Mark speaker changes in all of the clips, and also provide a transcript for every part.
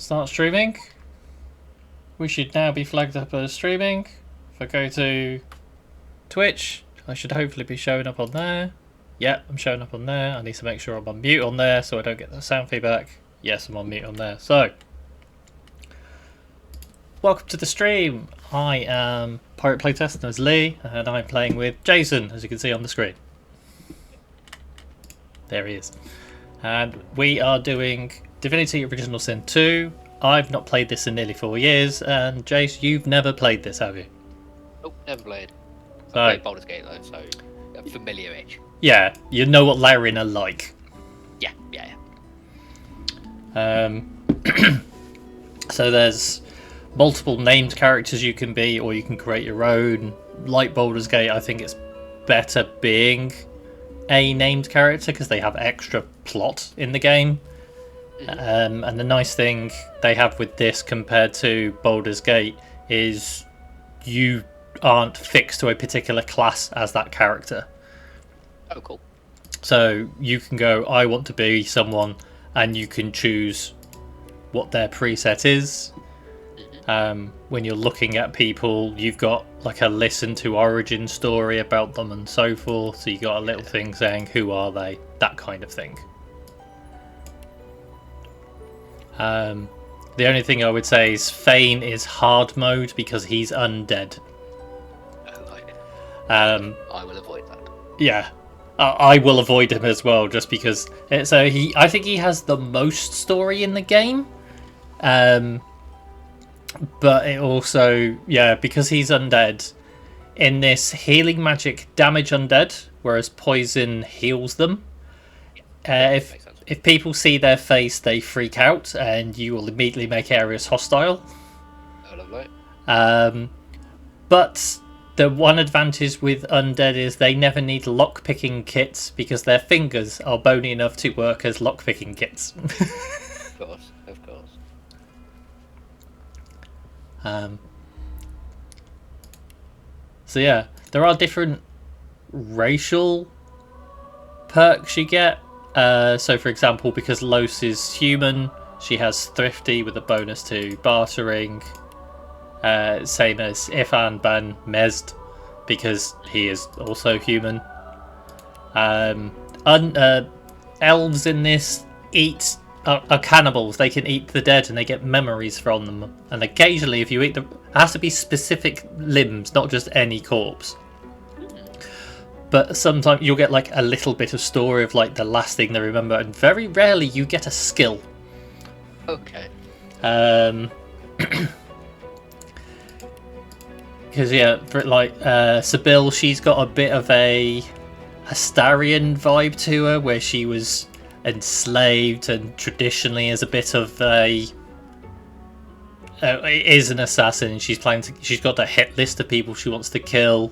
Speaker 1: Start streaming. We should now be flagged up as streaming. If I go to Twitch, I should hopefully be showing up on there. Yeah, I'm showing up on there. I need to make sure I'm on mute on there so I don't get the sound feedback. Yes, I'm on mute on there. So, welcome to the stream. I am Pirate Playtest, as Lee, and I'm playing with Jason, as you can see on the screen. There he is. And we are doing Divinity Original Sin 2. I've not played this in nearly 4 years, and Jace, you've never played this, have you?
Speaker 2: Nope, never played. I
Speaker 1: So,
Speaker 2: played Baldur's Gate though, so I'm familiar-ish.
Speaker 1: yeah, you know what Larian are like.
Speaker 2: Yeah.
Speaker 1: So there's multiple named characters you can be, or you can create your own. Like Baldur's Gate, I think it's better being a named character because they have extra plot in the game. And the nice thing they have with this compared to Baldur's Gate is you aren't fixed to a particular class as that character.
Speaker 2: Oh, cool.
Speaker 1: So you can go, I want to be someone, and you can choose what their preset is. When you're looking at people, you've got like a listen to origin story about them and so forth. So you got a little thing saying, who are they? That kind of thing. The only thing I would say is Fane is hard mode because he's undead.
Speaker 2: I will avoid that.
Speaker 1: Yeah, I will avoid him as well, just because. I think he has the most story in the game, but it also, because he's undead. In this, healing magic damage undead, whereas poison heals them.
Speaker 2: Makes sense.
Speaker 1: If people see their face, they freak out, and you will immediately make areas hostile.
Speaker 2: Oh, lovely.
Speaker 1: But the one advantage with undead is they never need lockpicking kits because their fingers are bony enough to work as lockpicking kits.
Speaker 2: Of course.
Speaker 1: So yeah, there are different racial perks you get. So for example, because Los is human, she has Thrifty with a bonus to bartering. Same as Ifan Ban Mezd, because he is also human. Elves in this are cannibals. They can eat the dead and they get memories from them. And occasionally, if you eat them, it has to be specific limbs, not just any corpse. But sometimes you'll get like a little bit of story of like the last thing they remember, and very rarely you get a skill.
Speaker 2: Okay.
Speaker 1: Because Sibyl, she's got a bit of a Astarian vibe to her, where she was enslaved and traditionally is a bit of a is an assassin. She's got a hit list of people she wants to kill.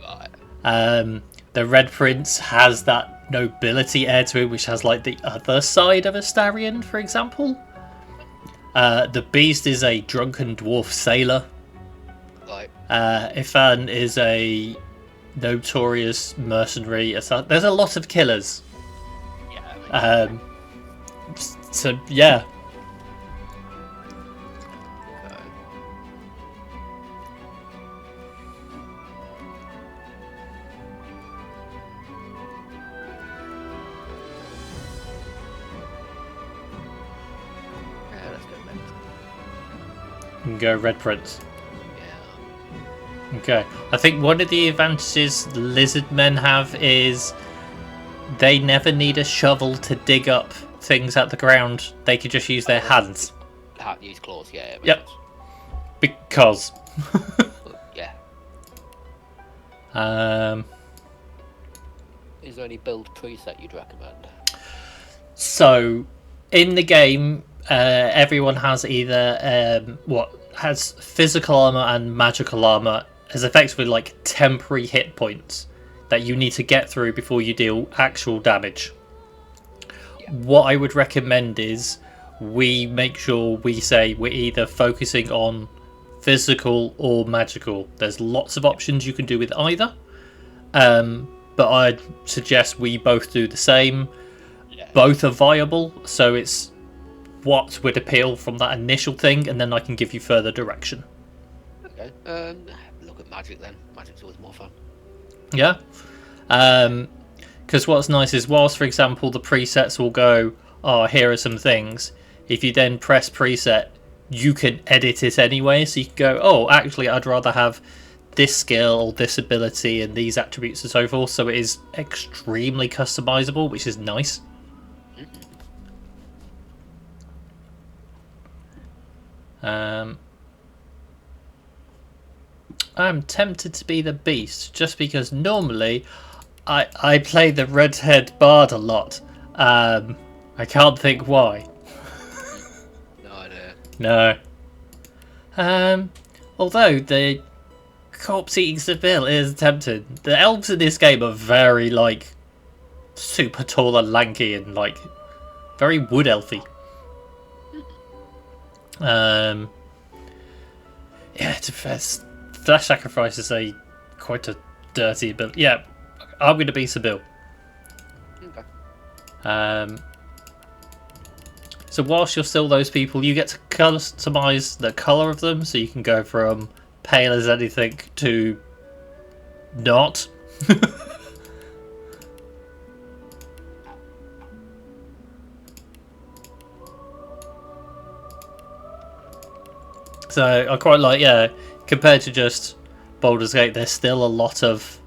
Speaker 2: Right.
Speaker 1: The Red Prince has that nobility air to him, which has like the other side of Astarian, for example. The Beast is a drunken dwarf sailor.
Speaker 2: Right.
Speaker 1: Ifan is a notorious mercenary. There's a lot of killers.
Speaker 2: Yeah.
Speaker 1: So yeah.
Speaker 2: Let's go next.
Speaker 1: You can go Red Prince.
Speaker 2: Yeah.
Speaker 1: Okay. I think one of the advantages lizard men have is they never need a shovel to dig up things at the ground. They could just use their hands.
Speaker 2: Use claws, yeah. Makes
Speaker 1: Yep.
Speaker 2: sense.
Speaker 1: Because.
Speaker 2: Yeah. Is there any build preset you'd recommend?
Speaker 1: So, in the game, everyone has either has physical armor and magical armor as effectively like temporary hit points that you need to get through before you deal actual damage.
Speaker 2: Yeah.
Speaker 1: What I would recommend is we make sure we say we're either focusing on physical or magical. There's lots of options you can do with either, but I'd suggest we both do the same.
Speaker 2: Yeah.
Speaker 1: Both are viable, so it's what would appeal from that initial thing, and then I can give you further direction.
Speaker 2: Okay. Look at magic then. Magic's always more fun.
Speaker 1: Yeah. Because what's nice is, whilst, for example, the presets will go, oh, here are some things, if you then press preset, you can edit it anyway. So you can go, oh, actually, I'd rather have this skill, this ability, and these attributes and so forth. So it is extremely customizable, which is nice. I'm tempted to be the beast just because normally I play the redhead bard a lot. I can't think why.
Speaker 2: No idea.
Speaker 1: No. Although the corpse eating Seville is tempting. The elves in this game are very like super tall and lanky and like very wood elfy. Yeah, to first Flesh Sacrifice is quite a dirty, but yeah, I'm going to be Seville.
Speaker 2: Okay.
Speaker 1: So whilst you're still those people, you get to customize the color of them, so you can go from pale as anything to not. So I quite like, yeah, compared to just Baldur's Gate, there's still a lot of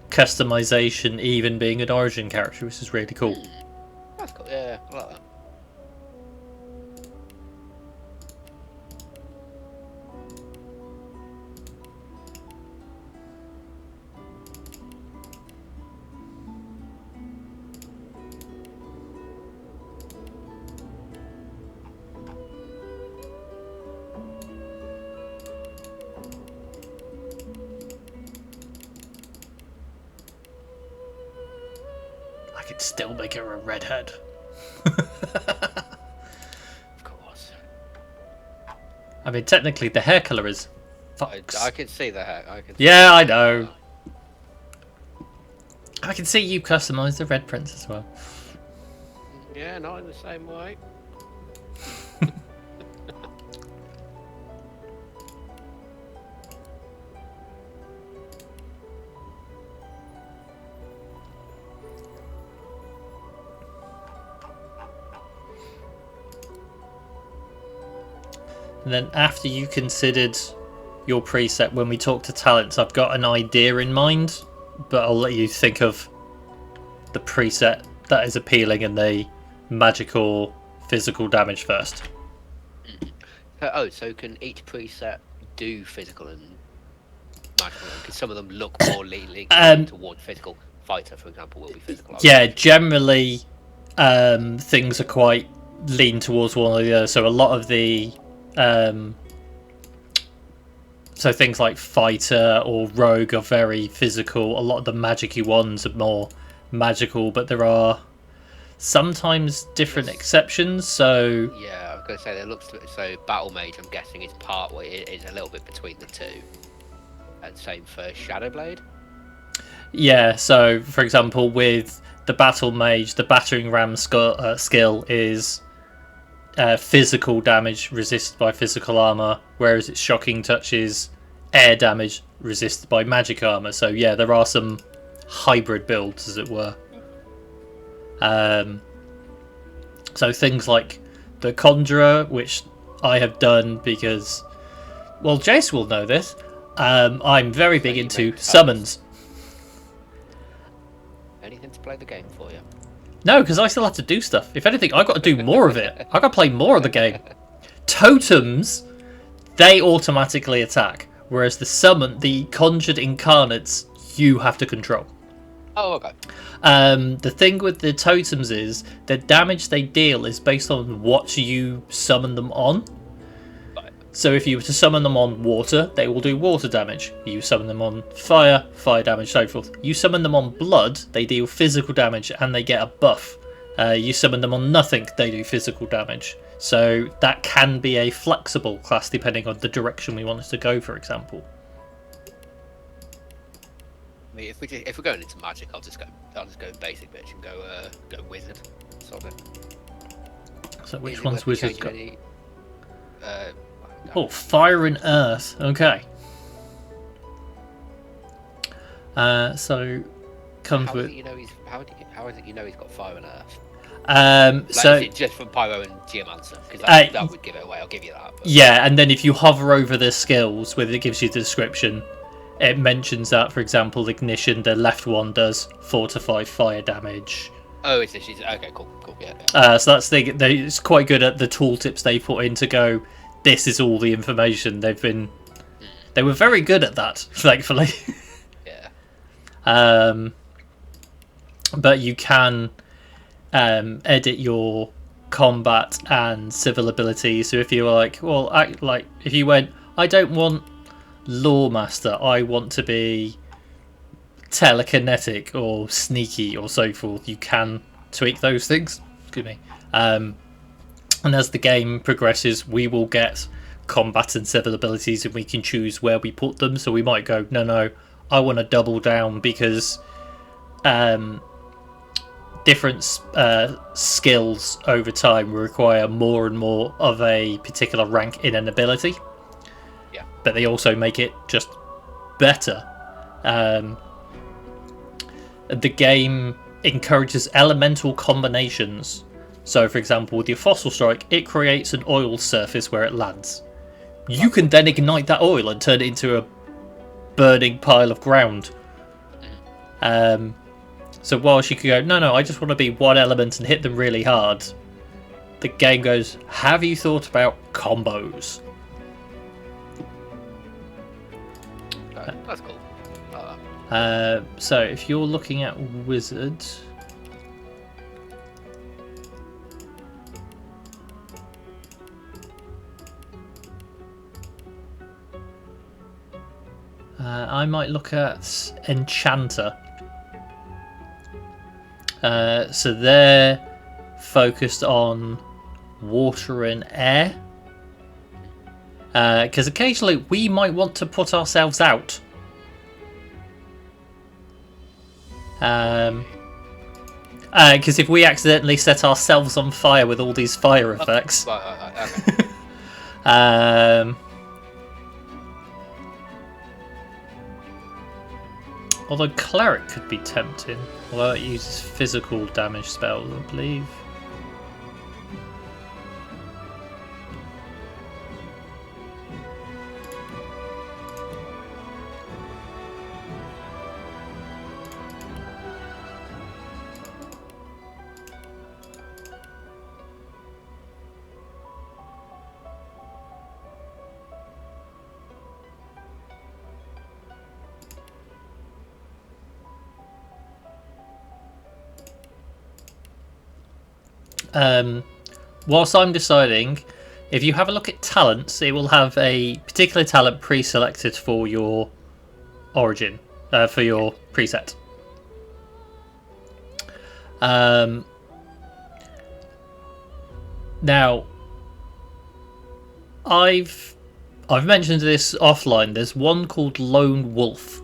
Speaker 1: customization, even being an origin character, which is really cool.
Speaker 2: That's cool. Yeah, I like that.
Speaker 1: I could still make her a redhead.
Speaker 2: Of course.
Speaker 1: I mean, technically, the hair color is
Speaker 2: I
Speaker 1: Fox.
Speaker 2: can see the hair.
Speaker 1: Yeah, I know. I can see you customize the red prince as well.
Speaker 2: Yeah, not in the same way.
Speaker 1: And then after you considered your preset, when we talk to talents, I've got an idea in mind, but I'll let you think of the preset that is appealing and the magical physical damage first.
Speaker 2: So can each preset do physical and magical? Because some of them look more leaning toward physical. Fighter, for example, will be physical.
Speaker 1: Yeah, generally things are quite lean towards one or the other. So a lot of the so things like fighter or rogue are very physical. A lot of the magic-y ones are more magical, but there are sometimes different exceptions. So
Speaker 2: yeah, I was going to say there looks so battle mage. I'm guessing is part way is a little bit between the two, and same for shadow blade.
Speaker 1: yeah, so for example, with the battle mage, the battering ram skill is physical damage resisted by physical armor, whereas its shocking touch is air damage resisted by magic armor. So yeah, there are some hybrid builds, as it were. So things like the conjurer, which I have done because, well, Jace will know this. I'm very big into summons.
Speaker 2: Anything to play the game for you?
Speaker 1: No, because I still have to do stuff. If anything, I've got to do more of it. I've got to play more of the game. Totems, they automatically attack, whereas the conjured incarnates, you have to control.
Speaker 2: Oh, okay.
Speaker 1: The thing with the totems is the damage they deal is based on what you summon them on.
Speaker 2: Right.
Speaker 1: So if you were to summon them on water, they will do water damage. You summon them on fire, fire damage, so forth. You summon them on blood, they deal physical damage and they get a buff. You summon them on nothing, they do physical damage. So that can be a flexible class depending on the direction we want it to go, for example.
Speaker 2: I mean, if we're going into magic, I'll just go basic bitch and go wizard, sort of.
Speaker 1: So which
Speaker 2: Is it
Speaker 1: one's
Speaker 2: worth
Speaker 1: wizards
Speaker 2: changing
Speaker 1: got?
Speaker 2: any,
Speaker 1: Oh, fire and earth. Okay. So comes
Speaker 2: how is
Speaker 1: with.
Speaker 2: it you know how is it you know he's got fire and earth? Like,
Speaker 1: So
Speaker 2: is it just from pyro and geomancer? Because that would give it away. I'll give you that. But...
Speaker 1: yeah, and then if you hover over the skills, where it gives you the description, it mentions that, for example, ignition, the left one does 4 to 5 fire damage.
Speaker 2: Oh, it's okay. Cool. Yeah.
Speaker 1: So that's it's quite good at the tooltips they put in to go. This is all the information They were very good at that, thankfully.
Speaker 2: Yeah.
Speaker 1: But you can edit your combat and civil abilities. So if you were like, well, if you went, I don't want Lawmaster, I want to be telekinetic or sneaky or so forth, you can tweak those things. Excuse me. And as the game progresses, we will get combat and civil abilities, and we can choose where we put them. So we might go, no, I want to double down because different skills over time require more and more of a particular rank in an ability.
Speaker 2: Yeah.
Speaker 1: But they also make it just better. The game encourages elemental combinations. So, for example, with your Fossil Strike, it creates an oil surface where it lands. You can then ignite that oil and turn it into a burning pile of ground. So whilst you could go, no, I just want to be one element and hit them really hard, the game goes, have you thought about combos?
Speaker 2: That's cool.
Speaker 1: So if you're looking at wizard, I might look at enchanter. So they're focused on water and air, because occasionally we might want to put ourselves out. Because if we accidentally set ourselves on fire with all these fire effects,
Speaker 2: Okay.
Speaker 1: although cleric could be tempting, although it uses physical damage spells, I believe. Whilst I'm deciding, if you have a look at talents, it will have a particular talent pre-selected for your origin, for your preset. Now, I've mentioned this offline. There's one called Lone Wolf,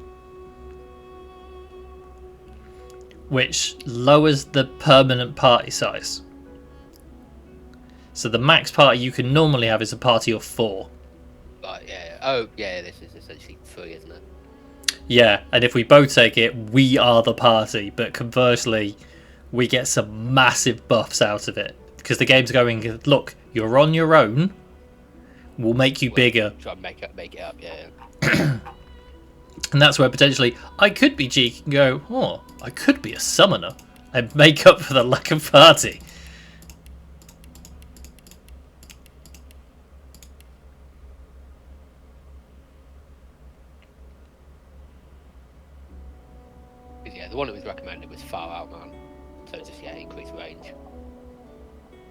Speaker 1: which lowers the permanent party size. So the max party you can normally have is a party of 4.
Speaker 2: Right, yeah. Oh, yeah, this is essentially 3, isn't it?
Speaker 1: Yeah, and if we both take it, we are the party. But conversely, we get some massive buffs out of it. Because the game's going, look, you're on your own. We'll make you bigger.
Speaker 2: Try and make it up, yeah.
Speaker 1: And that's where potentially I could be cheeky and go, oh, I could be a summoner. And make up for the lack of party.
Speaker 2: Yeah, the one that was recommended was Far Out Man, so just increased range.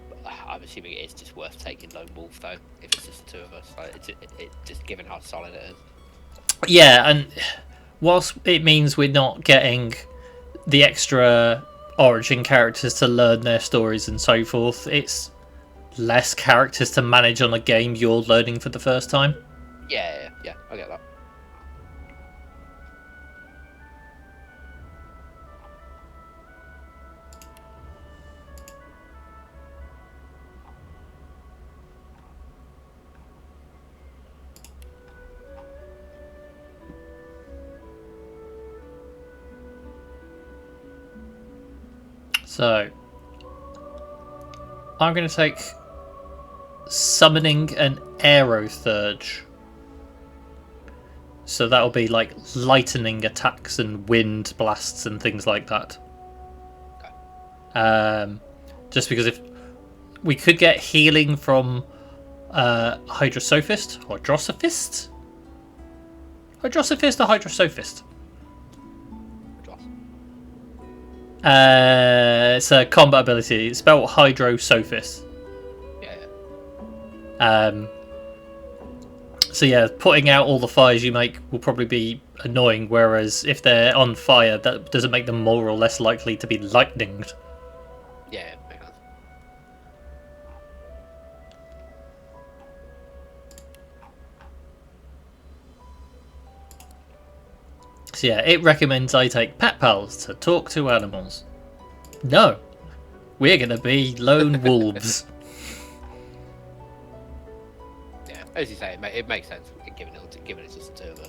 Speaker 2: But I'm assuming it is just worth taking Lone Wolf though, if it's just the 2 of us. Like, it just given how solid it is.
Speaker 1: Yeah, and whilst it means we're not getting the extra origin characters to learn their stories and so forth, it's less characters to manage on a game you're learning for the first time.
Speaker 2: Yeah, I get that.
Speaker 1: So I'm going to take summoning an Aerothurge. So that'll be like lightning attacks and wind blasts and things like that. Just because if we could get healing from Hydrosophist or Hydrosophist? Hydrosophist or Hydrosophist? It's a combat ability. It's spelled Hydrosophist.
Speaker 2: Yeah.
Speaker 1: So yeah, putting out all the fires you make will probably be annoying, whereas if they're on fire, that doesn't make them more or less likely to be lightninged.
Speaker 2: Yeah, makes sense.
Speaker 1: So yeah, it recommends I take pet pals to talk to animals. No, we're gonna be lone wolves.
Speaker 2: Yeah, as you say, it makes sense given it's just the two of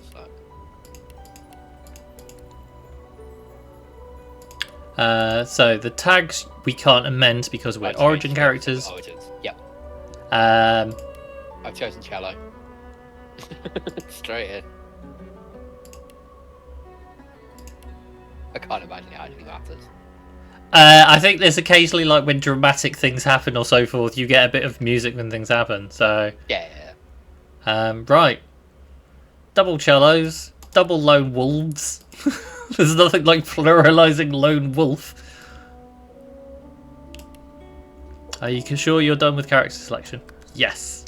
Speaker 2: us.
Speaker 1: So the tags we can't amend because we're origin characters.
Speaker 2: Origins. Yep. I've chosen cello. Straight in. I can't imagine it actually matters.
Speaker 1: I think there's occasionally, like when dramatic things happen or so forth, you get a bit of music when things happen. So
Speaker 2: yeah.
Speaker 1: Right. Double cellos, double lone wolves. There's nothing like pluralizing lone wolf. Are you sure you're done with character selection? Yes.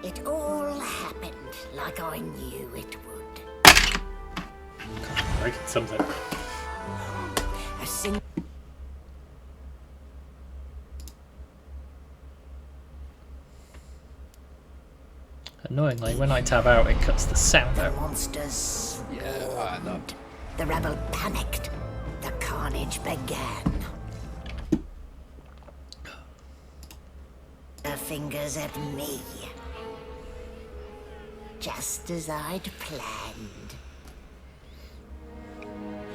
Speaker 3: It all happened like I knew it would.
Speaker 1: Breaking something.
Speaker 3: A sing
Speaker 1: Annoyingly, when I tab out, it cuts the sound
Speaker 3: the
Speaker 1: out.
Speaker 3: monsters
Speaker 2: Yeah, I know.
Speaker 3: The rebel panicked. The carnage began. Her fingers at me. Just as I'd planned.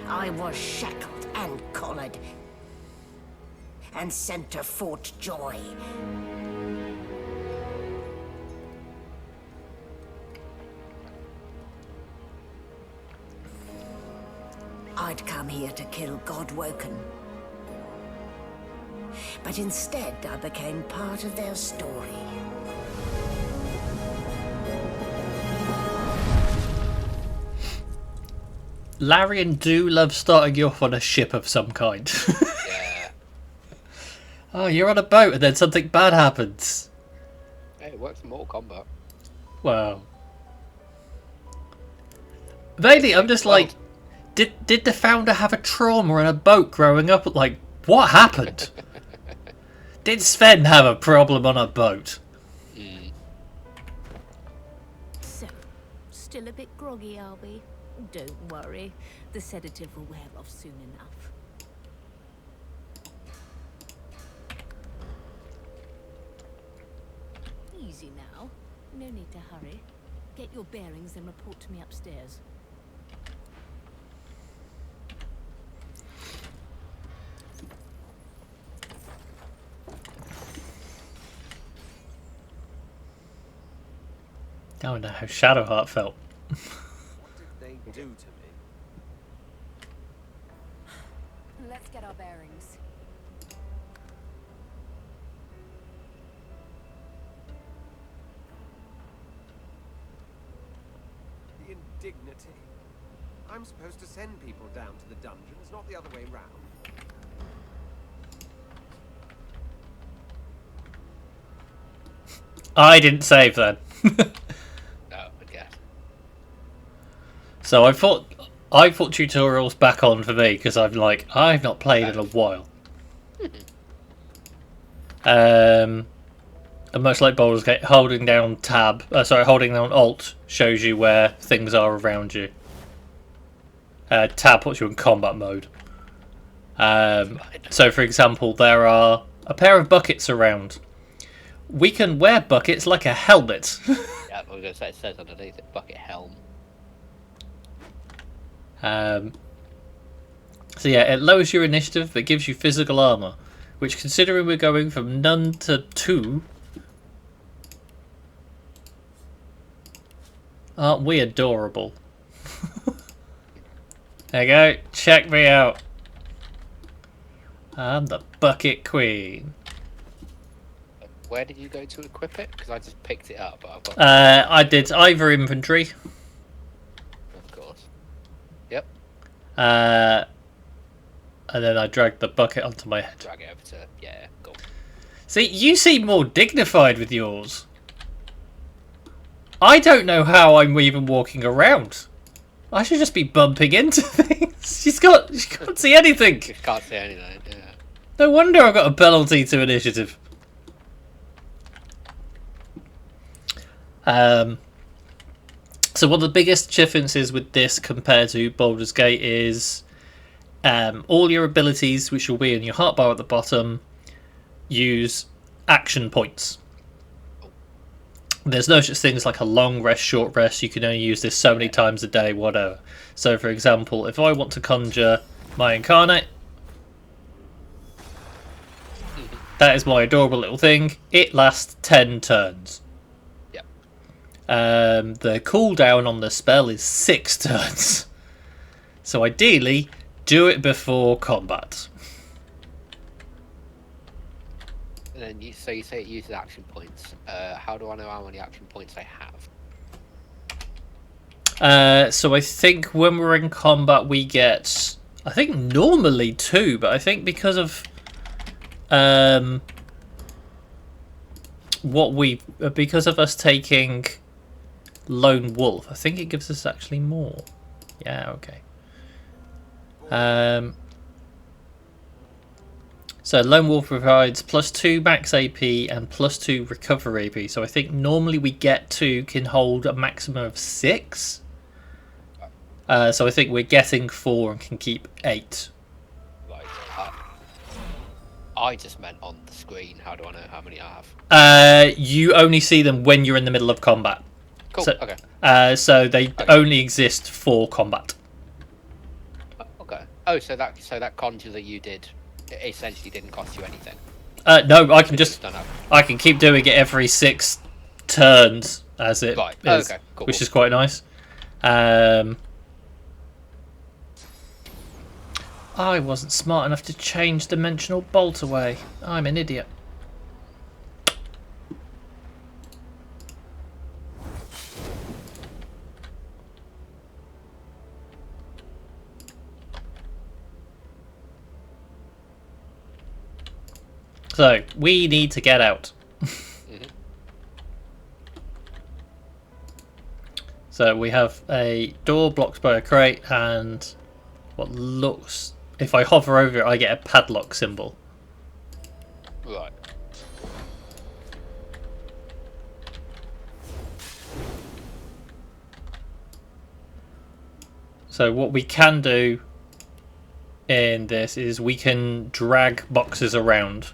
Speaker 3: I was shackled and collared. And sent to Fort Joy. I'd come here to kill Godwoken. But instead, I became part of their story.
Speaker 1: Larian do love starting you off on a ship of some kind.
Speaker 2: Yeah.
Speaker 1: Oh, you're on a boat and then something bad happens.
Speaker 2: Hey, it works in Mortal Kombat.
Speaker 1: Well, mainly I'm just like, did the founder have a trauma on a boat growing up? Like, what happened? Did Sven have a problem on a boat?
Speaker 4: So, still a bit groggy, are we? Don't worry, the sedative will wear off soon enough. Easy now, no need to hurry. Get your bearings and report to me upstairs.
Speaker 1: Now I know how Shadowheart felt.
Speaker 5: They do to me.
Speaker 4: Let's get our bearings.
Speaker 5: The indignity. I'm supposed to send people down to the dungeons, not the other way round.
Speaker 1: I didn't save then.
Speaker 2: No, I guess.
Speaker 1: So I thought tutorials back on for me because I'm like, I've not played in a while. And much like Baldur's Gate, holding down holding down Alt shows you where things are around you. Tab puts you in combat mode. So, for example, there are a pair of buckets around. We can wear buckets like a helmet.
Speaker 2: Yeah, I was going to say, it says underneath it, bucket helm.
Speaker 1: So yeah, it lowers your initiative but gives you physical armor, which, considering we're going from none to 2, aren't we adorable? There you go, check me out. I'm the Bucket Queen.
Speaker 2: Where did you go to equip it? Because I just picked it up, but I've got...
Speaker 1: I did either inventory.
Speaker 2: Of course. Yep.
Speaker 1: And then I dragged the bucket onto my head.
Speaker 2: Drag it over to... Yeah, cool.
Speaker 1: See, you seem more dignified with yours. I don't know how I'm even walking around. I should just be bumping into things. She can't see anything.
Speaker 2: You can't see anything, yeah.
Speaker 1: No wonder I've got a penalty to initiative. So one of the biggest differences with this compared to Baldur's Gate is all your abilities, which will be in your hotbar at the bottom, use action points. There's no such thing as like a long rest, short rest. You can only use this so many times a day, whatever. So, for example, if I want to conjure my incarnate, that is my adorable little thing. It lasts 10 turns.
Speaker 2: Yeah.
Speaker 1: The cooldown on the spell is 6 turns. So ideally, do it before combat.
Speaker 2: And then you say it uses action points. How do I know how many action points I have?
Speaker 1: So I think when we're in combat we get, I think normally 2, but I think because of because of us taking Lone Wolf, I think it gives us actually more. Yeah, okay. So Lone Wolf provides +2 max AP and +2 recovery AP. So I think normally we get can hold a maximum of 6. So I think we're getting 4 and can keep 8.
Speaker 2: Right. I just meant on the screen. How do I know how many I have?
Speaker 1: You only see them when you're in the middle of combat.
Speaker 2: Cool.
Speaker 1: So,
Speaker 2: okay.
Speaker 1: So they only exist for combat.
Speaker 2: Okay. Oh, so that conjure that you did essentially didn't cost you anything.
Speaker 1: No, I can just
Speaker 2: Don't know.
Speaker 1: I can keep doing it every 6 turns as it
Speaker 2: Right.
Speaker 1: is,
Speaker 2: Okay. Cool.
Speaker 1: which is quite nice. I wasn't smart enough to change dimensional bolt away. I'm an idiot. So, we need to get out. So we have a door blocked by a crate and what looks... If I hover over it, I get a padlock symbol.
Speaker 2: Right.
Speaker 1: So what we can do in this is we can drag boxes around.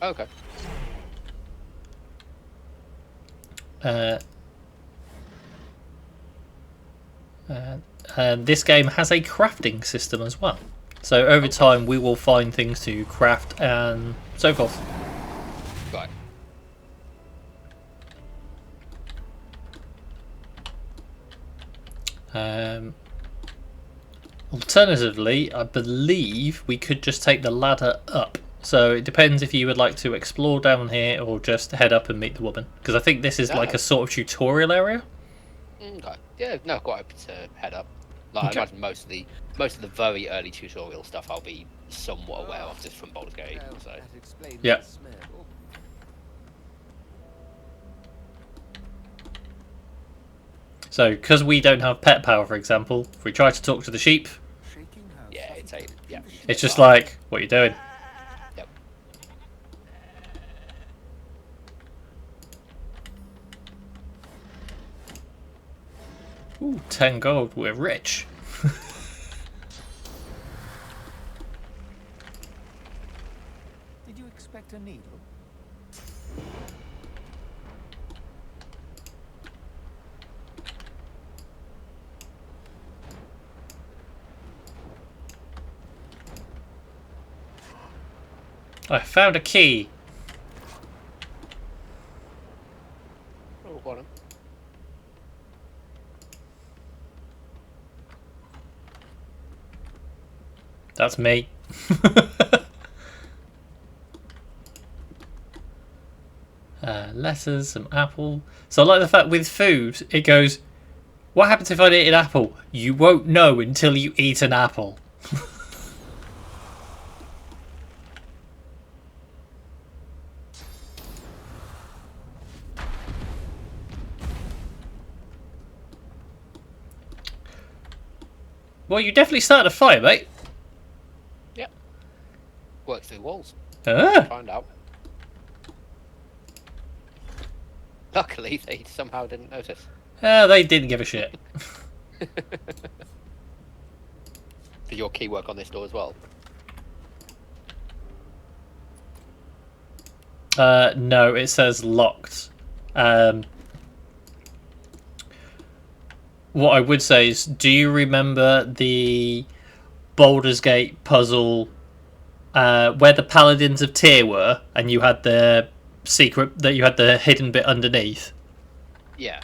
Speaker 2: Okay.
Speaker 1: And this game has a crafting system as well. So over time we will find things to craft and so forth.
Speaker 2: Right.
Speaker 1: Alternatively, I believe we could just take the ladder up. So it depends if you would like to explore down here or just head up and meet the woman. Because I think this is like a sort of tutorial area.
Speaker 2: Okay. Yeah, no, quite open to head up. Like,
Speaker 1: Okay.
Speaker 2: I imagine most of the very early tutorial stuff I'll be somewhat aware of just from Baldur's Gate.
Speaker 5: Well,
Speaker 2: So
Speaker 5: that explains
Speaker 1: Yeah.
Speaker 5: the smell.
Speaker 1: So because we don't have pet power, for example, if we try to talk to the sheep,
Speaker 5: Shaking hands.
Speaker 2: yeah,
Speaker 1: it's just like, what are you doing?
Speaker 2: Yep.
Speaker 1: Ooh, 10 gold, we're rich.
Speaker 6: Did you expect a needle?
Speaker 1: I found a key.
Speaker 2: Oh, go on.
Speaker 1: That's me. Letters, some apple. So I like the fact with food, it goes, what happens if I eat an apple? You won't know until you eat an apple. Well, you definitely started a fire, mate.
Speaker 2: Yep. Works through walls.
Speaker 1: Ah.
Speaker 2: Find out. Luckily, they somehow didn't notice.
Speaker 1: They didn't give a shit.
Speaker 2: Did your key work on this door as well?
Speaker 1: No, it says locked. What I would say is, do you remember the Baldur's Gate puzzle where the Paladins of Tyr were, and you had the secret that you had the hidden bit underneath?
Speaker 2: Yeah.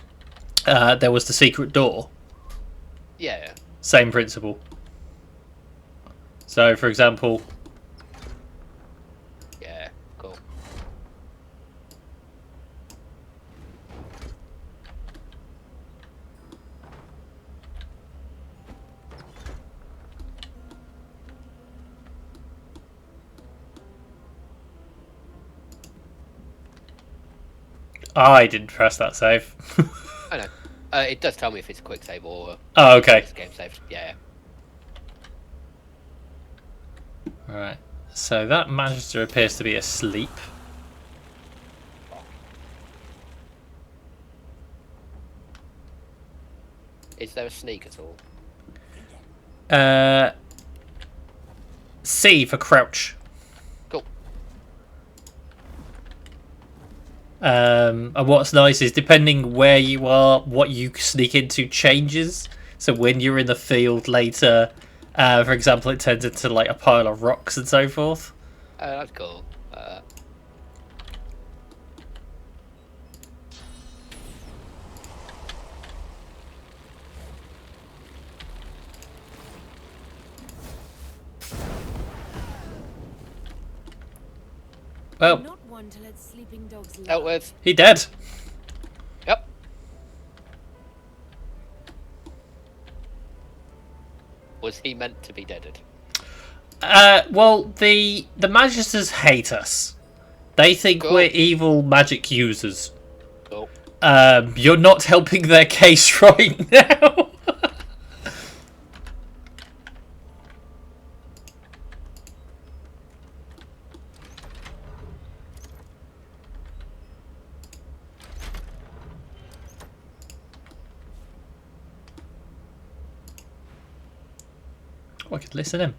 Speaker 1: There was the secret door.
Speaker 2: Yeah.
Speaker 1: Same principle. So, for example,
Speaker 2: Yeah. Cool.
Speaker 1: I didn't press that save.
Speaker 2: I know. It does tell me if it's a quick save or
Speaker 1: Oh, okay.
Speaker 2: it's a game save. Yeah.
Speaker 1: Right. So that magister appears to be asleep.
Speaker 2: Is there a sneak at all?
Speaker 1: C for crouch.
Speaker 2: Cool.
Speaker 1: And what's nice is depending where you are, what you sneak into changes. So when you're in the field later, for example, it turns into like a pile of rocks and so forth.
Speaker 2: That's cool.
Speaker 1: Well,
Speaker 4: Not one to let sleeping dogs
Speaker 2: Dealt
Speaker 4: lie.
Speaker 2: with.
Speaker 1: he dead.
Speaker 2: Yep. Was he meant to be deaded?
Speaker 1: Well, the magisters hate us. They think
Speaker 2: Cool.
Speaker 1: we're evil magic users.
Speaker 2: Cool.
Speaker 1: You're not helping their case right now. Oh, I could listen him.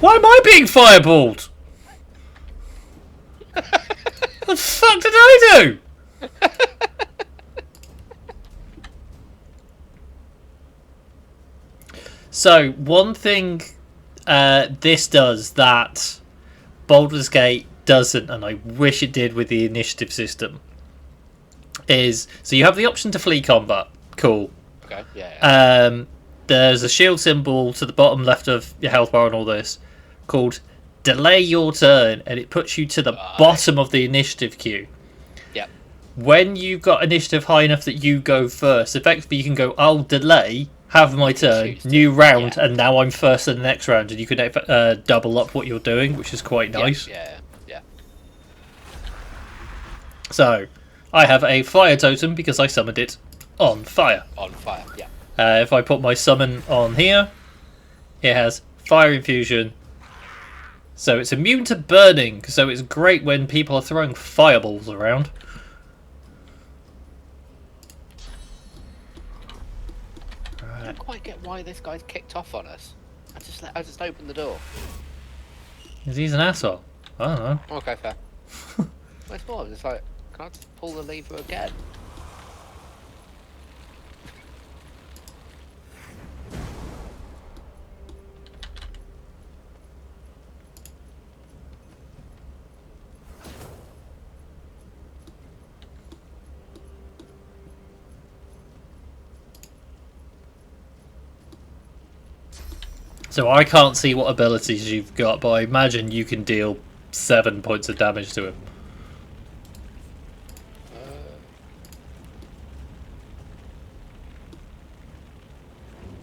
Speaker 1: Why am I being fireballed? What the fuck did I do? So, one thing this does that Baldur's Gate doesn't, and I wish it did with the initiative system, is so you have the option to flee combat. Cool.
Speaker 2: Okay. Yeah.
Speaker 1: There's a shield symbol to the bottom left of your health bar and all this called delay your turn, and it puts you to the bottom of the initiative queue.
Speaker 2: Yep.
Speaker 1: When you've got initiative high enough that you go first, effectively you can go, I'll delay, have my turn,
Speaker 2: choose to,
Speaker 1: new round,
Speaker 2: yeah.
Speaker 1: and now I'm first in the next round, and you can double up what you're doing, which is quite nice.
Speaker 2: Yeah.
Speaker 1: So, I have a fire totem because I summoned it on fire.
Speaker 2: On fire. Yeah.
Speaker 1: If I put my summon on here, it has fire infusion. So it's immune to burning, so it's great when people are throwing fireballs around.
Speaker 2: don't quite get why this guy's kicked off on us. I just opened the door.
Speaker 1: Because he's an asshole. I don't know.
Speaker 2: Okay, fair. Where's more? It's like, can I just pull the lever again?
Speaker 1: So I can't see what abilities you've got, but I imagine you can deal 7 points of damage to him.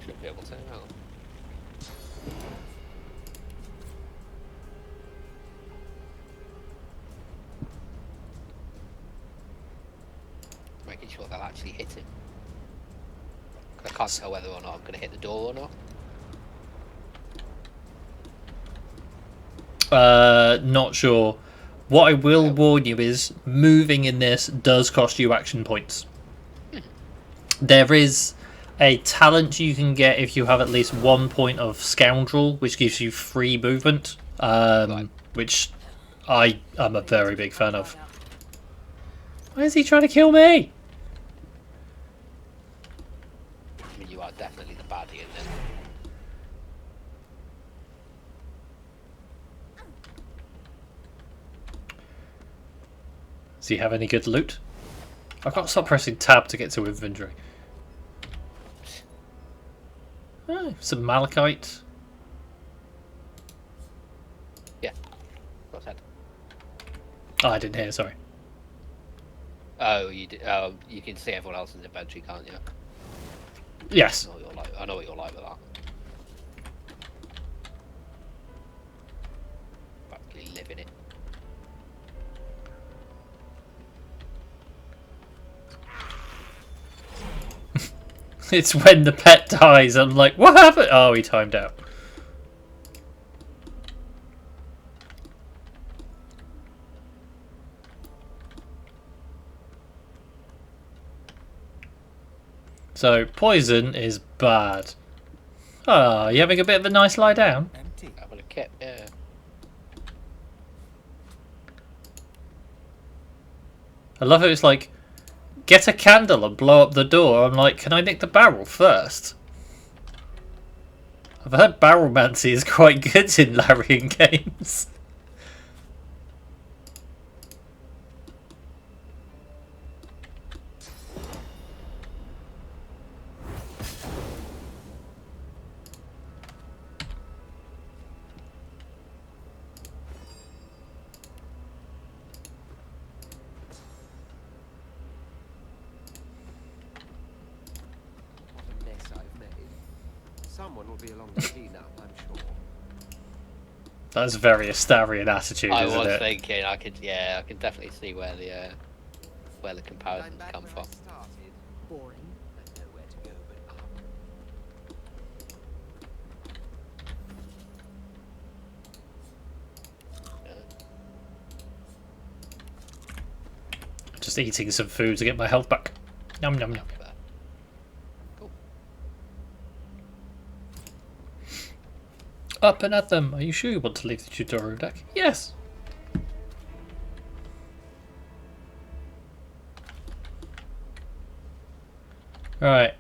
Speaker 2: Should be able to. Hang on. Making sure they'll actually hit him. 'Cause I can't tell whether or not I'm going to hit the door or not.
Speaker 1: Not sure. What I will warn you is moving in this does cost you action points. There is a talent you can get if you have at least 1 point of Scoundrel, which gives you free movement, which I am a very big fan of. Why is he trying to kill me?
Speaker 2: I mean, you are definitely the baddie in this.
Speaker 1: Does he have any good loot? I've got to stop pressing tab to get to inventory. Oh, some malachite.
Speaker 2: Yeah. What's that?
Speaker 1: Oh, I didn't hear, sorry.
Speaker 2: Oh, you did. Oh, you can see everyone else's inventory, can't you?
Speaker 1: Yes.
Speaker 2: I know what you're like. I know what you're like with that. Practically live in it.
Speaker 1: It's when the pet dies, I'm like, what happened? Oh, he timed out. So, poison is bad. Ah, you having a bit of a nice lie down?
Speaker 5: Empty.
Speaker 2: Having a kit, yeah.
Speaker 1: I love it, it's like, get a candle and blow up the door. I'm like, can I nick the barrel first? I've heard barrelmancy is quite good in Larian games.
Speaker 5: What a mess I've made. Someone will be along to clean up, I'm sure.
Speaker 1: That's a very Astarian attitude,
Speaker 2: I
Speaker 1: isn't
Speaker 2: was
Speaker 1: it?
Speaker 2: thinking, I can definitely see where the comparisons come from.
Speaker 5: Boring. I know where to go, but up.
Speaker 1: Just eating some food to get my health back. Yum yum yum.
Speaker 2: Cool.
Speaker 1: Up and at them. Are you sure you want to leave the tutorial deck? Yes. Right.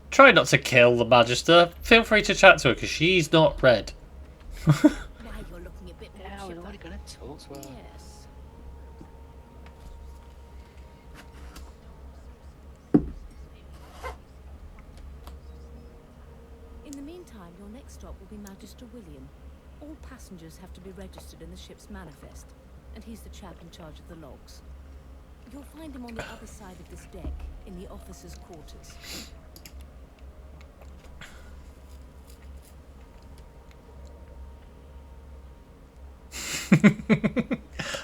Speaker 1: Try not to kill the Magister. Feel free to chat to her because she's not red.
Speaker 4: Now you're looking a bit more
Speaker 2: Yeah, we're
Speaker 4: chipper.
Speaker 2: already going to talk to her.
Speaker 4: Yes. In the meantime, your next stop will be Magister William. All passengers have to be registered in the ship's manifest, and he's the chap in charge of the logs. You'll find him on the other side of this deck, in the officers' quarters.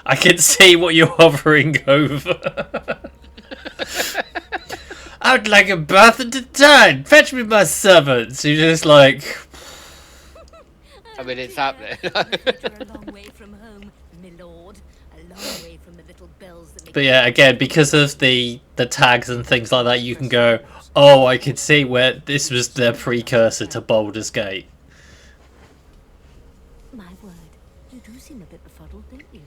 Speaker 1: I can see what you're hovering over. I'd like a bath and a dine. Fetch me my servants. You're just like...
Speaker 2: I mean, it's happening.
Speaker 4: You're a long way from home, my lord. A long way from the little bells that make
Speaker 1: But yeah, again, because of the tags and things like that, you can go, oh, I could see where this was the precursor to Baldur's Gate.
Speaker 4: My word, you do seem a bit befuddled, don't you?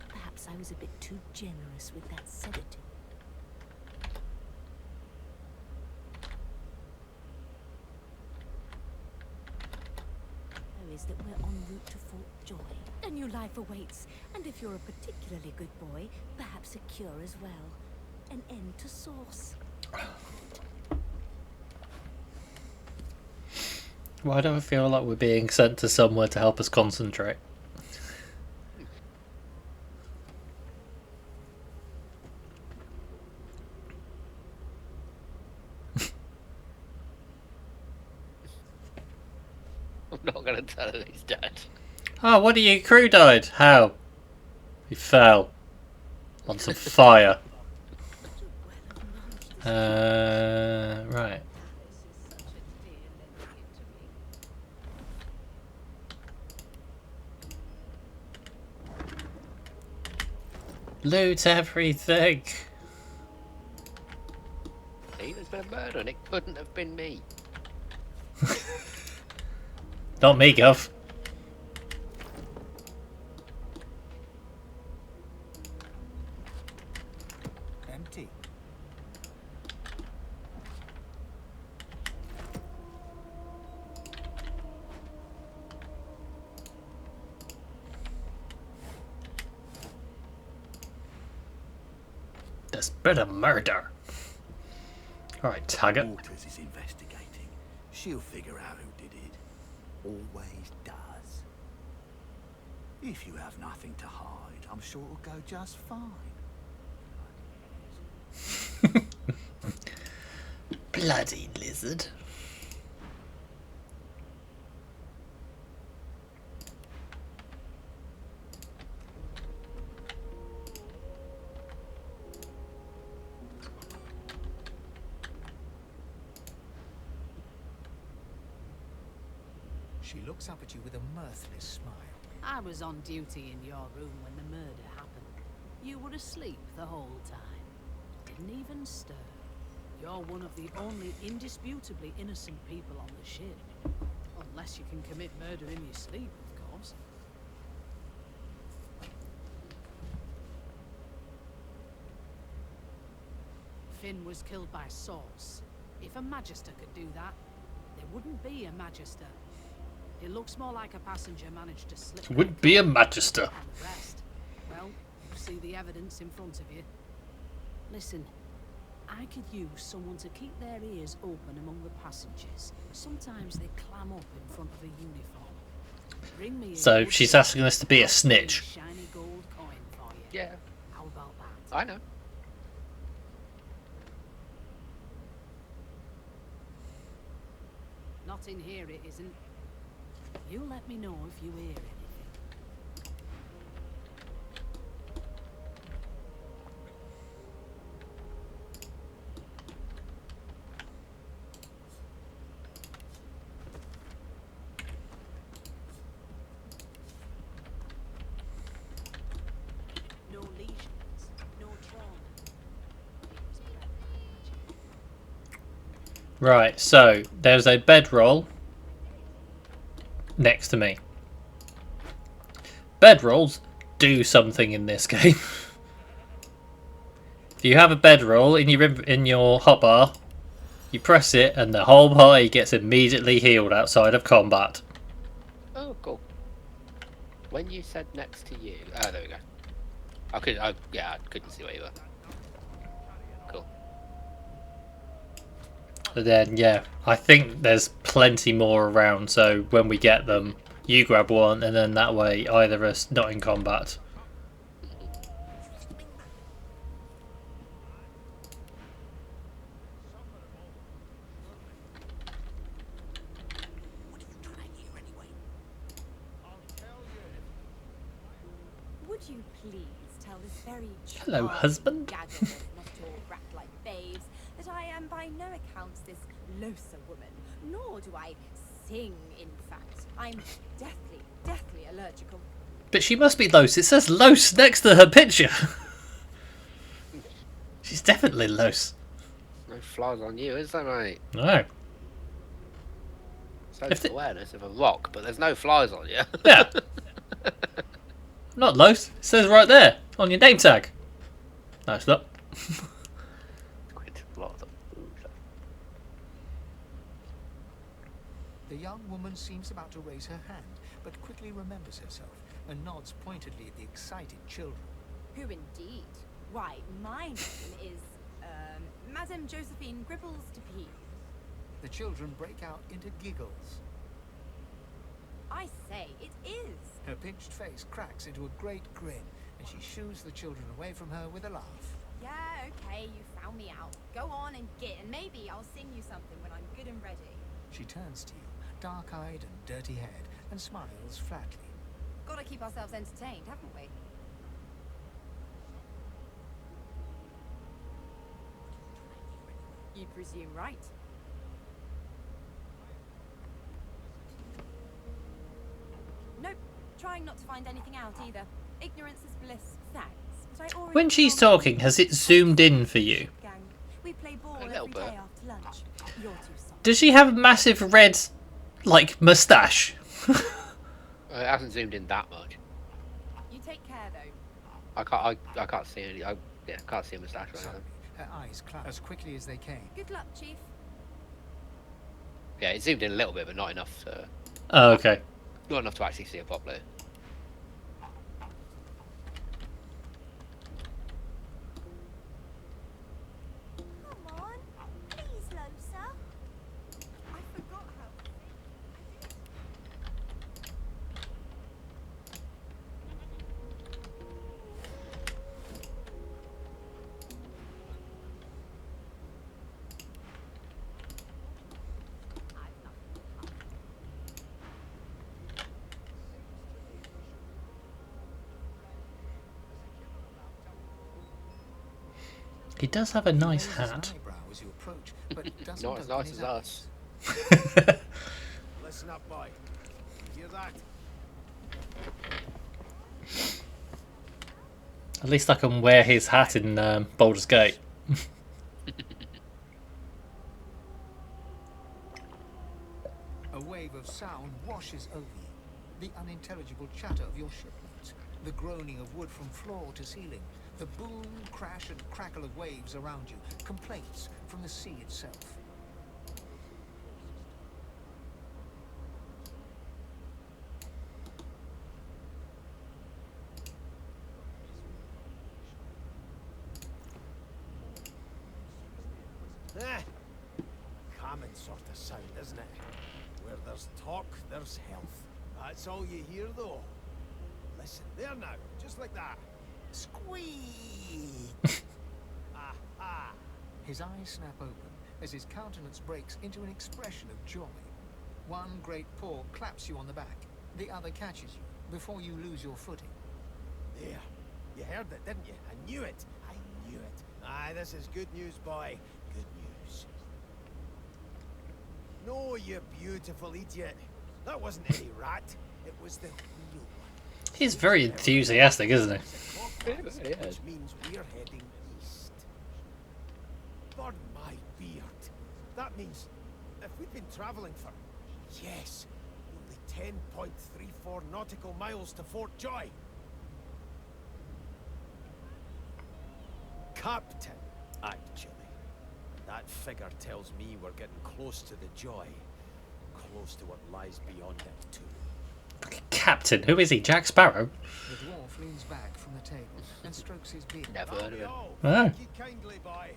Speaker 4: Perhaps I was a bit too generous with that sedative. Is that we're en route to Fort Joy. A new life awaits, and if you're a particularly good boy, perhaps a cure as well. An end to sauce.
Speaker 1: Why do I feel like we're being sent to somewhere to help us concentrate?
Speaker 2: I'm not going to tell her he's dead.
Speaker 1: Oh, one of your crew died. How? He fell on some fire. Right. Loot everything.
Speaker 2: See, there's been a murder and it couldn't have been me.
Speaker 1: Not me, Gov.
Speaker 5: Empty.
Speaker 1: There's been a murder. Alright, Taggart.
Speaker 6: Waters is investigating. She'll figure out who did it. Always does. If you have nothing to hide, I'm sure it'll go just fine.
Speaker 1: Bloody lizard.
Speaker 5: She looks up at you with a mirthless smile.
Speaker 7: I was on duty in your room when the murder happened. You were asleep the whole time. Didn't even stir. You're one of the only indisputably innocent people on the ship. Unless you can commit murder in your sleep, of course. Finn was killed by Source. If a Magister could do that, there wouldn't be a Magister. It looks more like a passenger managed to slip.
Speaker 1: Would be a Magister.
Speaker 7: And the rest, well, you see the evidence in front of you. Listen, I could use someone to keep their ears open among the passengers. Sometimes they clam up in front of a uniform. Bring me a
Speaker 1: So
Speaker 7: good
Speaker 1: she's
Speaker 7: shot,
Speaker 1: asking us to be a
Speaker 7: I'll
Speaker 1: snitch.
Speaker 7: pay Shiny gold coin for you.
Speaker 2: Yeah,
Speaker 7: How about that?
Speaker 2: I know.
Speaker 7: Not in here, it isn't. You let me know if you hear anything. No lesions, no trauma.
Speaker 1: Right, so there's a bedroll next to me. Bedrolls do something in this game. If you have a bedroll in your hotbar, you press it and the whole party gets immediately healed outside of combat.
Speaker 2: Oh, cool. When you said next to you... Oh, there we go. I couldn't see where you were. Cool.
Speaker 1: But then, yeah, I think there's plenty more around, so when we get them, you grab one, and then that way either of us not in combat.
Speaker 8: Would you please tell this very
Speaker 1: Hello,
Speaker 8: charming
Speaker 1: husband.
Speaker 8: gaggle of not at all rat-like babes that I am by no account this Losa woman, nor do I sing, in fact. I'm deathly allergical.
Speaker 1: But she must be Los. It says Los next to her picture. definitely loose.
Speaker 2: No flies on you, is there, mate?
Speaker 1: No.
Speaker 2: Social awareness of a rock, but there's no flies on you.
Speaker 1: Yeah. Not loose. It says right there on your name tag. No, it's not.
Speaker 2: Quite a lot of them.
Speaker 6: The young woman seems about to raise her hand, but quickly remembers herself and nods pointedly at the excited children.
Speaker 8: Who indeed? Why, my name is, Madame Josephine Gribbles de P.
Speaker 6: The children break out into giggles.
Speaker 8: I say, it is.
Speaker 6: Her pinched face cracks into a great grin, and she shoos the children away from her with a laugh.
Speaker 8: Yeah, okay, you found me out. Go on and get, and maybe I'll sing you something when I'm good and ready.
Speaker 6: She turns to you, dark-eyed and dirty-haired, and smiles flatly.
Speaker 8: Gotta keep ourselves entertained, haven't we? You presume right. Nope, trying not to find anything out either. Ignorance is bliss. Thanks, but I already
Speaker 1: When she's
Speaker 8: told
Speaker 1: talking, has it zoomed in for you?
Speaker 8: gang. We play ball
Speaker 2: A
Speaker 8: every
Speaker 2: little
Speaker 8: day
Speaker 2: bit.
Speaker 8: after lunch. You're too soft.
Speaker 1: Does she have a massive red, like, moustache?
Speaker 2: It hasn't zoomed in that much.
Speaker 8: You take care though.
Speaker 2: I can't see any. I can't see a moustache or
Speaker 6: Suddenly,
Speaker 2: anything.
Speaker 6: her eyes close as quickly as they came.
Speaker 8: Good luck, Chief.
Speaker 2: Yeah, it zoomed in a little bit, but not enough to
Speaker 1: Oh, okay.
Speaker 2: actually see it properly.
Speaker 8: Come on, please, Losa. I forgot how.
Speaker 1: He does have a nice
Speaker 6: He raises an
Speaker 1: hat.
Speaker 6: eyebrow as you approach, but doesn't
Speaker 2: Not as
Speaker 6: open
Speaker 2: nice
Speaker 6: his
Speaker 2: as
Speaker 6: eyes.
Speaker 2: us.
Speaker 5: Listen up, boy. You hear that?
Speaker 1: At least I can wear his hat in Baldur's Gate.
Speaker 6: A wave of sound washes over you. The unintelligible chatter of your shipmates, the groaning of wood from floor to ceiling, the boom, crash, and crackle of waves around you, complaints from the sea itself.
Speaker 5: Eh, common sort of sound, isn't it? Where there's talk, there's health. That's all you hear, though. Listen, there now, just like that. Squeak! Aha!
Speaker 6: His eyes snap open as his countenance breaks into an expression of joy. One great paw claps you on the back. The other catches you before you lose your footing.
Speaker 5: There. You heard it, didn't you? I knew it. I knew it. Aye, this is good news, boy. Good news. No, you beautiful idiot. That wasn't any rat. It was the real one.
Speaker 1: He's very enthusiastic, isn't he?
Speaker 5: Clockwise,
Speaker 2: Yeah.
Speaker 5: which means we're heading east. Burn my beard. That means if we've been travelling for, yes, only 10.34 nautical miles to Fort Joy. Captain, actually. That figure tells me we're getting close to the Joy. Close to what lies beyond it, too.
Speaker 1: Captain, who is he? Jack Sparrow?
Speaker 6: The dwarf leans back from the table and strokes his beard.
Speaker 2: Never heard of it.
Speaker 5: Oh.
Speaker 1: Oh.
Speaker 5: Thank you kindly, boy.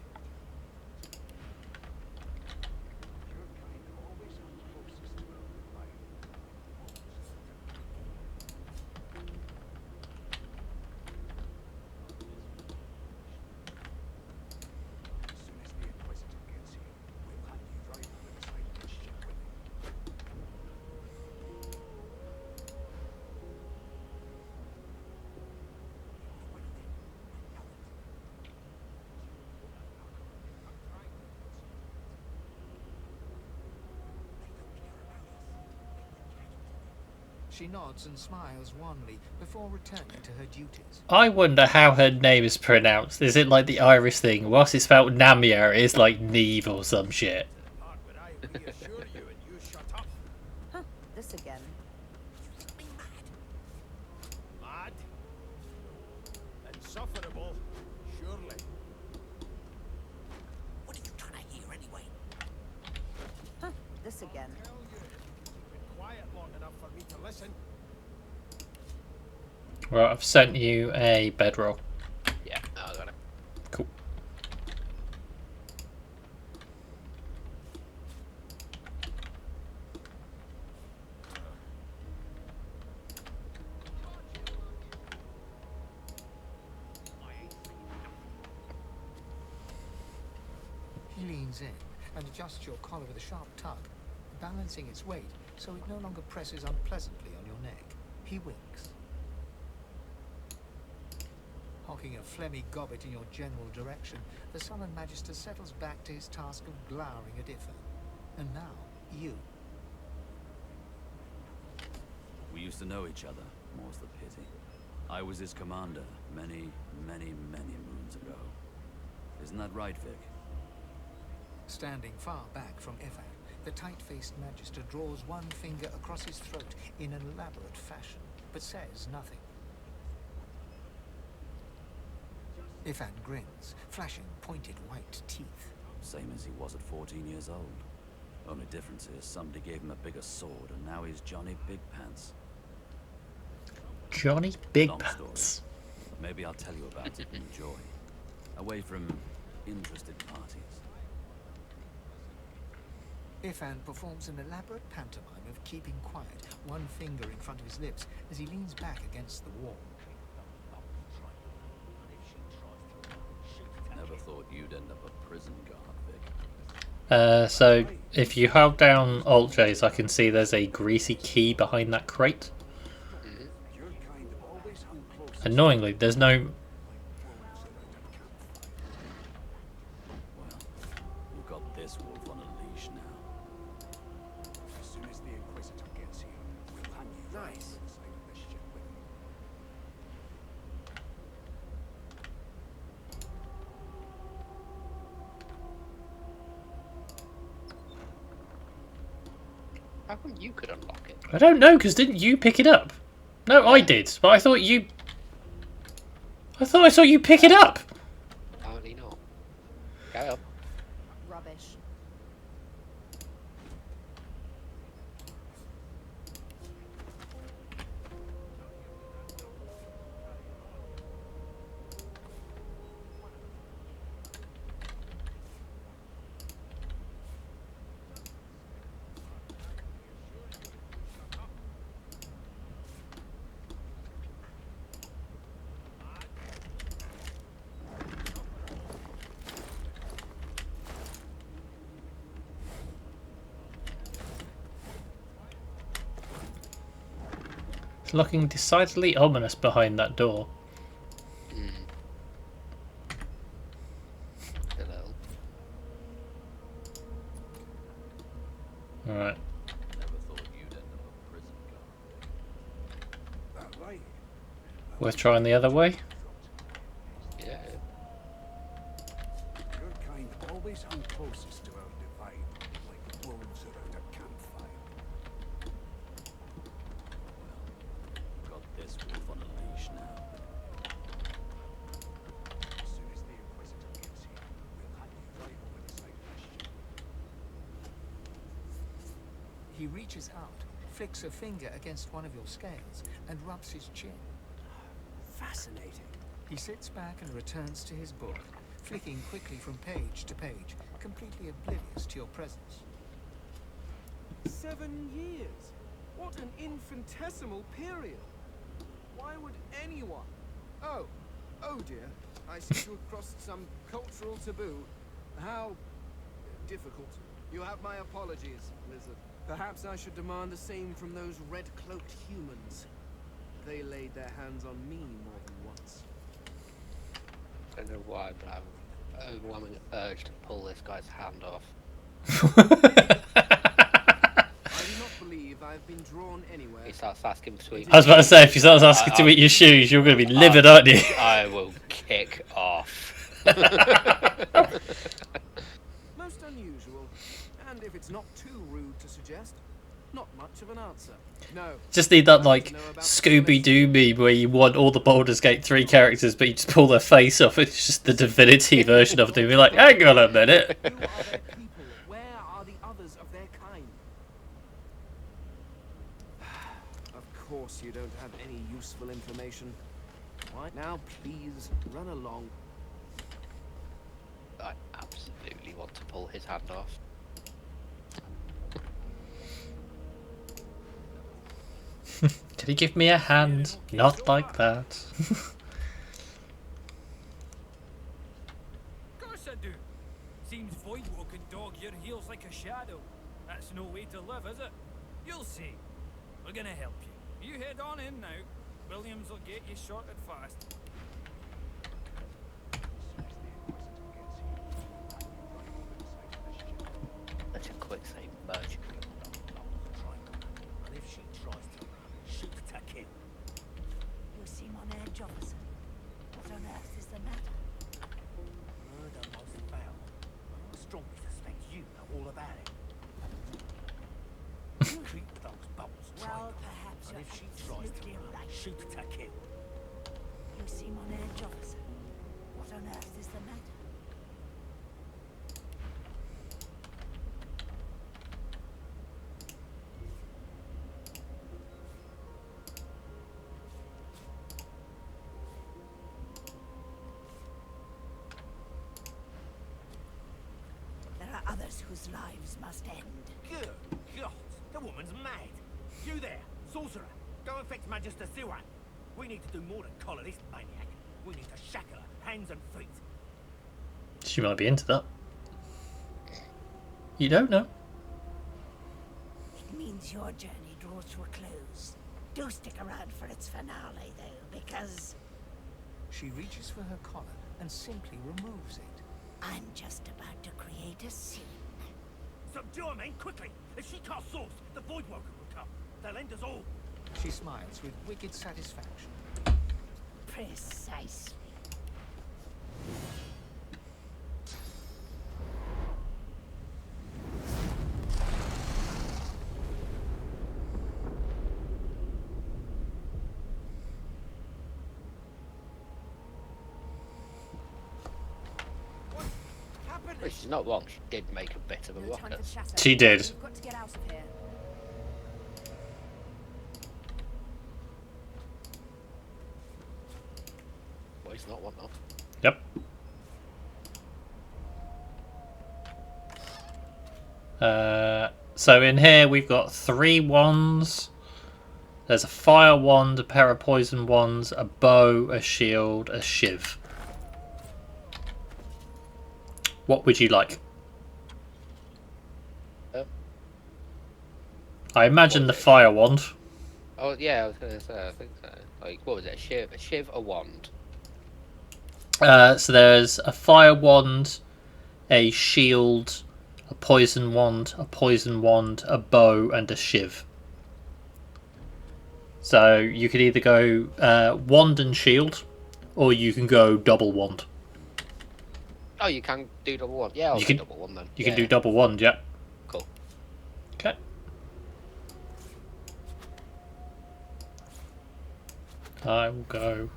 Speaker 6: She nods and smiles wanly before returning to her duties.
Speaker 1: I wonder how her name is pronounced. Is it like the Irish thing? Whilst it's spelled Namia, it's like Neve or some shit.
Speaker 5: Part where I reassure you and you shut up.
Speaker 8: Huh, this again.
Speaker 3: Be mad.
Speaker 5: Mad? Insufferable, surely.
Speaker 3: What are you trying to hear anyway?
Speaker 8: Huh, this again.
Speaker 5: Tell you, you've been quiet long enough for me to listen.
Speaker 1: Right, I've sent you a bedroll.
Speaker 2: Yeah, I got it.
Speaker 1: Cool.
Speaker 6: He leans in and adjusts your collar with a sharp tug, balancing its weight so it no longer presses unpleasantly on your neck. He winks. Hocking a phlegmy gobbet in your general direction, the sullen magister settles back to his task of glowering at Ifan. And now, you.
Speaker 9: We used to know each other, more's the pity. I was his commander many, many, many moons ago. Isn't that right, Vic?
Speaker 6: Standing far back from Ifan, the tight-faced magister draws one finger across his throat in an elaborate fashion, but says nothing. Ifan grins, flashing pointed white teeth.
Speaker 9: Same as he was at 14 years old. Only difference is somebody gave him a bigger sword and now he's Johnny Big Pants.
Speaker 1: Johnny Big
Speaker 9: Long
Speaker 1: Pants.
Speaker 9: story. Maybe I'll tell you about it and enjoy. Away from interested parties.
Speaker 6: Ifan performs an elaborate pantomime of keeping quiet, one finger in front of his lips as he leans back against the wall.
Speaker 9: Never thought you'd end up a prison guard, Vic.
Speaker 1: So if you hold down Alt J's, I can see there's a greasy key behind that crate. Annoyingly, there's no...
Speaker 9: Well, you've got this wolf on a leash now.
Speaker 5: As soon as the Inquisitor gets here, we'll hang you right over the side of this ship with him.
Speaker 2: How come you could unlock it?
Speaker 1: I don't know, because didn't you pick it up? No, I did, but I thought you... I thought I saw you pick it up!
Speaker 2: Apparently not. Carry on.
Speaker 8: Rubbish.
Speaker 1: It's looking decidedly ominous behind that door.
Speaker 2: Hello.
Speaker 1: Alright.
Speaker 9: Never thought you'd end up a prison guard.
Speaker 5: That right?
Speaker 1: Worth trying the other way?
Speaker 2: Yeah.
Speaker 5: Your kind always hung closest to our divine, like wolves around a campfire.
Speaker 9: You've got this wolf on a leash now.
Speaker 5: As soon as the Inquisitor gets here, we'll hang you right over the side of this ship.
Speaker 6: He reaches out, flicks a finger against one of your scales, and rubs his chin.
Speaker 5: Fascinating.
Speaker 6: He sits back and returns to his book, flicking quickly from page to page, completely oblivious to your presence.
Speaker 10: 7 years? What an infinitesimal period! Why would anyone... Oh dear. I seem to have crossed some cultural taboo. How difficult. You have my apologies, Lizard. Perhaps I should demand the same from those red-cloaked humans. They laid their hands on me more than once.
Speaker 2: I don't know why, but I have an overwhelming urge to pull this guy's hand off.
Speaker 10: I do not believe I've have been drawn anywhere.
Speaker 2: He starts asking for sweet.
Speaker 1: I was about to say, if you start asking to eat your shoes, you're going to be livid, aren't you?
Speaker 2: I will kick off.
Speaker 10: Most unusual, and if it's not too rude to suggest, not much of an answer. No.
Speaker 1: Just need that, like, Scooby-Doo meme where you want all the Baldur's Gate 3 characters, but you just pull their face off. It's just the Divinity version of them. You're like, hang on a minute.
Speaker 10: Who are their people? Where are the others of their kind? Of course you don't have any useful information. Right now, please run along.
Speaker 2: I absolutely want to pull his hand off.
Speaker 1: Can you give me a hand? Not like that.
Speaker 11: Course I do. Seems Voidwalk can dog your heels like a shadow. That's no way to live, is it? You'll see. We're gonna help you. You head on in now. Williams will get you sorted fast.
Speaker 2: That's a quick save merge.
Speaker 12: And if she tries to run, shoot to kill.
Speaker 3: You seem on edge, officer. What on earth is the matter?
Speaker 12: Murder most foul. I strongly suspect you know all about it. Treat those bolts
Speaker 3: Well,
Speaker 12: trained.
Speaker 3: perhaps
Speaker 12: And
Speaker 3: you're
Speaker 12: if she tries to
Speaker 3: absolutely
Speaker 12: run,
Speaker 3: right.
Speaker 12: shoot to kill.
Speaker 3: You seem on edge, officer. What on earth is the matter? There are others whose lives must end.
Speaker 12: Good God, the woman's mad. You there, sorcerer, go and fetch Magister Siwan. We need to do more than collar this maniac. We need to shackle her, hands and feet.
Speaker 1: She might be into that. You don't know.
Speaker 3: It means your journey draws to a close. Do stick around for its finale, though, because
Speaker 6: She reaches for her collar and simply removes it.
Speaker 3: I'm just about to create a scene.
Speaker 12: Subdue her, men, quickly! If she casts swords, the Voidwalker will come. They'll end us all.
Speaker 6: She smiles with wicked satisfaction.
Speaker 3: Precisely.
Speaker 2: Well, she's not wrong. She did make a bit of a
Speaker 8: No time
Speaker 2: rocket.
Speaker 8: for chatter.
Speaker 1: She did.
Speaker 8: We've got to get out of here.
Speaker 2: Well, he's not one though.
Speaker 1: Yep. So in here we've got 3 wands. There's a fire wand, a pair of poison wands, a bow, a shield, a shiv. What would you like? I imagine the fire wand.
Speaker 2: Oh yeah, I was gonna say. I think so. Like, what was it? A shiv, a wand.
Speaker 1: So there's a fire wand, a shield, a poison wand, a bow, and a shiv. So you could either go wand and shield, or you can go double wand.
Speaker 2: Oh, you can do double wand. Yeah, I'll
Speaker 1: You
Speaker 2: do
Speaker 1: can-
Speaker 2: double wand then.
Speaker 1: You can do double wand, yeah.
Speaker 2: Cool.
Speaker 1: Okay. I will go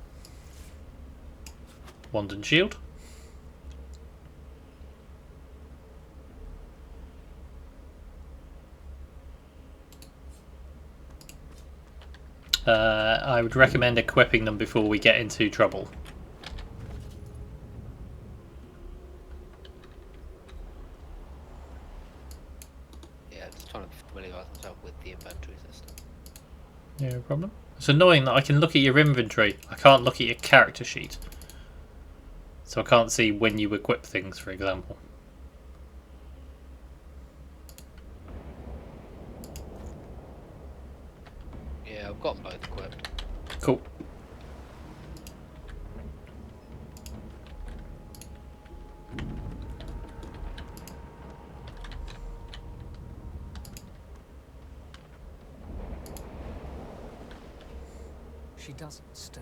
Speaker 1: wand and shield. I would recommend equipping them before we get into trouble.
Speaker 2: Yeah, just trying to familiarise myself with the inventory system.
Speaker 1: No problem. It's annoying that I can look at your inventory. I can't look at your character sheet. So I can't see when you equip things, for example.
Speaker 2: Yeah, I've got them both equipped.
Speaker 1: Cool.
Speaker 6: She doesn't stir.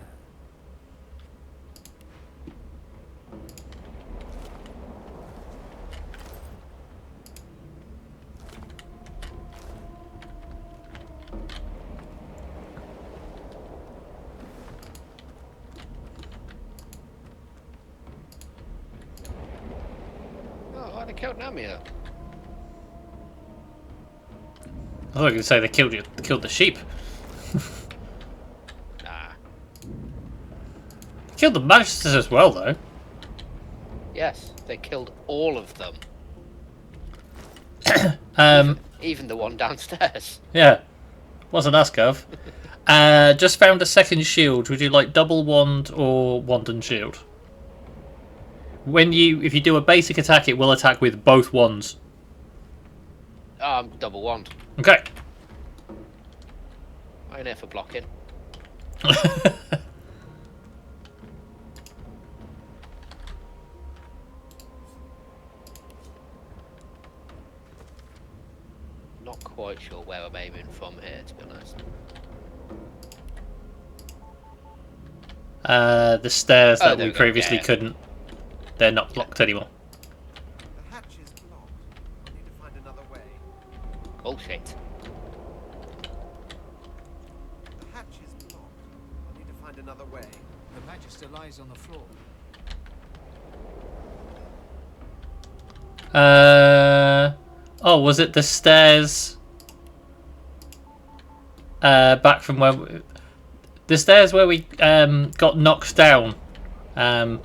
Speaker 2: Oh, why they killed Namia?
Speaker 1: I thought you were going to say they killed the sheep.
Speaker 2: Nah.
Speaker 1: Killed the magisters as well, though.
Speaker 2: Yes, they killed all of them. Even the one downstairs.
Speaker 1: Yeah. Wasn't us, Gov. Just found a second shield. Would you like double wand or wand and shield? If you do a basic attack, it will attack with both wands.
Speaker 2: Double wand.
Speaker 1: Okay.
Speaker 2: I'm here for blocking. Not quite sure where I'm aiming from here, to be honest.
Speaker 1: The stairs that
Speaker 2: there
Speaker 1: we
Speaker 2: we go,
Speaker 1: previously
Speaker 2: yeah.
Speaker 1: couldn't. They're not blocked anymore.
Speaker 5: The hatch is blocked. I need to find another way.
Speaker 2: Bullshit.
Speaker 5: The hatch is blocked. I need to find another way.
Speaker 6: The Magister lies on the floor.
Speaker 1: Oh, was it the stairs? Back from where the stairs where we got knocked down.
Speaker 2: Maybe.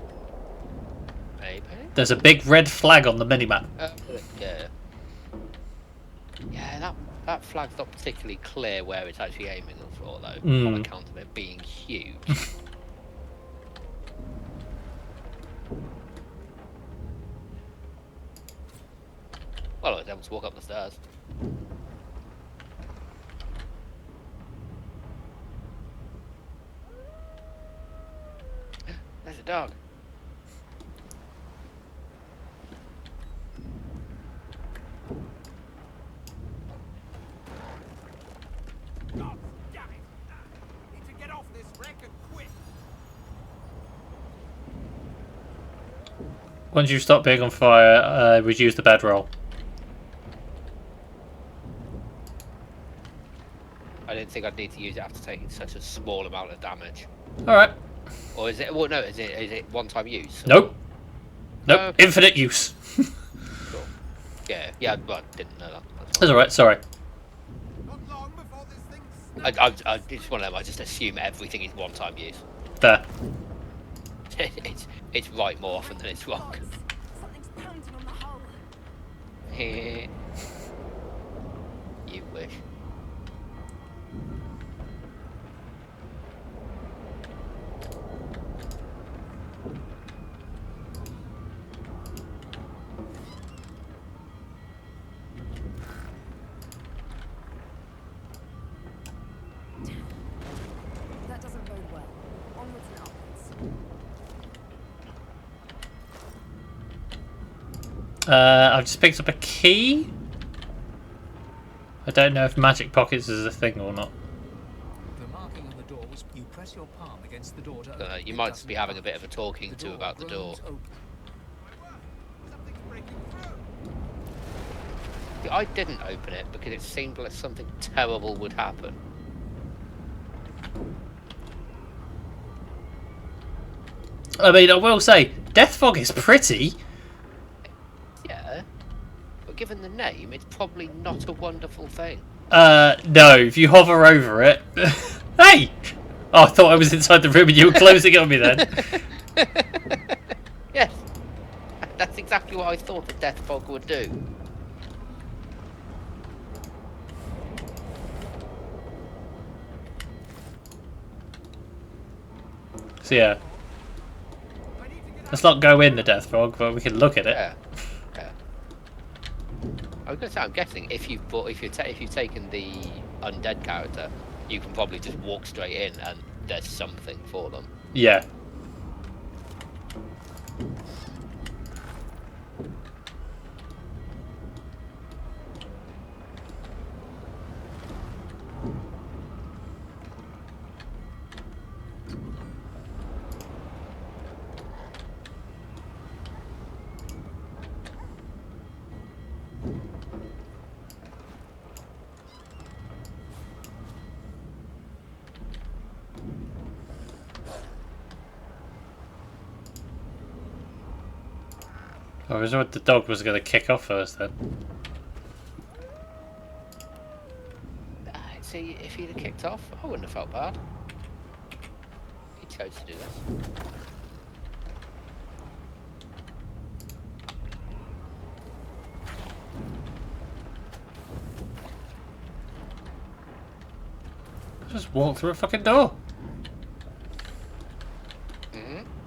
Speaker 1: There's a big red flag on the minimap.
Speaker 2: Yeah. Yeah, that flag's not particularly clear where it's actually aiming for, though, on account of it being huge. Well, I was able to walk up the stairs. There's a dog.
Speaker 12: God damn it! Need to get off this wreck and quick.
Speaker 1: Once you stop being on fire, reduce the bedroll.
Speaker 2: I didn't think I'd need to use it after taking such a small amount of damage.
Speaker 1: Alright.
Speaker 2: Or is it? Well, no. Is it one-time use?
Speaker 1: Nope. Nope.
Speaker 2: Okay.
Speaker 1: Infinite use.
Speaker 2: Cool. Yeah. But I didn't know that.
Speaker 1: That's alright. Sorry.
Speaker 5: Not long before this thing snaps.
Speaker 2: I just one of them. I just assume everything is one-time use.
Speaker 1: There.
Speaker 2: It's right more often than it's wrong.
Speaker 8: Something's pounding on the hull.
Speaker 2: You wish.
Speaker 8: That doesn't bode well. Onwards and upwards.
Speaker 1: I've just picked up a key. I don't know if magic pockets is a thing or not.
Speaker 6: The marking on the door was you press your palm against the door to open.
Speaker 2: You
Speaker 6: It
Speaker 2: might
Speaker 6: doesn't
Speaker 2: be having a
Speaker 6: budge.
Speaker 2: bit of a talking to about the door.
Speaker 6: groans open.
Speaker 5: Something's breaking through.
Speaker 2: I didn't open it because it seemed like something terrible would happen.
Speaker 1: I mean, I will say, Death Fog is pretty.
Speaker 2: Yeah, but given the name, it's probably not a wonderful thing.
Speaker 1: No, if you hover over it... Hey! Oh, I thought I was inside the room and you were closing on me then.
Speaker 2: Yes, that's exactly what I thought a death fog would do.
Speaker 1: So yeah. Let's not go in the Death Fog, but we can look at it.
Speaker 2: Yeah. I was going to say, I'm guessing if you've taken the undead character, you can probably just walk straight in and there's something for them.
Speaker 1: Yeah. I was worried the dog was going to kick off first then.
Speaker 2: See, if he'd have kicked off, I wouldn't have felt bad. He chose to do this.
Speaker 1: Just walk through a fucking door.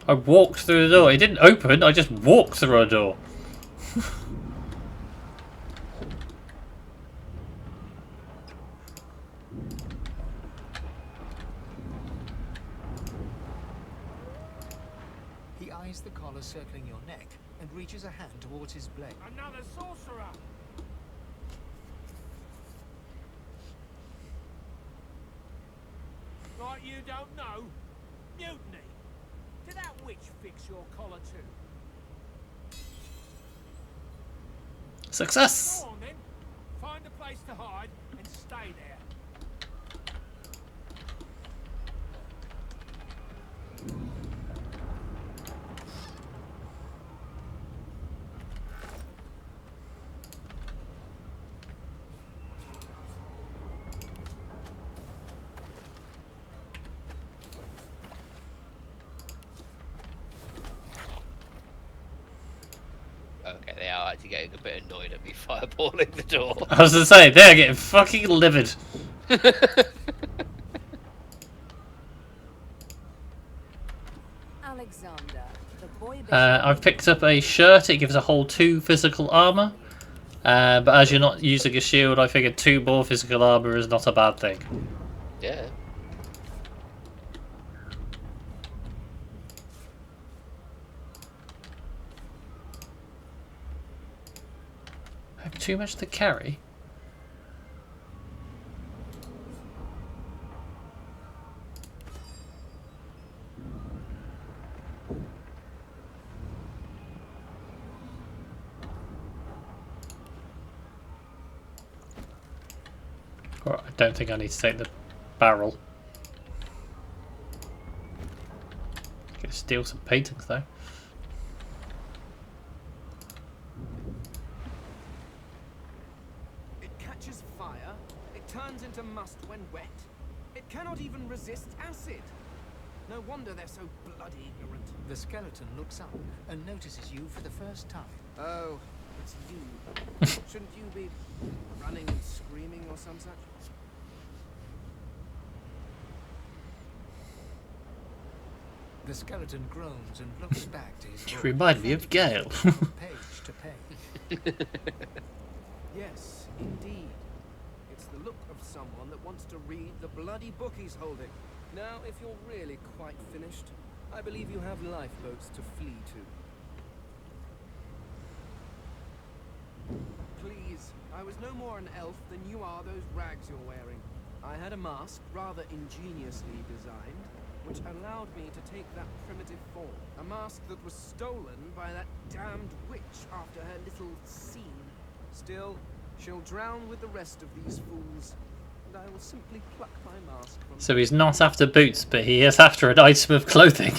Speaker 1: I walked through the door. It didn't open. I just walked through a door.
Speaker 6: He eyes the collar circling your neck and reaches a hand towards his blade.
Speaker 12: Another sorcerer! Like you don't know? Mutiny! Did that witch fix your collar too?
Speaker 1: Success!
Speaker 12: Go on then. Find a place to hide and stay there.
Speaker 2: Okay, they are actually getting a bit annoyed at me fireballing the door.
Speaker 1: I was going to say, they're getting fucking livid.
Speaker 4: Alexander, the boy
Speaker 1: I've picked up a shirt. It gives a whole 2 physical armor. But as you're not using a shield, I figured 2 more physical armor is not a bad thing.
Speaker 2: Yeah.
Speaker 1: I have too much to carry. Or I don't think I need to take the barrel. Gonna steal some paintings though.
Speaker 10: It catches fire. It turns into must when wet. It cannot even resist acid. No wonder they're so bloody ignorant.
Speaker 6: The skeleton looks up and notices you for the first time.
Speaker 10: Oh, it's you. Shouldn't you be running and screaming or some such?
Speaker 6: The skeleton groans and looks back to his
Speaker 1: You
Speaker 6: book,
Speaker 1: remind me of Gale.
Speaker 6: from page to page.
Speaker 10: Yes, indeed. It's the look of someone that wants to read the bloody book he's holding. Now, if you're really quite finished, I believe you have lifeboats to flee to. Please, I was no more an elf than you are those rags you're wearing. I had a mask, rather ingeniously designed, which allowed me to take that primitive form. A mask that was stolen by that damned witch after her little scene. Still, she'll drown with the rest of these fools, and I will simply pluck my mask from
Speaker 1: So he's not after boots, but he is after an item of clothing.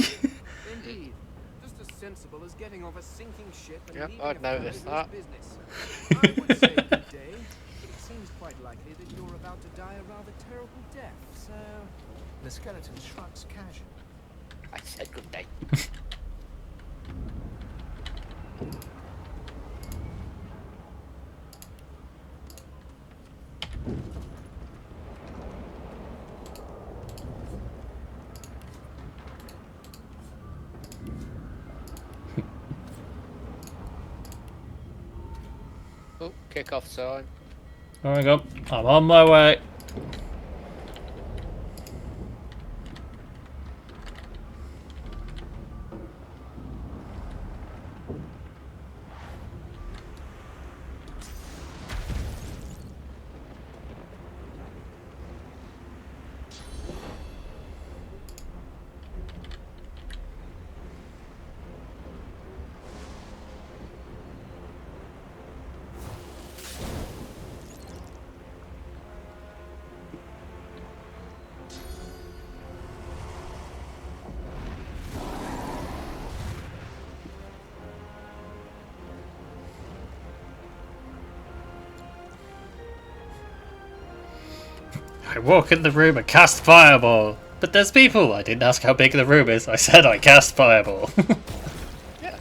Speaker 10: Indeed. Just as sensible as getting off a sinking ship and
Speaker 2: Yep,
Speaker 10: leaving
Speaker 2: I'd
Speaker 10: a family
Speaker 2: noticed
Speaker 10: whose
Speaker 2: that.
Speaker 10: business. I would say good day, but it seems quite likely that you're about to die a rather terrible death, so...
Speaker 6: The skeleton shrugs casually.
Speaker 2: I said good day. Oh, kick-off sign.
Speaker 1: There we go. I'm on my way. I walk in the room and cast fireball. But there's people. I didn't ask how big the room is. I said I cast fireball.
Speaker 2: Yeah.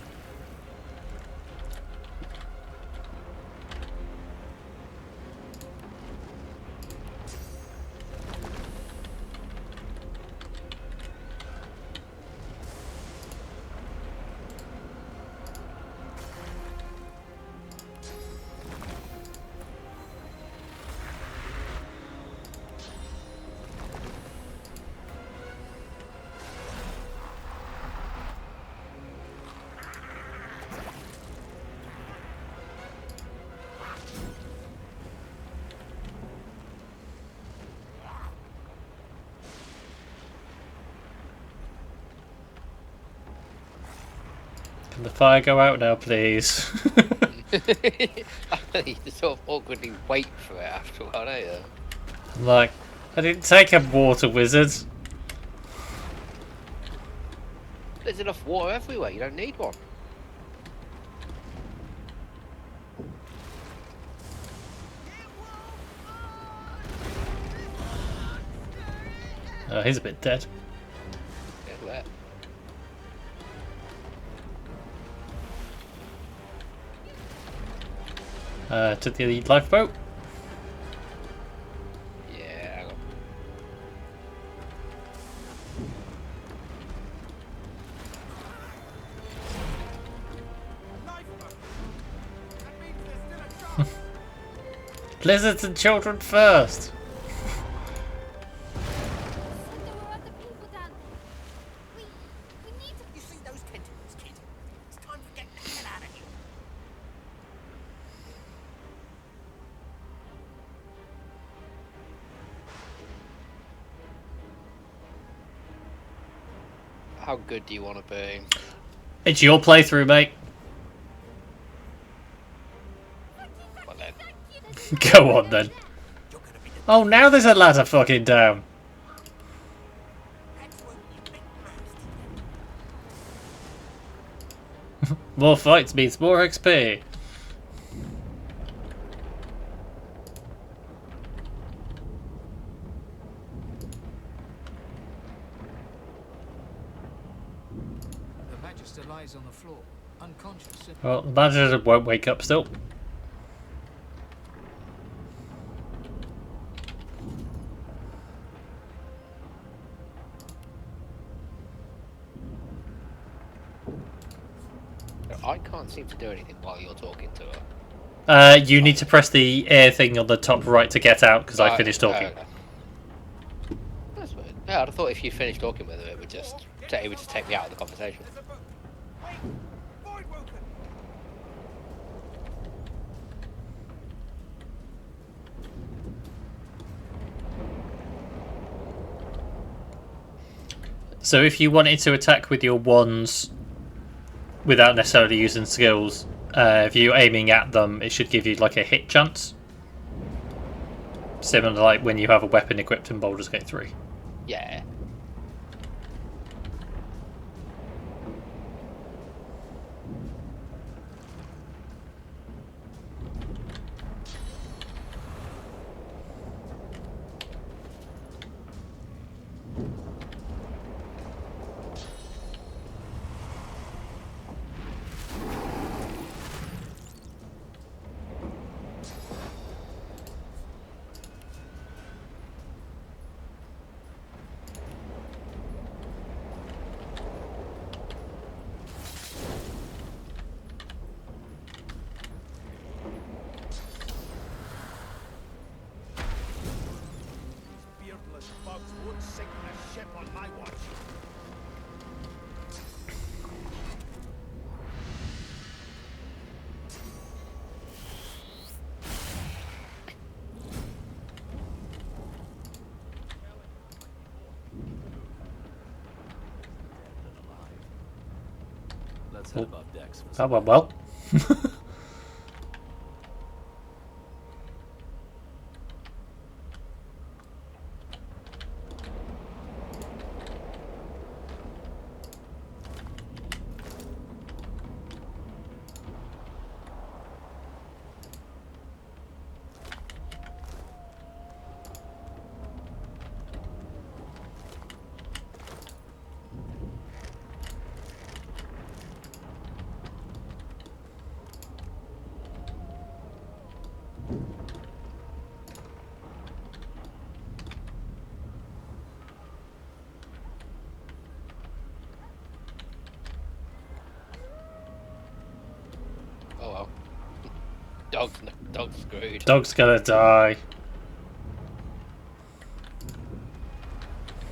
Speaker 1: Can the fire go out now, please?
Speaker 2: You just sort of awkwardly wait for it after a while, don't you?
Speaker 1: I'm like, I didn't take a water wizard.
Speaker 2: There's enough water everywhere, you don't need one.
Speaker 1: Oh, he's a bit dead.
Speaker 2: Yeah, there.
Speaker 1: To the lifeboat.
Speaker 2: Yeah, hang on.
Speaker 1: Lizards and children first.
Speaker 12: You see those tentacles, kid? It's time to get the hell out of here.
Speaker 2: How good do you want to be?
Speaker 1: It's your playthrough, mate.
Speaker 2: Well then.
Speaker 1: Go on then. Oh, now there's a ladder fucking down. More fights means more XP.
Speaker 6: The Magister lies on the floor, unconscious.
Speaker 1: Well, the manager won't wake up still.
Speaker 2: I can't seem to do anything while you're talking to her.
Speaker 1: You need to press the air thing on the top right to get out because I finished talking.
Speaker 2: Okay. That's weird. Yeah, I'd have thought if you finished talking with her, it would just take me out of the conversation.
Speaker 5: Wait! Void Woken!
Speaker 1: So if you wanted to attack with your wands without necessarily using skills, if you're aiming at them, it should give you like a hit chance. Similar to like when you have a weapon equipped in Baldur's Gate 3.
Speaker 2: Yeah.
Speaker 5: Beardless bugs won't sink a ship on my watch.
Speaker 9: Let's head above decks. For
Speaker 1: That
Speaker 9: some
Speaker 1: went well.
Speaker 2: Dog's screwed.
Speaker 1: Dog's gonna die.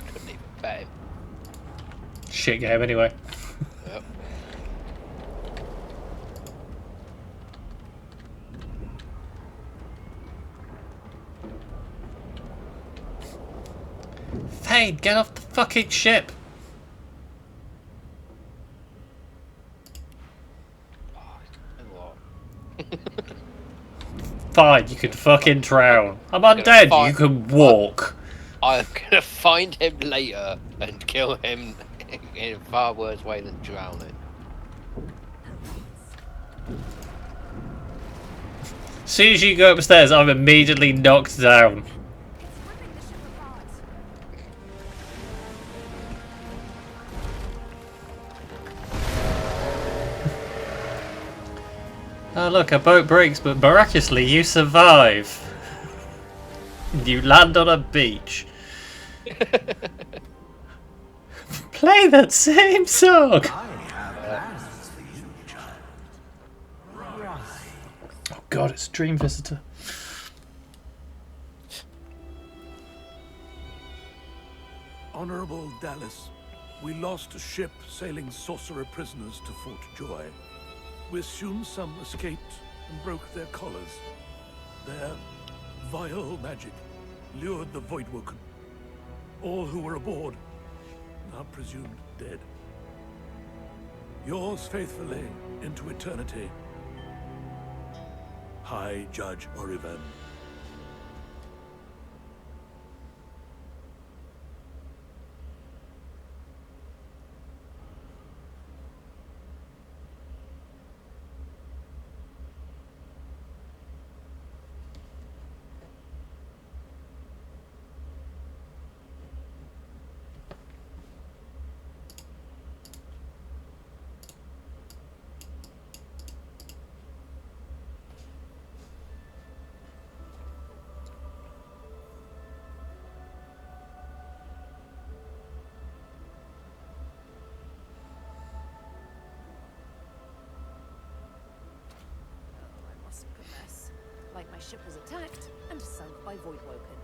Speaker 2: Couldn't even bet him.
Speaker 1: Shit game anyway.
Speaker 2: Yep.
Speaker 1: Thane, get off the fucking ship. Fine, you can fucking drown. I'm undead, you can walk.
Speaker 2: I'm gonna find him later and kill him in a far worse way than drowning.
Speaker 1: As soon as you go upstairs, I'm immediately knocked down. Oh look, a boat breaks, but miraculously you survive. You land on a beach. Play that same song! Oh god, it's Dream Visitor.
Speaker 13: Honorable Dallas, we lost a ship sailing sorcerer prisoners to Fort Joy. We assume some escaped and broke their collars. Their vile magic lured the Voidwoken. All who were aboard are presumed dead. Yours faithfully into eternity, High Judge Oriven.
Speaker 4: Like my ship was attacked and sunk by Voidwoken.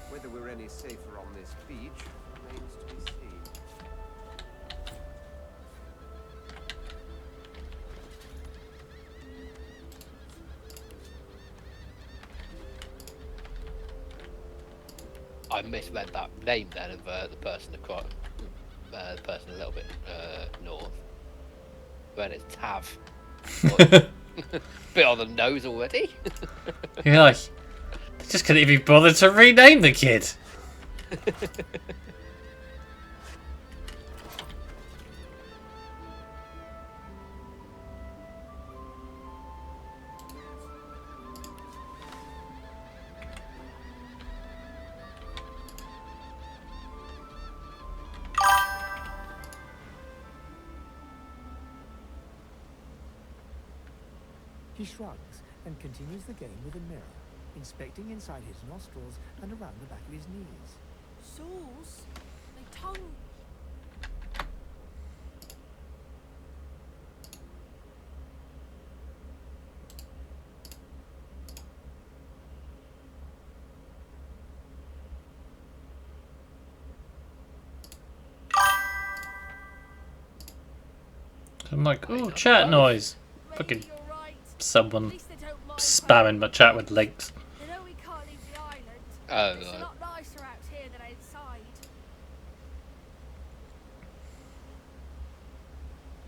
Speaker 10: Whether we're any safer on this beach remains to be seen.
Speaker 2: I misread that name then of the person across, the person a little bit north. Read it Tav. Bit on the nose already.
Speaker 1: You're like, they just couldn't even bother to rename the kid.
Speaker 6: He shrugs and continues the game with a mirror, inspecting inside his nostrils and around the back of his knees.
Speaker 8: Souls? My tongue.
Speaker 1: I'm like, oh, chat noise. Fucking someone spamming my chat with links.
Speaker 8: They know we can't leave the island.
Speaker 2: Oh,
Speaker 8: It's a
Speaker 2: right.
Speaker 8: lot nicer out here than outside.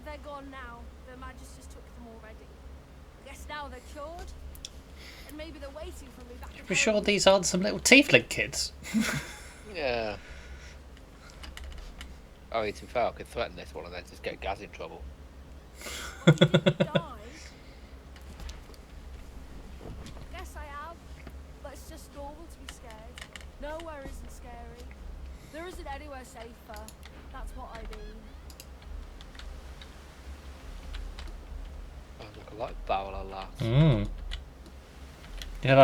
Speaker 8: They're gone now. The Magisters took them already. I guess now they're cured. And maybe they're waiting for me back at
Speaker 1: Are we sure
Speaker 8: home.
Speaker 1: these aren't some little tiefling kids?
Speaker 2: Yeah. I mean, to be fair, I could threaten this one and then just get Gaz in trouble.
Speaker 8: Die? Guess I have. But it's just normal to be scared. Nowhere isn't scary. There isn't anywhere safer. That's what I mean.
Speaker 2: Oh, look, I like barrel of laughs.
Speaker 1: Mm. You're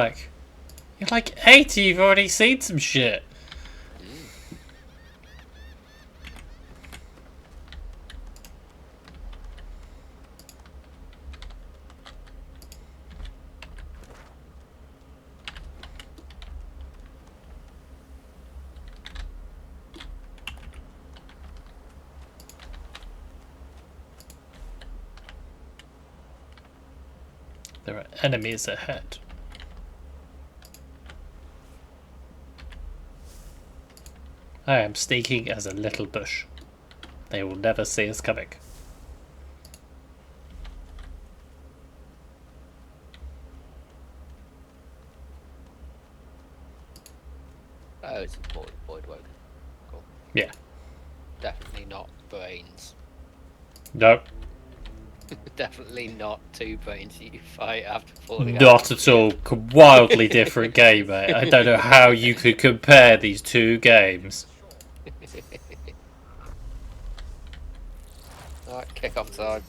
Speaker 1: like 80, you've already seen some shit. There are enemies ahead. I am sneaking as a little bush. They will never see us coming.
Speaker 2: Oh, it's a void woken. Cool.
Speaker 1: Yeah.
Speaker 2: Definitely not brains.
Speaker 1: Nope.
Speaker 2: Definitely not two brains you fight after falling out.
Speaker 1: Not at all. Wildly different game, mate. I don't know how you could compare these two games.
Speaker 2: Alright, kick off time.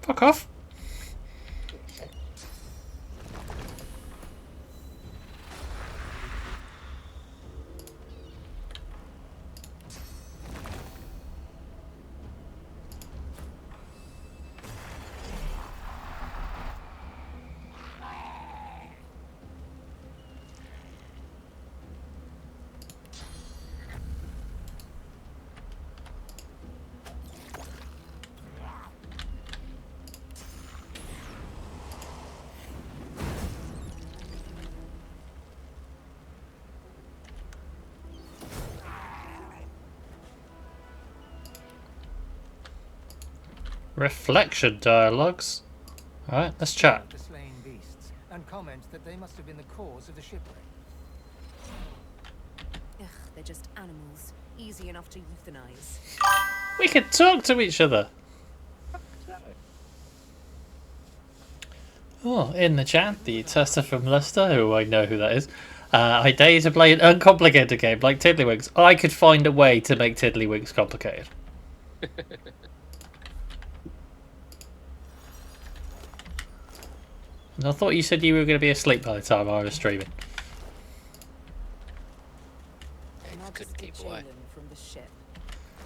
Speaker 1: Fuck off. Reflection dialogues. Alright, let's chat.
Speaker 6: The slain beasts and comment that they must have been the cause of the shipwreck.
Speaker 4: Ugh, they're just animals. Easy enough to euthanize.
Speaker 1: We can talk to each other. Oh, in the chat, the tester from Leicester, who I know who that is. I dare you to play an uncomplicated game like Tiddlywinks. I could find a way to make Tiddlywinks complicated. I thought you said you were going to be asleep by the time I was streaming.
Speaker 2: Couldn't keep away.
Speaker 4: From the ship.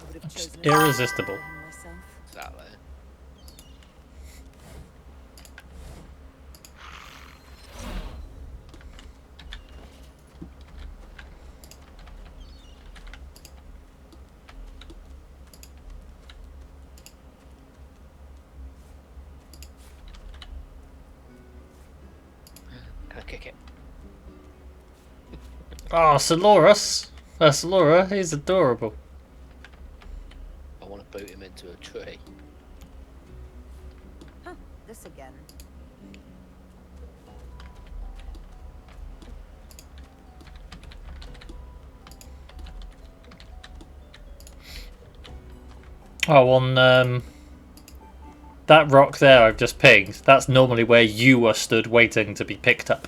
Speaker 4: I would have
Speaker 1: Just
Speaker 4: chosen a
Speaker 1: irresistible.
Speaker 4: myself.
Speaker 2: Exactly. Can I kick it?
Speaker 1: Oh, Solorus. Solora, he's adorable.
Speaker 2: I want to boot him into a tree.
Speaker 4: Huh, this again.
Speaker 1: Oh, on that rock there I've just pinged, that's normally where you are stood waiting to be picked up.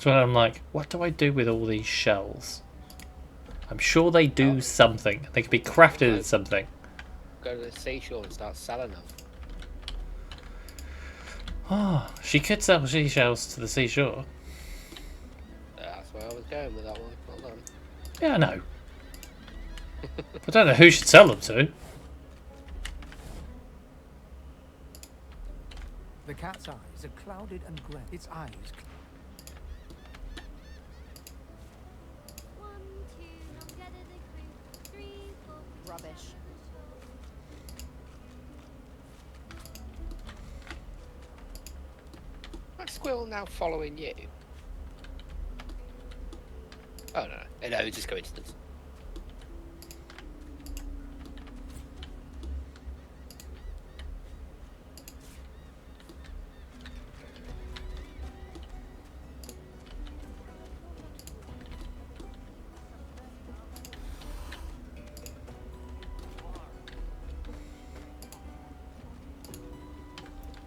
Speaker 1: So I'm like, what do I do with all these shells? I'm sure they do something. They could be crafted in something.
Speaker 2: Go to the seashore and start selling them.
Speaker 1: Oh, she could sell seashells to the seashore.
Speaker 2: That's where I was going with that one. Well done.
Speaker 1: Yeah, I know. I don't know who should sell them to.
Speaker 6: The cat's eyes are clouded and grey. Its eyes.
Speaker 4: Rubbish.
Speaker 2: That squirrel now following you? Oh no, no, it's just coincidence.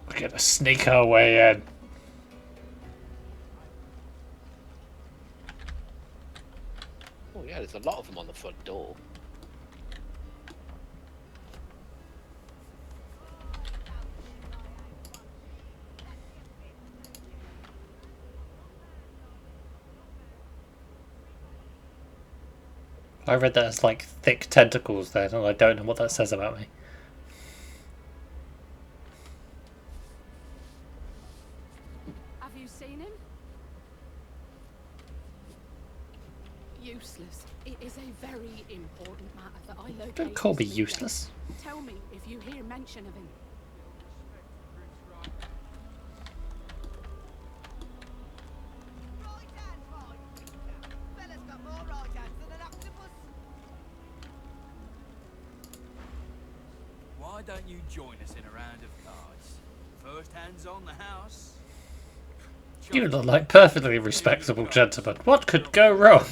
Speaker 1: We're gonna sneak our way in.
Speaker 2: Oh yeah, there's a lot of them on the front door.
Speaker 1: I read that as like thick tentacles then, and I don't know what that says about me.
Speaker 7: Have you seen him? Useless. It is a very important matter that I locate.
Speaker 1: Don't call me
Speaker 7: this
Speaker 1: useless.
Speaker 7: weekend. Tell me if you hear mention of him.
Speaker 11: Why don't you join us in a round of cards? First hands on the house.
Speaker 1: You look like perfectly respectable gentlemen. What could go wrong?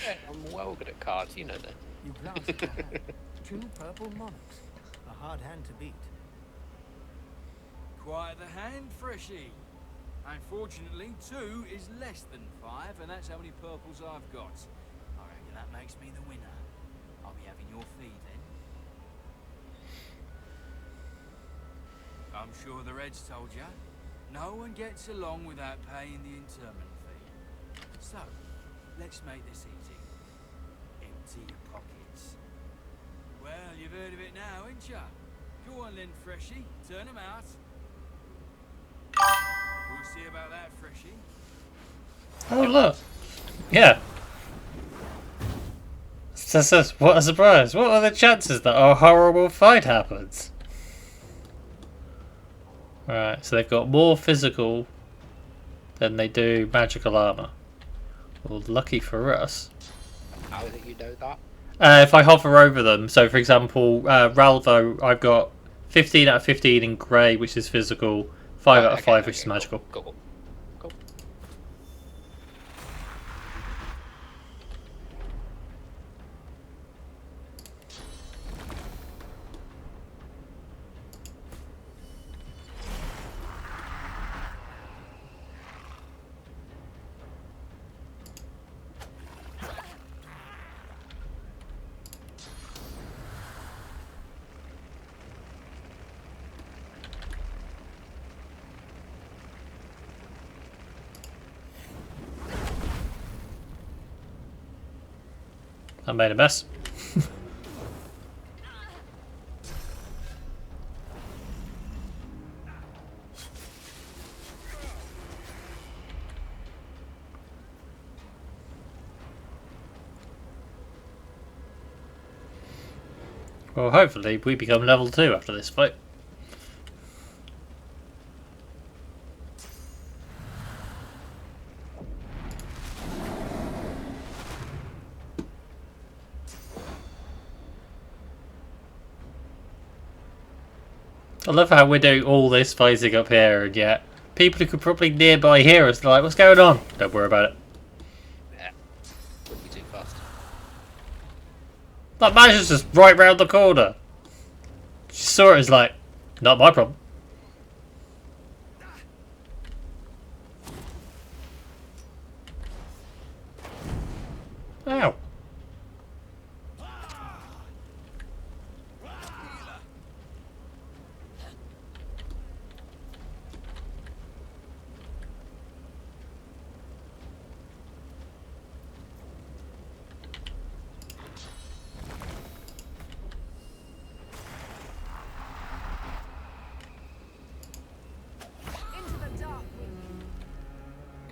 Speaker 2: Yeah, I'm well good at cards, you know that.
Speaker 6: You glance at the hand. 2 purple monarchs. A hard hand to beat.
Speaker 11: Quite the hand, Freshy. Unfortunately, 2 is less than 5, and that's how many purples I've got. I reckon that makes me the winner. I'll be having your fee then. I'm sure the Reds told you. No one gets along without paying the interment fee. So, let's make this easy. Empty your pockets. Well, you've heard of it now, ain't ya? Go on then, Freshy. Turn 'em out. We'll see about that, Freshy.
Speaker 1: Oh look, yeah. What a surprise! What are the chances that a horrible fight happens? Alright, so they've got more physical than they do magical armor. Well, lucky for us.
Speaker 2: How is it you know that?
Speaker 1: If I hover over them, so for example, Ralvo, I've got 15 out of 15 in grey, which is physical, 5 out of 5, which is magical.
Speaker 2: Cool.
Speaker 1: I made a mess. Well, hopefully we become level 2 after this fight. I love how we're doing all this fighting up here, and yet people who could probably nearby hear us are like, what's going on? Don't worry about it.
Speaker 2: Yeah. Wouldn't be too fast.
Speaker 1: That man is just right round the corner. She saw it as like, not my problem. Ow.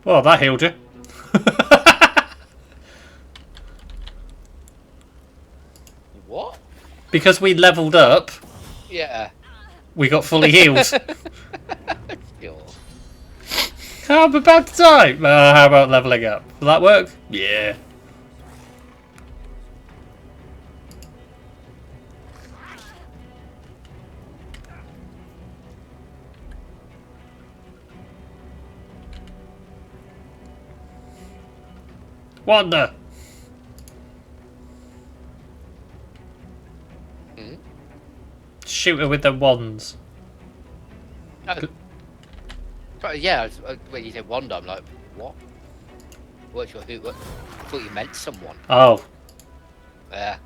Speaker 1: Well, that healed you.
Speaker 2: What?
Speaker 1: Because we leveled up,
Speaker 2: Yeah.
Speaker 1: we got fully healed.
Speaker 2: Sure.
Speaker 1: Oh, I'm about to die. How about leveling up? Will that work? Yeah. Wanda.
Speaker 2: Hmm?
Speaker 1: Shoot her with the wands.
Speaker 2: But yeah, when you said Wanda, I'm like, what? What's your who? What? I thought you meant someone.
Speaker 1: Oh,
Speaker 2: Yeah.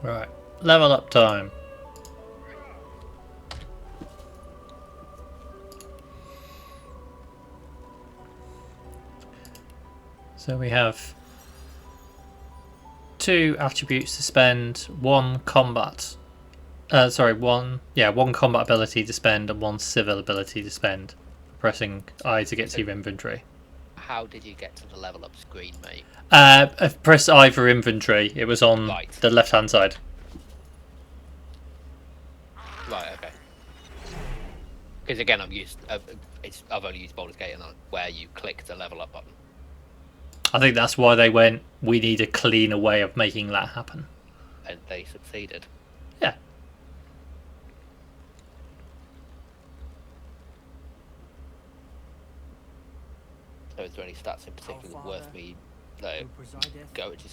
Speaker 1: right. Level up time. So we have 2 attributes to spend, 1 combat. one combat ability to spend and 1 civil ability to spend. Pressing I to get to your inventory.
Speaker 2: How did you get to the level up screen, mate?
Speaker 1: Press I for inventory. It was on
Speaker 2: Right.
Speaker 1: the left hand side.
Speaker 2: Right. Okay. Because again, I've only used Baldur's Gate and where you click the level up button.
Speaker 1: I think that's why they went, we need a cleaner way of making that happen.
Speaker 2: And they succeeded.
Speaker 1: Yeah.
Speaker 2: So is there any stats in particular worth me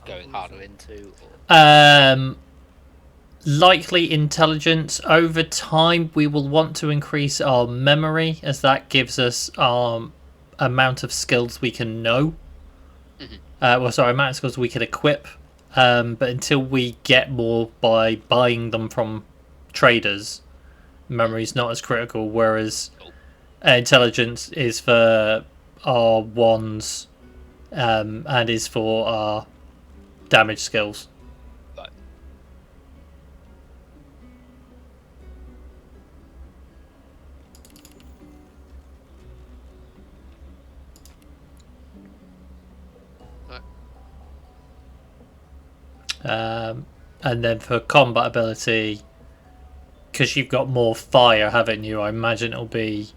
Speaker 2: going harder into? Or?
Speaker 1: Likely intelligence. Over time, we will want to increase our memory, as that gives us amount of skills we can know. Amount of skills we can equip. But until we get more by buying them from traders, memory's not as critical. Whereas intelligence is for our wands, and is for our damage skills. And then for combat ability, because you've got more fire, haven't you? I imagine it'll be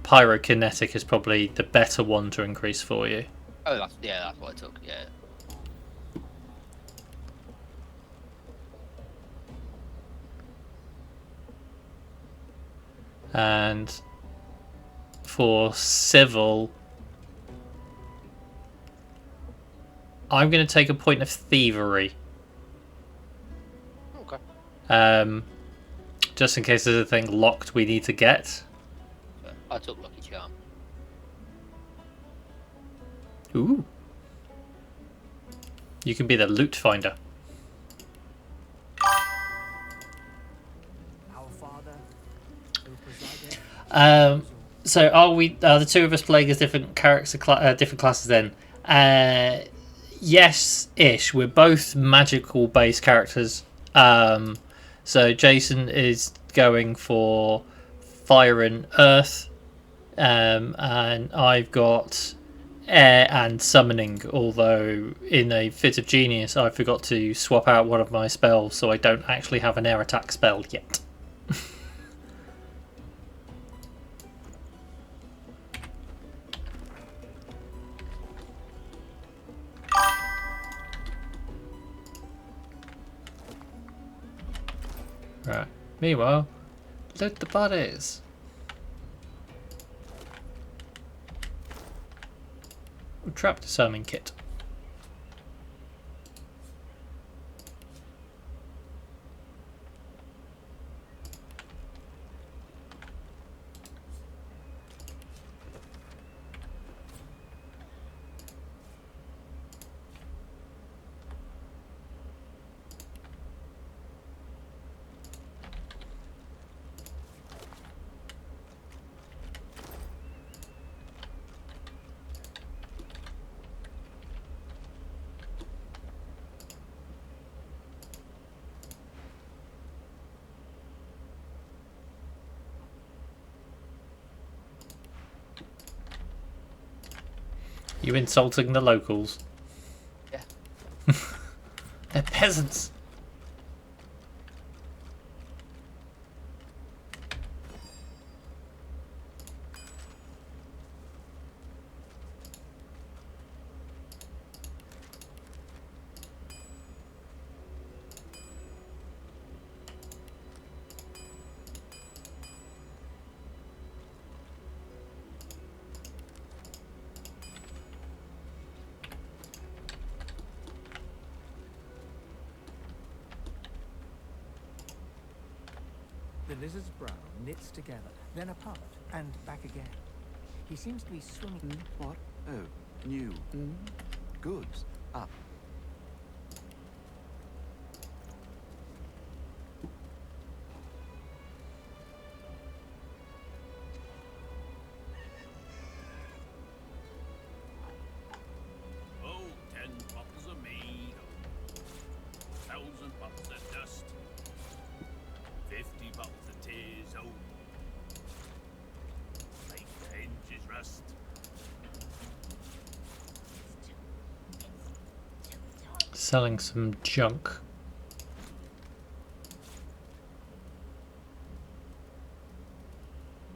Speaker 1: pyrokinetic is probably the better one to increase for you.
Speaker 2: Oh, that's what I took. Yeah.
Speaker 1: And for civil, I'm going to take a point of thievery.
Speaker 2: Okay.
Speaker 1: Just in case there's a thing locked we need to get.
Speaker 2: I took Lucky Charm.
Speaker 1: Ooh. You can be the loot finder. So are we? The two of us playing as different different classes then? Yes-ish. We're both magical based characters. So Jason is going for fire and earth, and I've got air and summoning. Although in a fit of genius, I forgot to swap out one of my spells, so I don't actually have an air attack spell yet. Right. Meanwhile, loot the bodies. Trap disarming kit. You insulting the locals?
Speaker 2: Yeah.
Speaker 1: They're peasants.
Speaker 6: lizard's brow knits together, then apart, and back again. He seems to be swimming.
Speaker 14: What? Oh, new. Goods. Up.
Speaker 9: Oh, 10 bottles of mead, 1,000 bottles of dust, 50 bottles of tears, oh, like hinges rust.
Speaker 1: Selling some junk.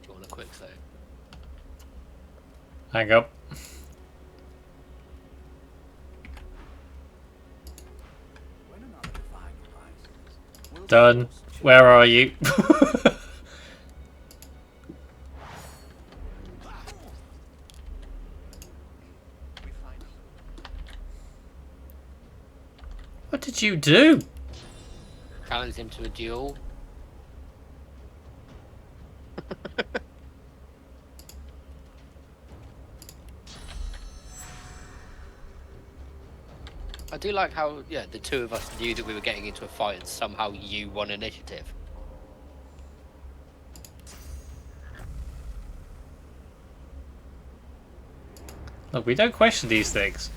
Speaker 2: You want a quick save?
Speaker 1: Hang up. Done. Where are you? What did you do?
Speaker 2: Challenge him to a duel. I do like how, yeah, the two of us knew that we were getting into a fight and somehow you won initiative.
Speaker 1: Look, we don't question these things.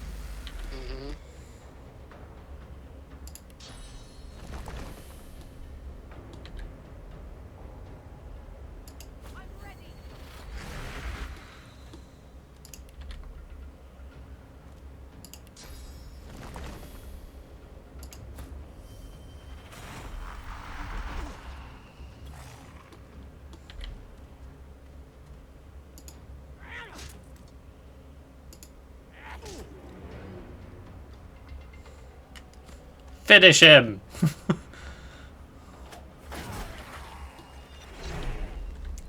Speaker 1: Finish him!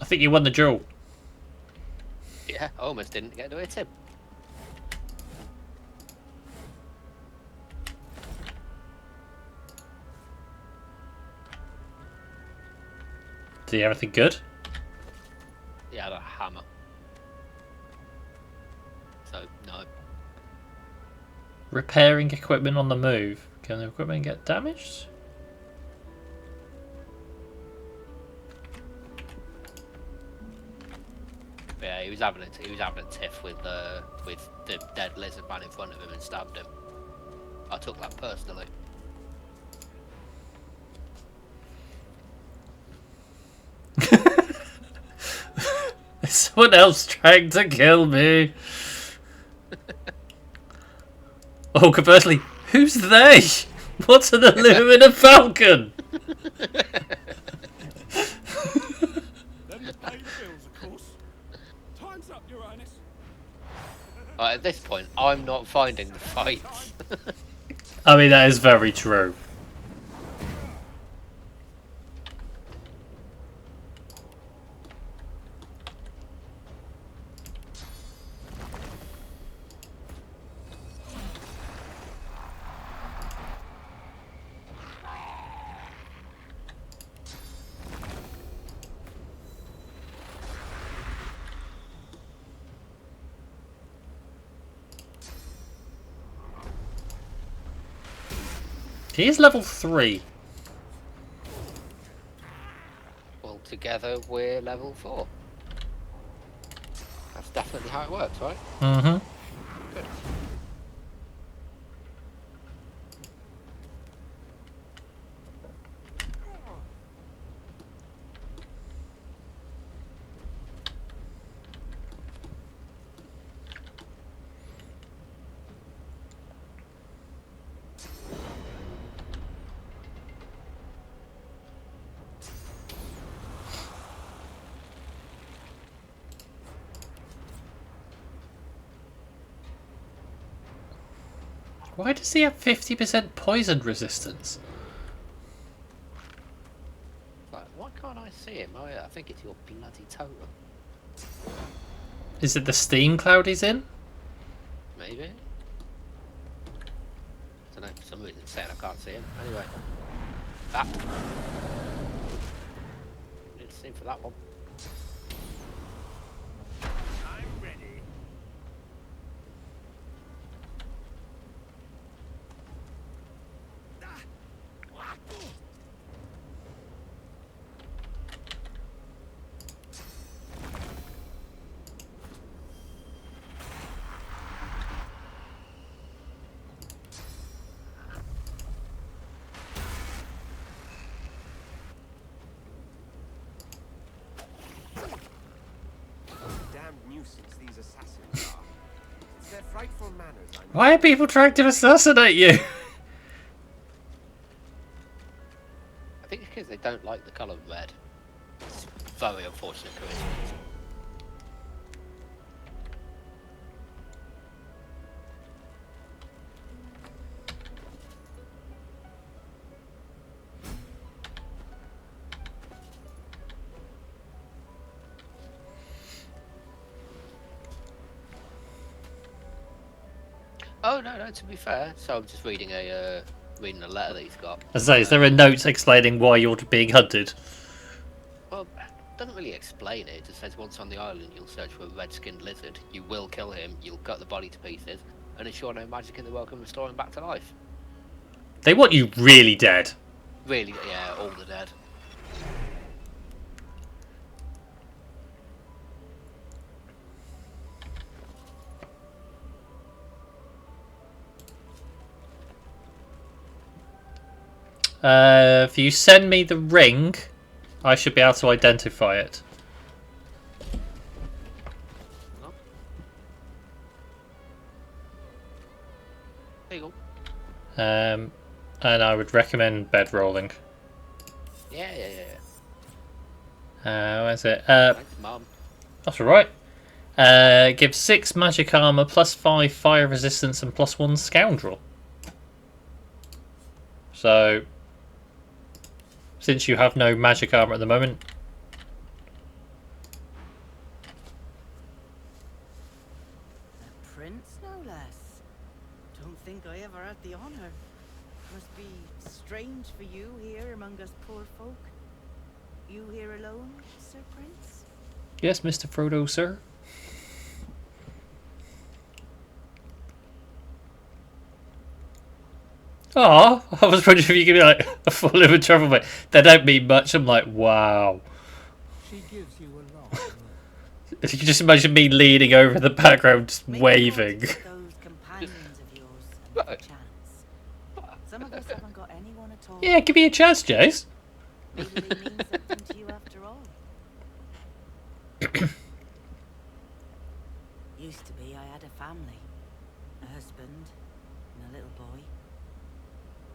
Speaker 1: I think you won the duel.
Speaker 2: Yeah, I almost didn't get to hit him.
Speaker 1: Did he have anything good?
Speaker 2: He had a hammer. So, no.
Speaker 1: Repairing equipment on the move. Can the equipment get damaged?
Speaker 2: Yeah, he was having a tiff with the dead lizard man in front of him and stabbed him. I took that personally.
Speaker 1: There's someone else trying to kill me. Oh, conversely, who's they? What's an aluminum falcon?
Speaker 2: At this point, I'm not finding the fights.
Speaker 1: I mean, that is very true. He is level 3.
Speaker 2: Well, together we're level 4. That's definitely how it works, right?
Speaker 1: Mm-hmm.
Speaker 2: Good.
Speaker 1: Why does he have 50% poison resistance?
Speaker 2: Right, why can't I see him? Oh yeah, I think it's your bloody totem.
Speaker 1: Is it the steam cloud he's in?
Speaker 2: Maybe. I don't know, for some reason it's saying I can't see him. Anyway. That. cutscene for that one.
Speaker 12: I'm ready.
Speaker 5: Damned nuisance these assassins are. It's their frightful manners I'm...
Speaker 1: Why are people trying to assassinate you?
Speaker 2: I think it's because they don't like the colour red. It's a very unfortunate coincidence. Oh no, to be fair, so I'm just reading a letter that he's got.
Speaker 1: As I say, is there a note explaining why you're being hunted?
Speaker 2: Well, it doesn't really explain it. It just says once on the island, you'll search for a red-skinned lizard. You will kill him. You'll cut the body to pieces, and ensure no magic in the world can restore him back to life.
Speaker 1: They want you really dead.
Speaker 2: Really, yeah, all the dead.
Speaker 1: If you send me the ring, I should be able to identify it.
Speaker 2: Oh. There you go.
Speaker 1: And I would recommend bedrolling.
Speaker 2: Yeah.
Speaker 1: Where's it?
Speaker 2: Thanks, Mum.
Speaker 1: That's alright. Gives 6 magic armor, plus 5 fire resistance, and plus 1 scoundrel. So, since you have no magic armor at the moment,
Speaker 15: A prince, no less. Don't think I ever had the honor. Must be strange for you here among us poor folk. You here alone, Sir Prince?
Speaker 1: yes, Mr. Frodo, sir. Oh, I was wondering if you could be like a full of trouble, but they don't mean much. I'm like, wow.
Speaker 10: She gives you a lot.
Speaker 1: You can just imagine me leaning over in the background, just waving.
Speaker 15: Those companions of yours and a chance. Some of us haven't got anyone at all.
Speaker 1: Yeah, give me a chance, Jace.
Speaker 15: Maybe they mean something to you after all. Used to be I had a family, a husband, and a little boy.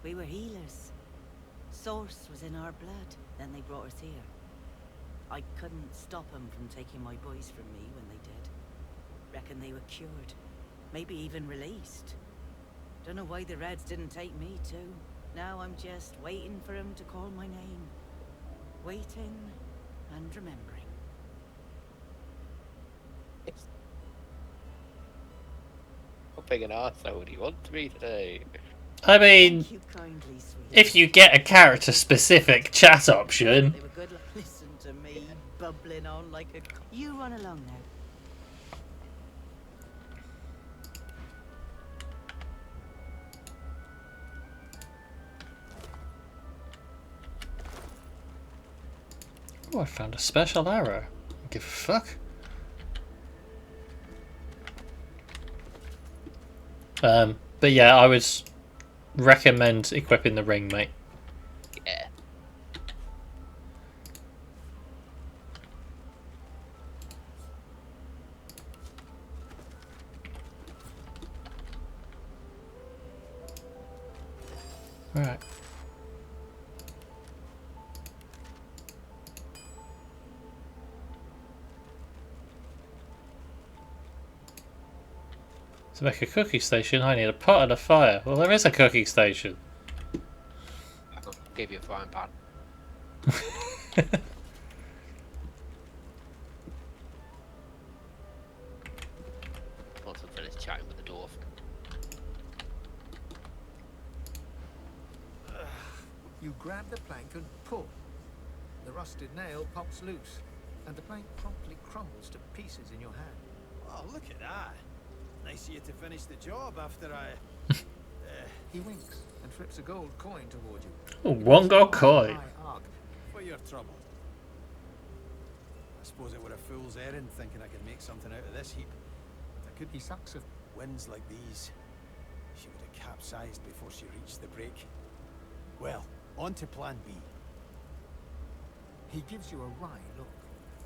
Speaker 15: We were healers. Source was in our blood. Then they brought us here. I couldn't stop them from taking my boys from me when they did. Reckon they were cured. Maybe even released. Don't know why the Reds didn't take me too. Now I'm just waiting for them to call my name. Waiting and remembering.
Speaker 2: How big an arsehole do you want to be today?
Speaker 1: I mean,
Speaker 15: Thank you kindly, sweet.
Speaker 1: if you get a character-specific chat option.
Speaker 15: They were good. Listen to me, bubbling on like a... You run along now.
Speaker 1: Oh, I found a special arrow. Don't give a fuck. But yeah, I would recommend equipping the ring, mate.
Speaker 2: Yeah.
Speaker 1: Alright. To make a cooking station, I need a pot and a fire. Well, there is a cooking station.
Speaker 2: I'll give you a frying pan. Once I'm finished chatting with the dwarf.
Speaker 6: You grab the plank and pull. The rusted nail pops loose, and the plank promptly crumbles to pieces in your hand.
Speaker 5: Oh, look at that. Nice of you to finish the job after I...
Speaker 6: He winks and flips a gold coin toward you.
Speaker 1: Oh, one gold coin.
Speaker 5: For your trouble. I suppose it were a fool's errand thinking I could make something out of this heap. If I could...
Speaker 6: He sucks of
Speaker 5: winds like these. She would have capsized before she reached the break. Well, on to plan B.
Speaker 6: He gives you a wry look,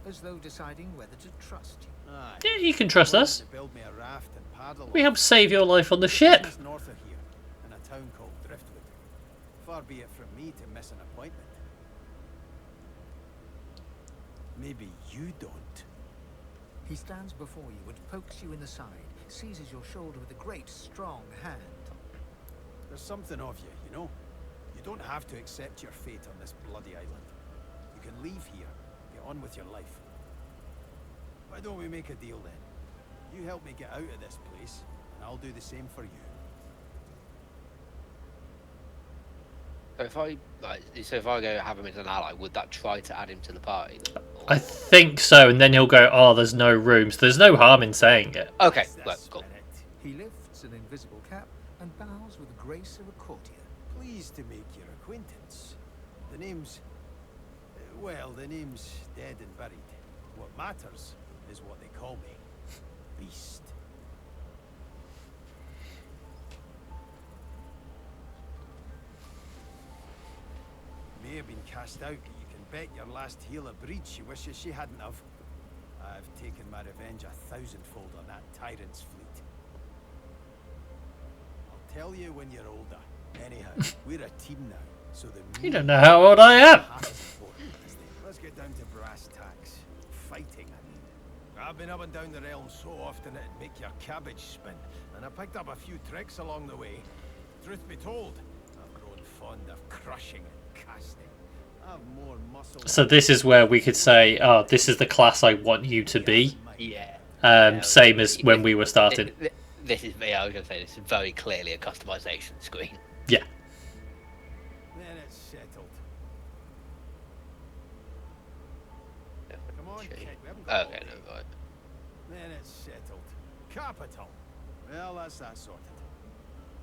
Speaker 6: as though deciding whether to trust you.
Speaker 5: Aye.
Speaker 1: Yeah, you can trust us.
Speaker 5: To build me a raft and paddle.
Speaker 1: We helped save your life on the ship.
Speaker 5: Just north of here, in a town called Driftwood. Far be it from me to miss an appointment. Maybe you don't.
Speaker 6: He stands before you and pokes you in the side, seizes your shoulder with a great, strong hand.
Speaker 5: There's something of you, you know? You don't have to accept your fate on this bloody island. You can leave here, get on with your life. Why don't we make a deal then? You help me get out of this place, and I'll do the same for you.
Speaker 2: So if I go have him as an ally, would that try to add him to the party?
Speaker 1: I think so, and then he'll go, oh, there's no room. So there's no harm in saying it.
Speaker 2: Okay, well, cool.
Speaker 6: He lifts an invisible cap and bows with the grace of a courtier.
Speaker 5: Pleased to make your acquaintance. The name's... well, the name's dead and buried. What matters is what they call me. Beast. May have been cast out, but you can bet your last heel of breed she wishes she hadn't have. I've taken my revenge 1,000-fold on that tyrant's fleet. I'll tell you when you're older. Anyhow, we're a team now, so the...
Speaker 1: You don't know how old I am.
Speaker 5: Let's get down to brass tacks. Fighting, I mean. I've been up and down the realm so often it'd make your cabbage spin, and I picked up a few tricks along the way. Truth be told, I've grown fond of crushing and casting. I've more muscle.
Speaker 1: So this is where we could say, oh, this is the class I want you to be.
Speaker 2: Yeah.
Speaker 1: Same as when we were starting.
Speaker 2: This is me. I was going to say this is very clearly a customization screen.
Speaker 1: Yeah.
Speaker 5: Then it's settled. Come on, kid, we haven't got
Speaker 2: Okay, no, right.
Speaker 5: Then it's settled. Capital. Well, that's that sorted.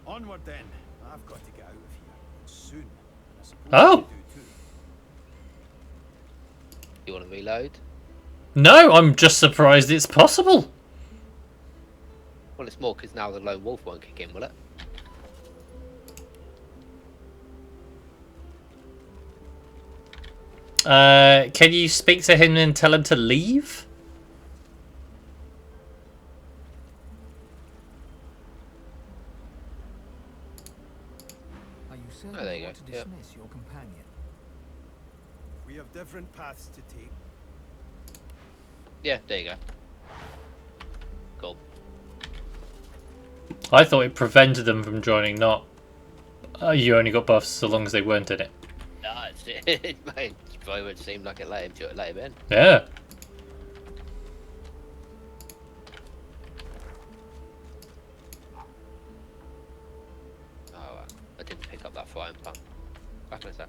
Speaker 5: Onward then. I've got to get out of here. And soon. And I suppose
Speaker 1: Oh.
Speaker 5: you do too.
Speaker 2: You want to reload?
Speaker 1: No, I'm just surprised it's possible.
Speaker 2: Well, it's more because now the lone wolf won't kick in, will it?
Speaker 1: Can you speak to him and tell him to leave?
Speaker 6: Are you certain
Speaker 2: Oh, there you
Speaker 6: you
Speaker 2: go.
Speaker 6: want to dismiss your companion?
Speaker 5: We have different paths to take.
Speaker 2: Yeah, there you go. Cool.
Speaker 1: I thought it prevented them from joining, not you only got buffs so long as they weren't in it.
Speaker 2: No, it probably would seem like it let him in.
Speaker 1: Yeah.
Speaker 2: Oh, I didn't pick up that frying pan. Back in a sec.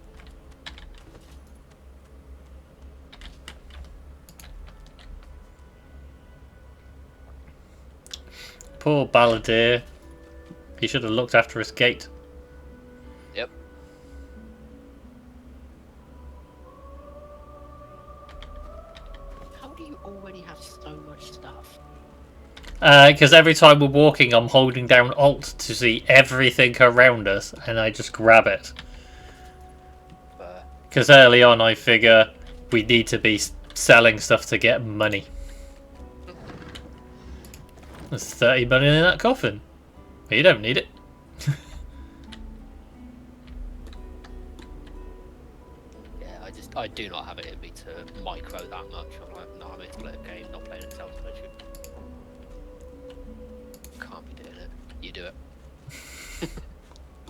Speaker 1: Poor Balladeer. He should have looked after his gate.
Speaker 2: Yep. How do you already have so much stuff?
Speaker 1: Because every time we're walking, I'm holding down Alt to see everything around us, and I just grab it. Because early on, I figure we need to be selling stuff to get money. There's 30 million in that coffin. But you don't need it.
Speaker 2: Yeah, I do not have it in me to micro that much. I'm like, no, I'm here to play a game, not playing Excel spreadsheet. Can't be doing it. You do it.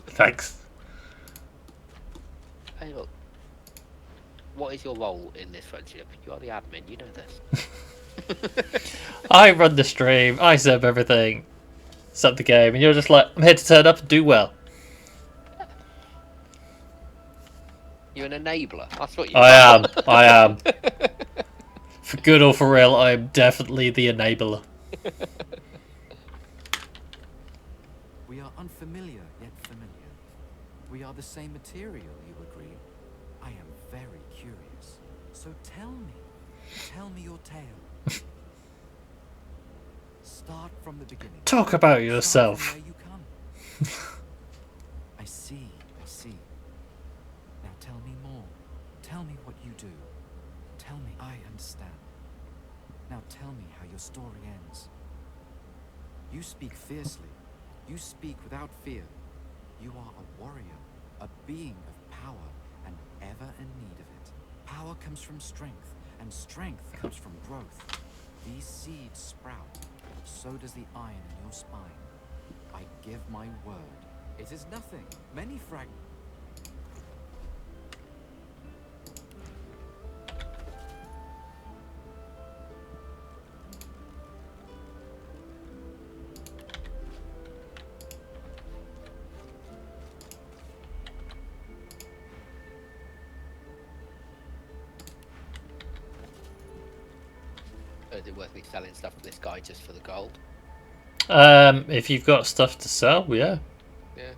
Speaker 1: Thanks.
Speaker 2: Hey, look. What is your role in this friendship? You are the admin, you know this.
Speaker 1: I run the stream, I serve everything, sub the game, and you're just like, I'm here to turn up and do well.
Speaker 2: You're an enabler. That's what you
Speaker 1: I
Speaker 2: are.
Speaker 1: am. I am. For good or for real, I am definitely the enabler.
Speaker 14: We are unfamiliar, yet familiar. We are the same material, you agree? I am very curious. So tell me your tale. Start from the beginning.
Speaker 1: Talk about
Speaker 14: Start
Speaker 1: yourself.
Speaker 14: from where you come. I see. Now tell me more. Tell me what you do. Tell me I understand. Now tell me how your story ends. You speak fiercely. You speak without fear. You are a warrior, a being of power, and ever in need of it. Power comes from strength, and strength comes from growth. These seeds sprout, so does the iron in your spine. I give my word. It is nothing. Many fragments.
Speaker 2: Is it worth me selling stuff to this guy just for the gold?
Speaker 1: If you've got stuff to sell, yeah.
Speaker 2: Yeah.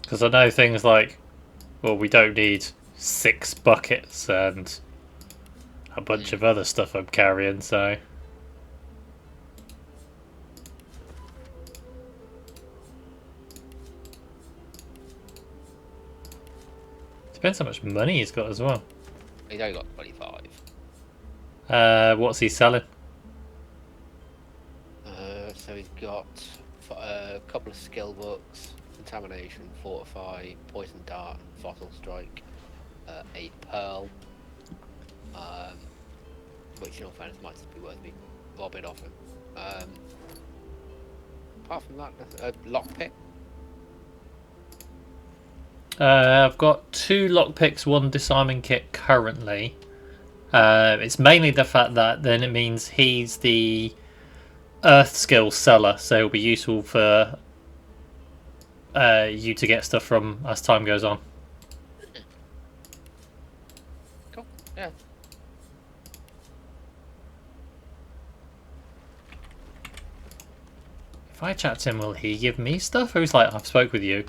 Speaker 1: Because I know things like, well, we don't need 6 buckets and a bunch of other stuff I'm carrying, so... Depends how much money he's got as well.
Speaker 2: He's only got 25.
Speaker 1: What's he selling?
Speaker 2: So he's got a couple of skill books, contamination, fortify, poison dart, and fossil strike, a pearl, which in all fairness might be worth me robbing off him. Apart from that, a lockpick.
Speaker 1: I've got 2 lockpicks, 1 disarming kit currently. It's mainly the fact that then it means he's the earth skill seller, so it'll be useful for you to get stuff from as time goes on.
Speaker 2: Cool, yeah.
Speaker 1: If I chat to him, will he give me stuff? Or he's like, I've spoke with you.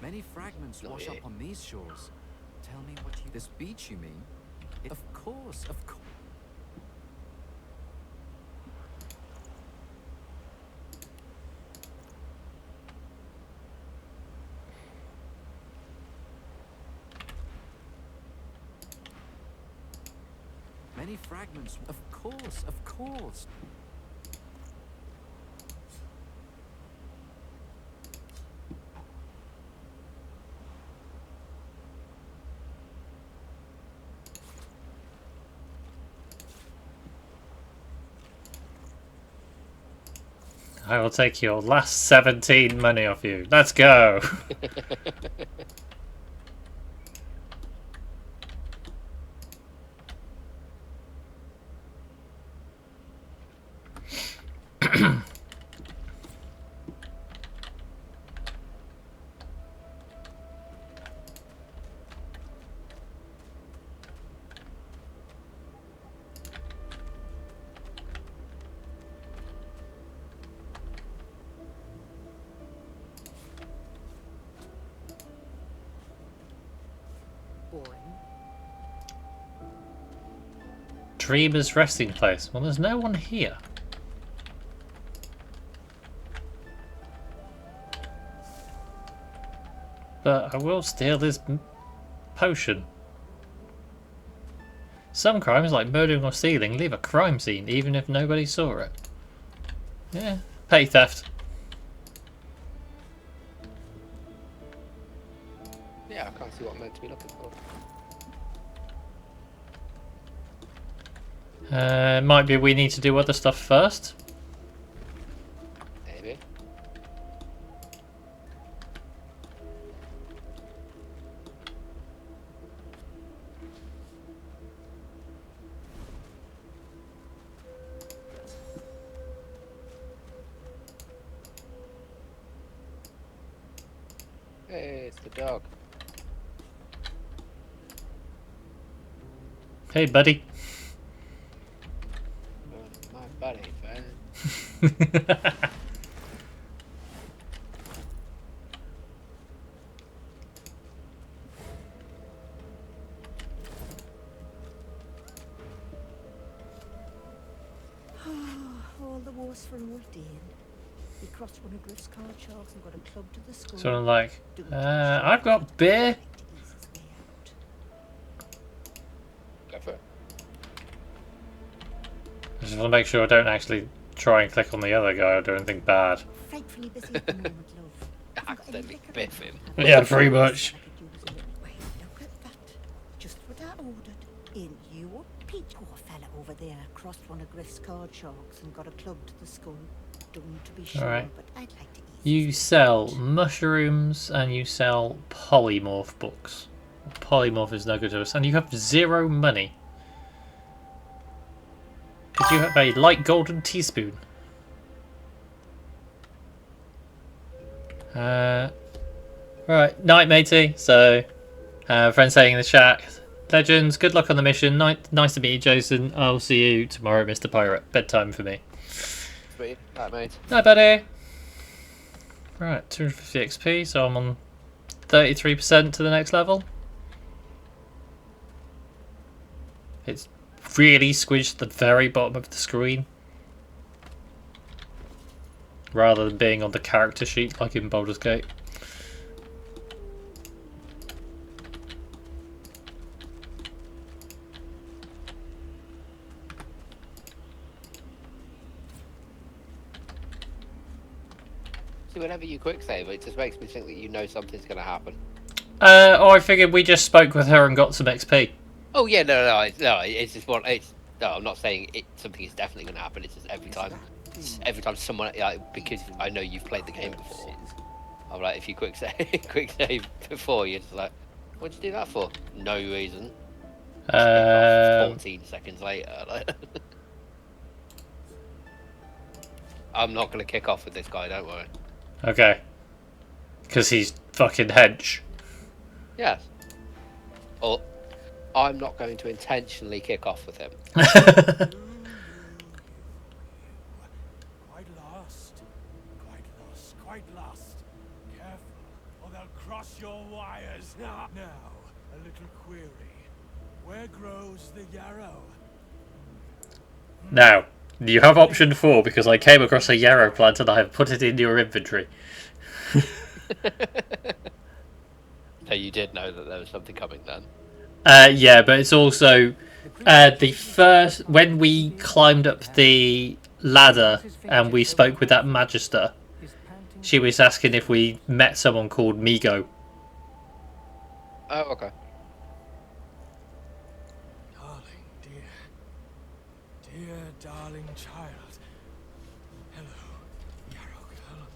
Speaker 14: Many fragments wash up on these shores. Tell me what you... This beach, you mean? Of course. Many fragments. Of course.
Speaker 1: I will take your last 17 money off you. Let's go. Dreamer's resting place. Well, there's no one here. But I will steal this potion. Some crimes, like murdering or stealing, leave a crime scene, even if nobody saw it. Yeah, petty theft.
Speaker 2: Yeah, I can't see what I'm meant to be looking for.
Speaker 1: Might be we need to do other stuff first.
Speaker 2: Maybe. The dog.
Speaker 1: Hey, buddy.
Speaker 2: My buddy, man.
Speaker 3: All the wars for old Dane. He crossed one of Griff's card sharks and got a club to the skull.
Speaker 1: Sort of like, I've got beer.
Speaker 2: Go for it.
Speaker 1: I just want to make sure I don't actually try and click on the other guy or do anything bad.
Speaker 3: Frightfully busy at the moment, love.
Speaker 2: Accidentally biff him.
Speaker 1: Yeah, pretty much.
Speaker 3: Wait, look at that. Just what I ordered. In your peach. Poor fella over there crossed one of Griff's card sharks and got a club to the skull. Don't to be sure,
Speaker 1: Alright.
Speaker 3: but I'd like to eat.
Speaker 1: You sell mushrooms and you sell polymorph books. Polymorph is no good to us. And you have 0 money. Did you have a light golden teaspoon? Right, night matey. So, friend saying in the chat, Legends, good luck on the mission. Nice to meet you, Jason. I'll see you tomorrow, Mr. Pirate. Bedtime for me.
Speaker 2: Sweet. Night, mate.
Speaker 1: Night, buddy. Right, 250 XP, so I'm on 33% to the next level. It's really squished at the very bottom of the screen, rather than being on the character sheet like in Baldur's Gate.
Speaker 2: See, whenever you quick save, it just makes me think that you know something's going to happen.
Speaker 1: I figured we just spoke with her and got some XP.
Speaker 2: Oh yeah, no. It's just one. No, I'm not saying something is definitely going to happen. It's just every time someone, like, because I know you've played the game before. I'm like, if you quick save before, you're just like, what'd you do that for? No reason. 14 seconds later. Like, I'm not going to kick off with this guy. Don't worry.
Speaker 1: Okay. Because he's fucking hench.
Speaker 2: Yes. Or I'm not going to intentionally kick off with him.
Speaker 5: Quite lost. Careful, or they'll cross your wires. Now, a little query. Where grows the yarrow?
Speaker 1: Now, you have option 4 because I came across a yarrow plant and I have put it in your inventory.
Speaker 2: So you did know that there was something coming then?
Speaker 1: Yeah, but it's also the first when we climbed up the ladder and we spoke with that Magister. She was asking if we met someone called Migo.
Speaker 2: Oh, okay.
Speaker 5: Darling, dear darling child. Hello, yarrow girl.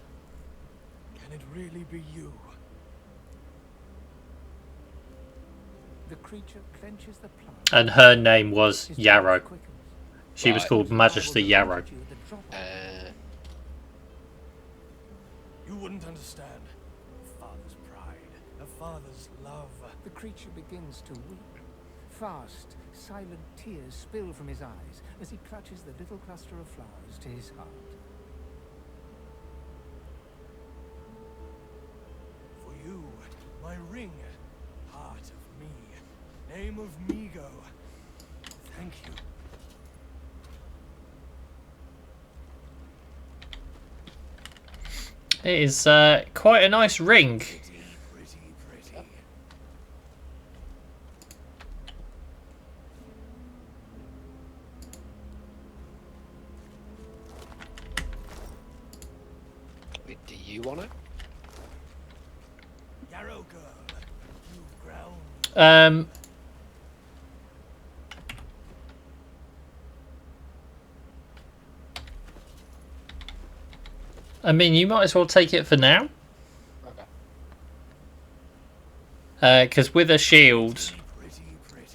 Speaker 5: Can it really be you?
Speaker 6: The creature clenches the plant.
Speaker 1: And her name was Yarrow. She was called Magister Yarrow.
Speaker 5: You wouldn't understand. A father's pride, a father's love.
Speaker 6: The creature begins to weep. Fast, silent tears spill from his eyes as he clutches the little cluster of flowers to his heart.
Speaker 5: For you, my ring, heart of me, name of Migo. Thank you.
Speaker 1: It is quite a nice ring.
Speaker 2: Do you want it?
Speaker 5: Yarrow girl, you've ground.
Speaker 1: I mean, you might as well take it for now. Because with a shield,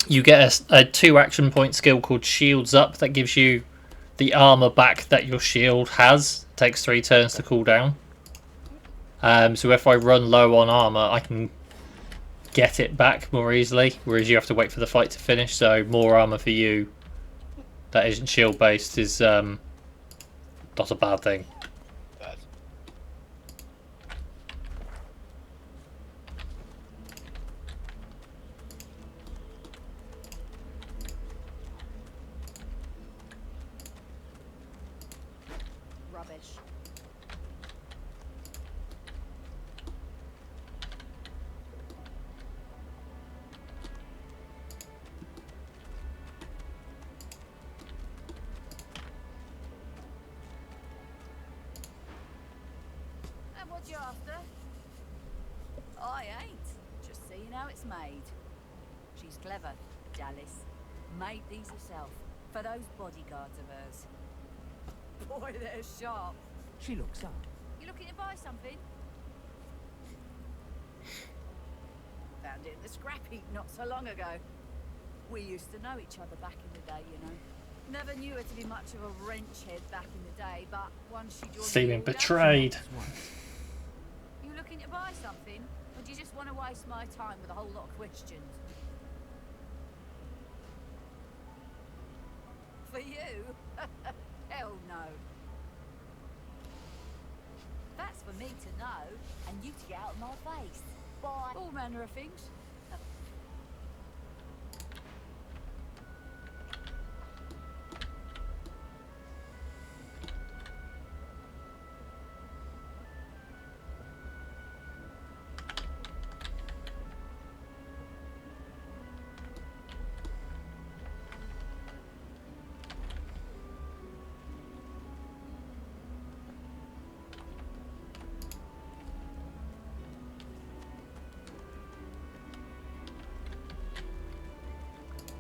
Speaker 1: you get a 2 action point skill called Shields Up that gives you the armor back that your shield has. Takes 3 turns to cool down. So if I run low on armor, I can get it back more easily, whereas you have to wait for the fight to finish. So more armor for you that isn't shield based is not a bad thing.
Speaker 8: Rubbish.
Speaker 7: And what you after? I ain't. Just seeing how it's made. She's clever, Dallas. Made these herself. For those bodyguards of hers. Boy, they're sharp.
Speaker 6: She looks up.
Speaker 7: You looking to buy something? Found it in the scrap heap not so long ago. We used to know each other back in the day, you know. Never knew her to be much of a wrench head back in the day, but once she joined
Speaker 1: Feeling betrayed.
Speaker 7: You looking to buy something? Or do you just want to waste my time with a whole lot of questions? For you? Hell no. That's for me to know, and you to get out of my face. Buy all manner of things.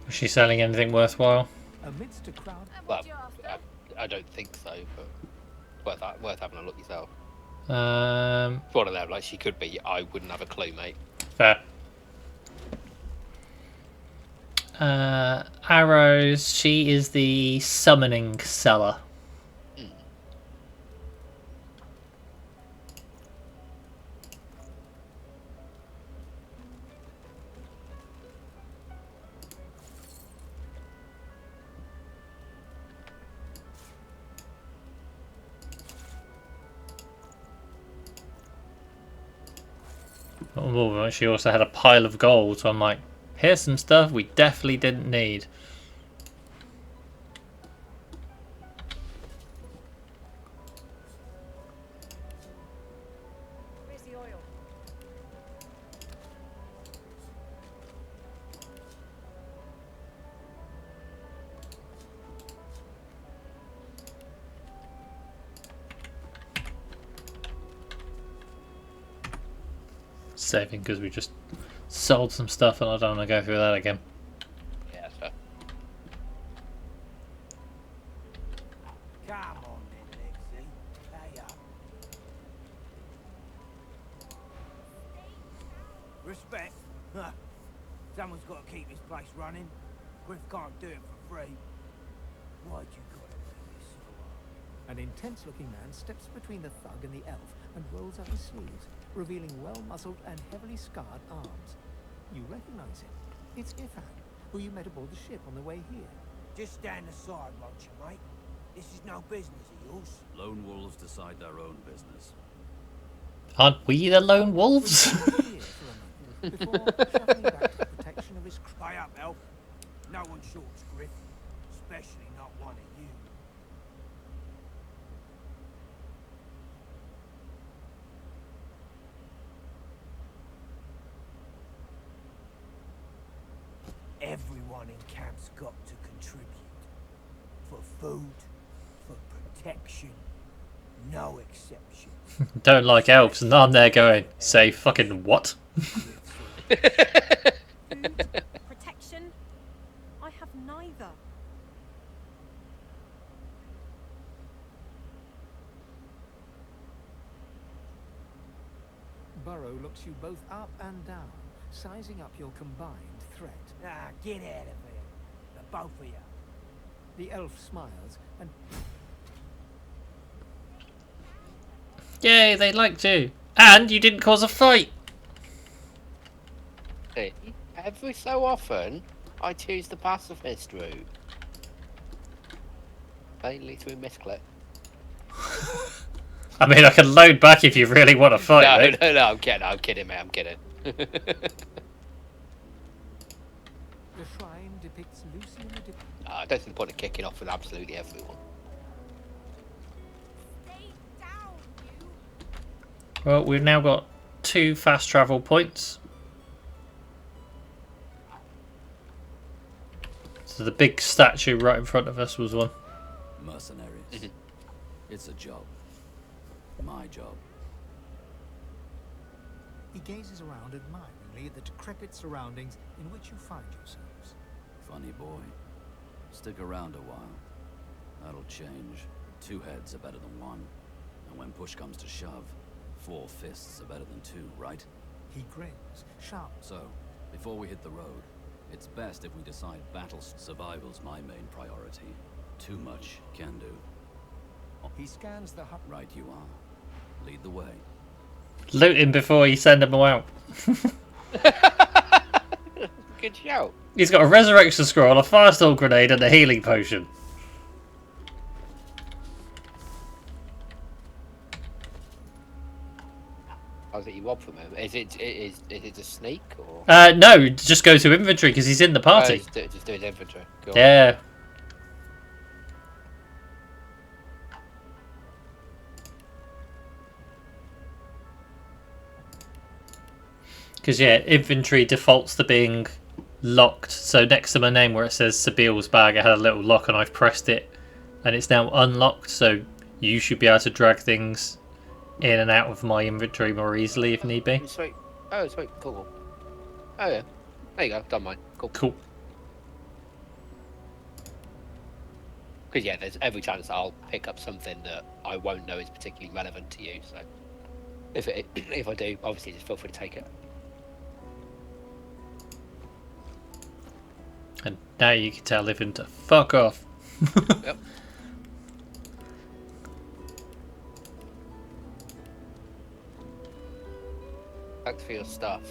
Speaker 1: Was she selling anything worthwhile?
Speaker 6: Amidst a crowd.
Speaker 2: Well, I don't think so, but worth having a look yourself. It's one of them, like she could be. I wouldn't have a clue, mate.
Speaker 1: Fair. Arrows. She is the summoning seller. Oh, she also had a pile of gold, so I'm like, here's some stuff we definitely didn't need.
Speaker 8: Where's the oil?
Speaker 1: Saving because we just sold some stuff and I don't want to go through that again.
Speaker 2: Yeah, that's fair.
Speaker 12: Come on then, Lexi. Pay up. Respect. Huh. Someone's got to keep this place running. Griff can't do it for free. Why'd you gotta make this so hard?
Speaker 6: An intense-looking man steps between the thug and the elf and rolls up his sleeves, revealing well-muscled and heavily scarred arms. You recognize him. It's Ifan, who you met aboard the ship on the way here.
Speaker 12: Just stand aside, won't you, mate? This is no business of yours.
Speaker 9: Lone wolves decide their own business.
Speaker 1: Aren't we the lone wolves?
Speaker 6: Before shuffling back to the protection of his
Speaker 12: Pay up, elf. No one shorts Griff. Especially not one of you. Everyone in camp's got to contribute. For food, for protection, no exception.
Speaker 1: Don't like elves, and I'm there going, say fucking what?
Speaker 3: Protection? I have neither.
Speaker 6: Burrow looks you both up and down, sizing up your combined threat.
Speaker 12: Ah, get out of here. The both of you.
Speaker 6: The elf smiles and
Speaker 1: Yay, they liked you. And you didn't cause a fight.
Speaker 2: See, every so often, I choose the pacifist route. Mainly through misclick.
Speaker 1: I mean, I can load back if you really want to fight, mate.
Speaker 2: No, I'm kidding, mate, I'm kidding.
Speaker 6: The shrine depicts Lucy in a
Speaker 2: I don't see the point of kicking off with absolutely everyone.
Speaker 1: Well, we've now got 2 fast travel points. So the big statue right in front of us was one.
Speaker 9: Mercenaries. It's a job. My job.
Speaker 6: He gazes around admiringly at the decrepit surroundings in which you find yourselves.
Speaker 9: Funny boy. Stick around a while. That'll change. 2 heads are better than 1. And when push comes to shove, 4 fists are better than 2, right?
Speaker 6: He grins, sharp.
Speaker 9: So, before we hit the road, it's best if we decide battle survival's my main priority. Too much can do.
Speaker 6: He scans the hut.
Speaker 9: Right you are. Lead the way.
Speaker 1: Loot him before you send him out.
Speaker 2: Good shout.
Speaker 1: He's got a resurrection scroll, a firestorm grenade, and a healing potion.
Speaker 2: How's it you rob from him? Is it a sneak or?
Speaker 1: No, just go to inventory because he's in the party.
Speaker 2: Just do his inventory. Cool.
Speaker 1: Yeah. Because, yeah, inventory defaults to being locked. So next to my name where it says Sabil's bag, I had a little lock and I've pressed it. And it's now unlocked, so you should be able to drag things in and out of my inventory more easily if need be.
Speaker 2: Sweet. Oh, sweet. Cool. Oh, yeah. There you go. Done mine. Cool.
Speaker 1: Cool.
Speaker 2: Because, yeah, there's every chance I'll pick up something that I won't know is particularly relevant to you. So if I do, obviously just feel free to take it.
Speaker 1: And now you can tell Livin to fuck off.
Speaker 2: Yep. Thanks for your stuff.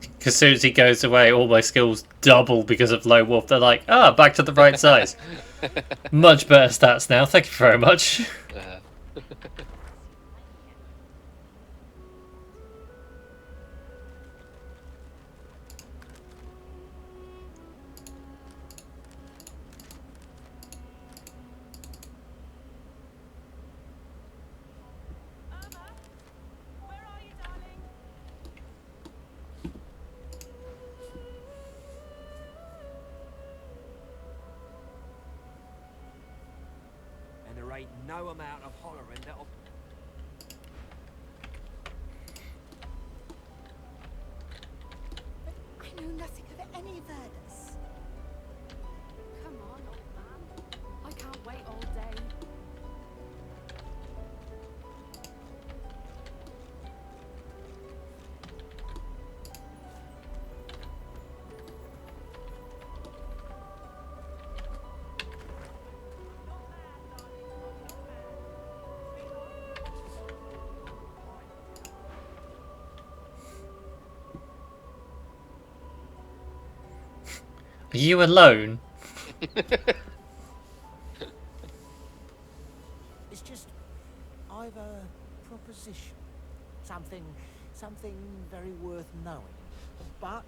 Speaker 1: Because as soon as he goes away, all my skills double because of Lone Wolf. They're like, back to the right size. Much better stats now. Thank you very much.
Speaker 12: And there ain't no amount of hollering that'll...
Speaker 3: I know nothing of any Verdus.
Speaker 8: Come on, old man. I can't wait all day.
Speaker 1: Are you alone?
Speaker 5: It's just, I've a proposition. Something very worth knowing. But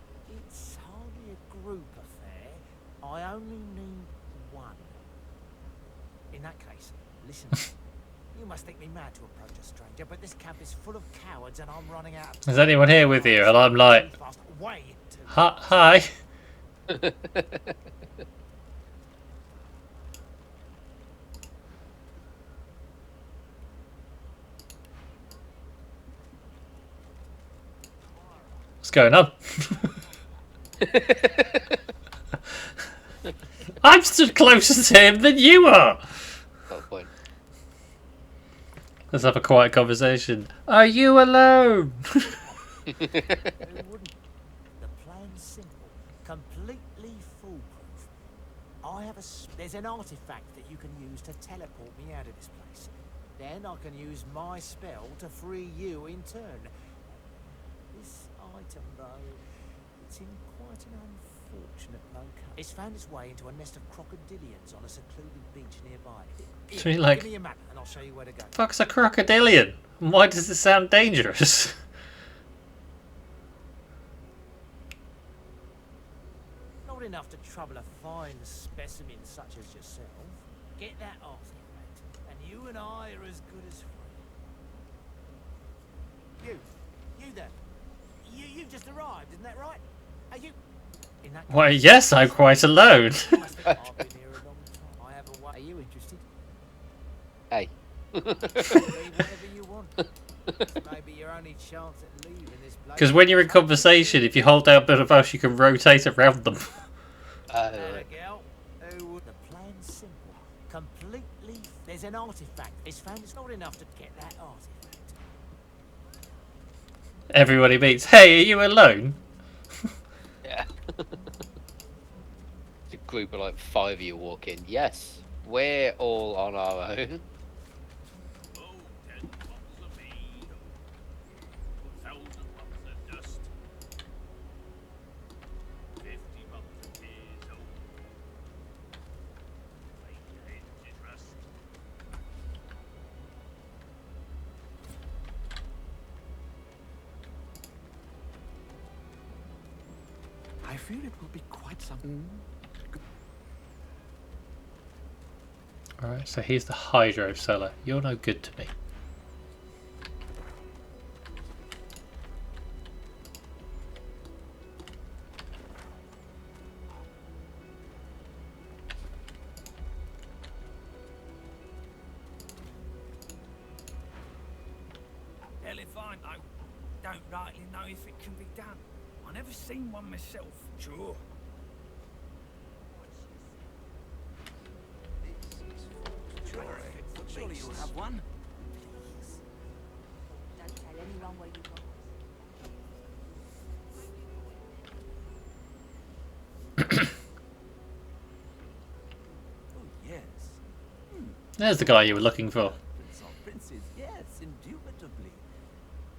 Speaker 5: it's hardly a group affair. I only need one. In that case, listen. You must think me mad to approach a stranger, but this camp is full of cowards and I'm running out of time.
Speaker 1: Is anyone here with you? And I'm like, hi. What's going on? I'm stood closer to him than you are.
Speaker 2: Got a point.
Speaker 1: Let's have a quiet conversation. Are you alone?
Speaker 5: Who wouldn't? The plan's simple, completely foolproof. There's an artifact that you can use to teleport me out of this place. Then I can use my spell to free you in turn.
Speaker 12: though. It's in quite an unfortunate location. It's found its way into a nest of crocodilians on a secluded beach nearby.
Speaker 1: So you're like,
Speaker 12: give me a map and I'll show you where to go.
Speaker 1: fuck's a crocodilian? Why does it sound dangerous?
Speaker 12: Not enough to trouble a fine specimen such as yourself. Get that artifact, and you and I are as good as free. You there. You just arrived, isn't that right? Are you? In that
Speaker 1: Why, yes, I'm quite alone.
Speaker 12: I must think I've been here a long time. I have a way. Are you interested?
Speaker 2: Hey.
Speaker 12: Whatever you want. Maybe your only chance at leaving this place.
Speaker 1: Because when you're in conversation, if you hold down bit of mouse, you can rotate around them.
Speaker 12: Girl, the plan's simple. Completely. There's an artifact. It's found. It's not enough to get that artifact.
Speaker 1: Everybody meets. Hey, are you alone?
Speaker 2: Yeah. A group of like 5 of you walk in. Yes, we're all on our own.
Speaker 14: I fear it will be quite something.
Speaker 1: Alright, so he's the hydro seller. You're no good to me.
Speaker 11: Elephant, I don't rightly know if it can be done. I never seen one myself. Sure.
Speaker 14: Surely you have one.
Speaker 3: Don't tell anyone where you got
Speaker 14: Oh yes.
Speaker 1: There's the guy you were looking for.
Speaker 14: Prince or princess, yes, indubitably.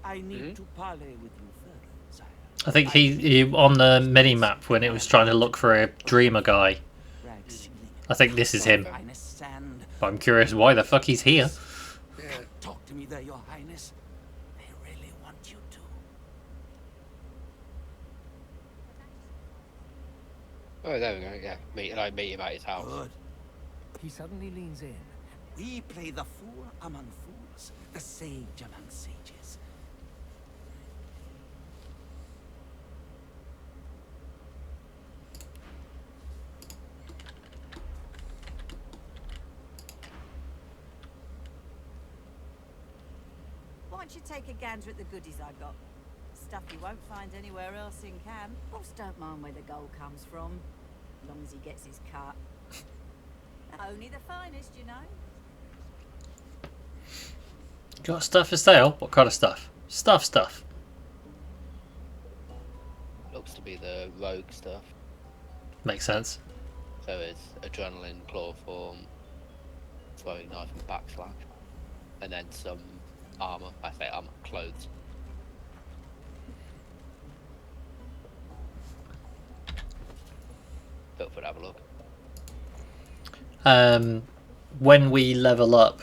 Speaker 14: I need to parley with you further, sire.
Speaker 1: I think he on the mini map when it was trying to look for a dreamer guy. I think this is him. But I'm curious why the fuck he's here.
Speaker 14: Talk to me there, your highness. They really want you to.
Speaker 2: Oh, there we go. Yeah, meet him at his house.
Speaker 14: Good. He suddenly leans in. We play the fool among fools, the sage among sages.
Speaker 15: Why don't you take a gander at the goodies I got? Stuff you won't find anywhere else in camp. Boss don't mind where the gold comes from, as long as he gets his cut. Only the finest, you know.
Speaker 1: Got stuff for sale? What kind of stuff? Stuff.
Speaker 2: Looks to be the rogue stuff.
Speaker 1: Makes sense.
Speaker 2: So it's adrenaline, chloroform, throwing knife and backslash. And then some armour. I say armour, clothes. Feel free to have a look.
Speaker 1: When we level up,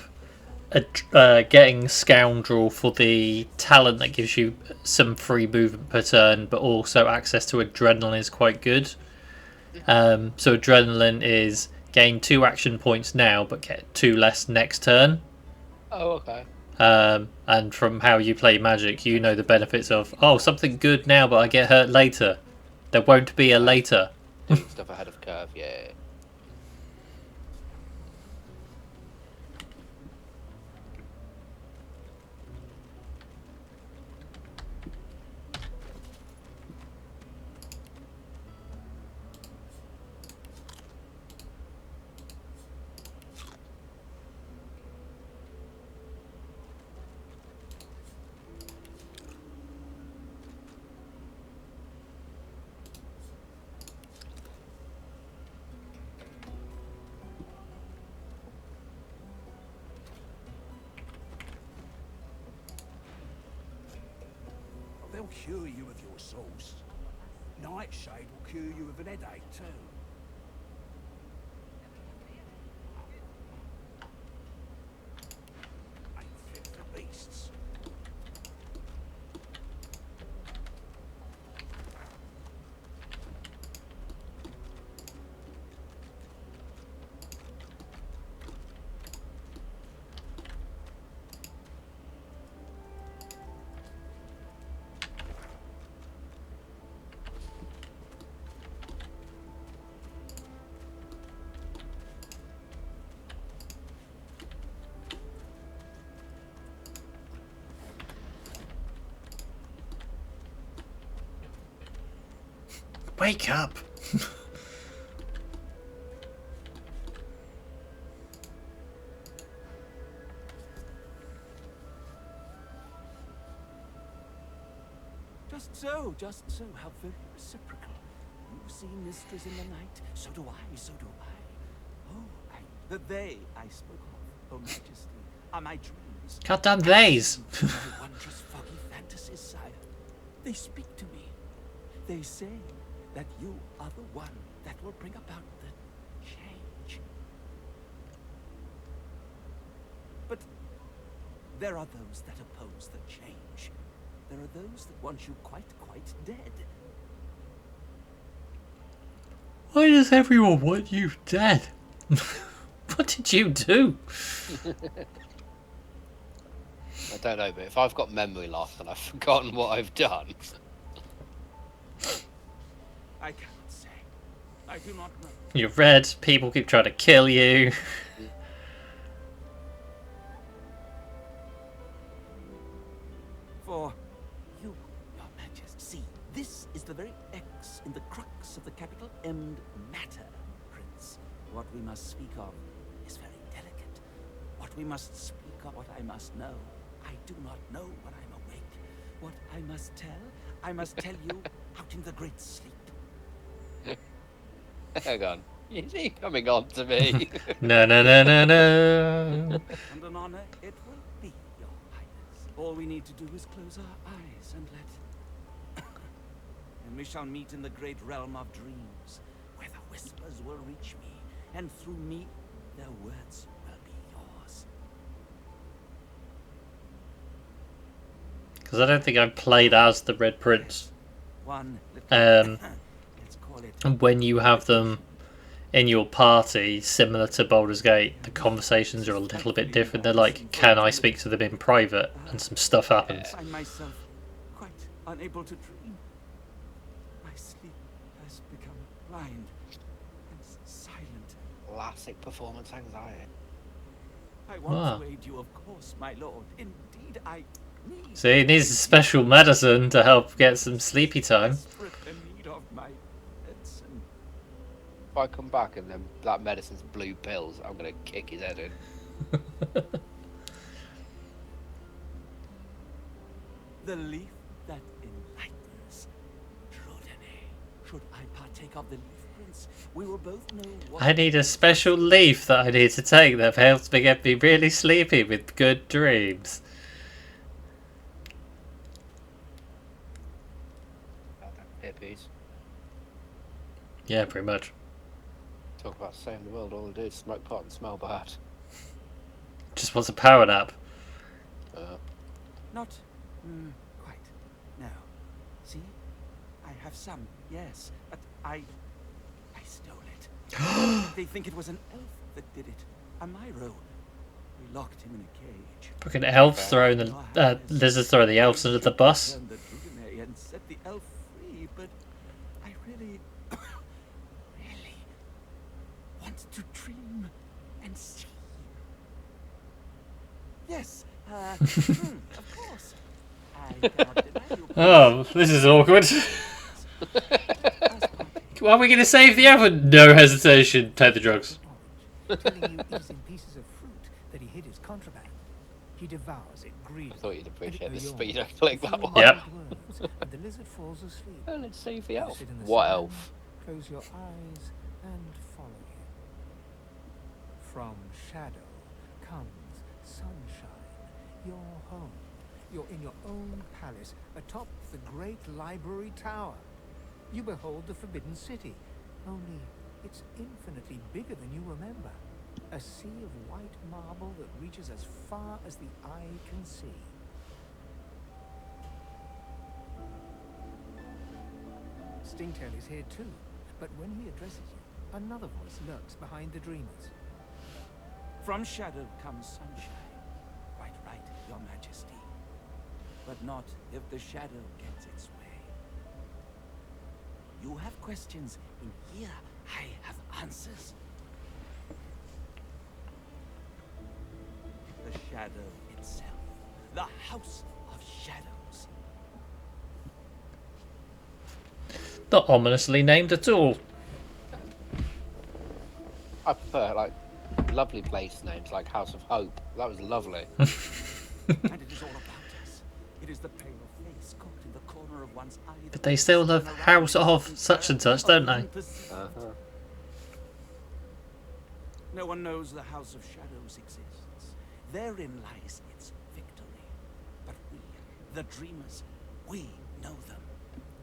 Speaker 1: getting Scoundrel for the talent that gives you some free movement per turn, but also access to Adrenaline is quite good. So Adrenaline is gain 2 action points now, but get 2 less next turn.
Speaker 2: Oh, okay.
Speaker 1: And from how you play Magic, you know the benefits of, oh, something good now, but I get hurt later. There won't be a later.
Speaker 2: Doing stuff ahead of curve, yeah.
Speaker 12: cure you of your sores. Nightshade will cure you of an headache too. Ain't fit for beasts.
Speaker 1: Wake up!
Speaker 12: Just so, how very reciprocal. You see mysteries in the night, so do I, so do I. Oh, the they I spoke of, oh Majesty, are my dreams.
Speaker 1: Goddamn theys!
Speaker 12: My wondrous foggy fantasies, sire. They speak to me. They say that you are the one that will bring about the change. But there are those that oppose the change. There are those that want you quite dead.
Speaker 1: Why does everyone want you dead? What did you do?
Speaker 2: I don't know, but if I've got memory loss and I've forgotten what I've done...
Speaker 12: I cannot say. I do not know.
Speaker 1: You're red, people keep trying to kill you.
Speaker 12: For you, your Majesty, see, this is the very X in the crux of the capital M matter, Prince. What we must speak of is very delicate. What we must speak of, what I must know, I do not know when I'm awake. What I must tell you out in the great sleep.
Speaker 2: Hang on. Is he coming on to me?
Speaker 1: No.
Speaker 12: And an honor it will be, your highness. All we need to do is close our eyes and let... and we shall meet in the great realm of dreams, where the whispers will reach me, and through me, their words will be yours.
Speaker 1: Because I don't think I've played as the Red Prince.
Speaker 12: Let's call it...
Speaker 1: And when you have them in your party, similar to Baldur's Gate, the conversations are a little bit different. They're like, can I speak to them in private? And some stuff happens.
Speaker 12: I find myself quite unable to dream. My sleep has become blind and silent.
Speaker 2: Classic performance anxiety.
Speaker 12: I want to aid you, of course, my lord. Indeed, I need...
Speaker 1: So he needs a special medicine to help get some sleepy time.
Speaker 12: need of my medicine.
Speaker 2: If I come back and then that medicine's blue pills, I'm gonna kick his head in.
Speaker 12: The leaf that enlightens. Should I partake of the leaf, Prince? We will both know what...
Speaker 1: I need a special leaf that I need to take that helps me get me really sleepy with good dreams.
Speaker 2: Hippies.
Speaker 1: Yeah, pretty much.
Speaker 2: Talk about saving the world, all they do is smoke pot and smell bad.
Speaker 1: Just wants a power nap.
Speaker 12: Not quite. No. See? I have some, yes, but I stole it. They think it was an elf that did it. A Myro. We locked him in a cage.
Speaker 1: Fucking elves throwing the lizards throwing the elves under the bus.
Speaker 12: And set the elf free, but I really want to dream and see. Yes, of course. I cannot deny you.
Speaker 1: Oh, this is awkward. Are we going to save the elf? No hesitation. Take the drugs.
Speaker 6: Telling you eating pieces of fruit that he hid as contraband. He devours it greedily.
Speaker 2: I thought you'd appreciate the speed I clicked that one.
Speaker 1: Yep.
Speaker 6: The lizard falls asleep.
Speaker 2: Oh, let's save the elf.
Speaker 6: Sit in the
Speaker 2: What
Speaker 6: sand,
Speaker 2: elf?
Speaker 6: Close your eyes and follow him. From shadow comes sunshine. Your home You're in your own palace, atop the great library tower. You behold the Forbidden City, only it's infinitely bigger than you remember. A sea of white marble that reaches as far as the eye can see. Stingtail is here too, but when he addresses you, another voice lurks behind the dreamers.
Speaker 12: From shadow comes sunshine. Quite right, Your Majesty. But not if the shadow gets its way. You have questions. In here, I have answers. The shadow itself. The House of Shadows.
Speaker 1: Not ominously named at all.
Speaker 2: I prefer, like, lovely place names, like House of Hope. That was lovely.
Speaker 12: And it is all about us. It is the pale face caught in the corner of one's eye.
Speaker 1: But they still have House of such and such, don't they?
Speaker 12: No one knows the House of Shadows exists. Therein lies its victory. But we, the dreamers, we know them.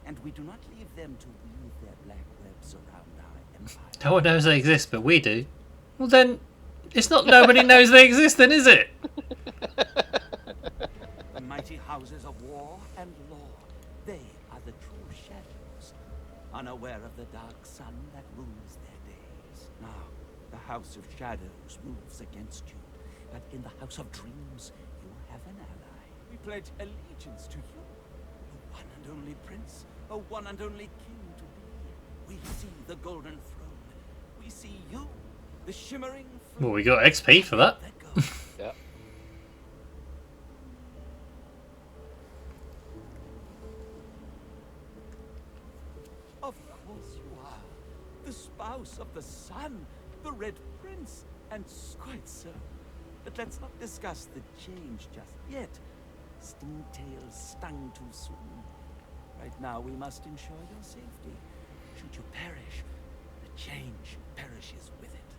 Speaker 12: And we do not leave them to weave their black webs around our empire.
Speaker 1: No one knows they exist, but we do. Well then, it's not nobody knows they exist then, is it?
Speaker 12: The mighty houses of war and law, they are the true shadows, unaware of the dark sun that rules their days. Now, the House of Shadows moves against you, but in the House of Dreams, you have an ally. We pledge allegiance to you, the one and only prince, a one and only king to be. We see the golden throne. We see you, the shimmering fruit.
Speaker 1: Well, we got XP for that.
Speaker 2: Yeah.
Speaker 12: Of course you are. The spouse of the sun, the Red Prince, and quite so. But let's not discuss the change just yet. Stingtail stung too soon. Right now we must ensure your safety. Should you perish, the change perishes with it.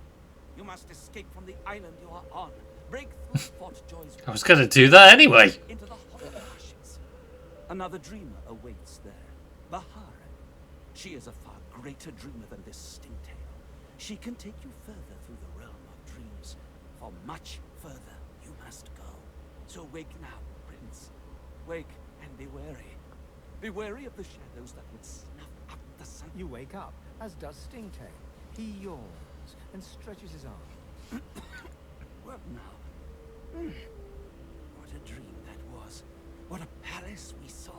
Speaker 12: You must escape from the island you are on. Break through Fort Joy's
Speaker 1: I was going to do that anyway.
Speaker 12: into the hollow marshes. Another dreamer awaits there. Bahara. She is a far greater dreamer than this Stingtail. She can take you further through the realm of dreams. For much further you must go. So wake now, Prince. Wake and be wary. Be wary of the shadows that would snuff out the sun.
Speaker 6: You wake up, as does Stingtail. He yawns and stretches his arm.
Speaker 12: Well now. What a dream that was. What a palace we saw.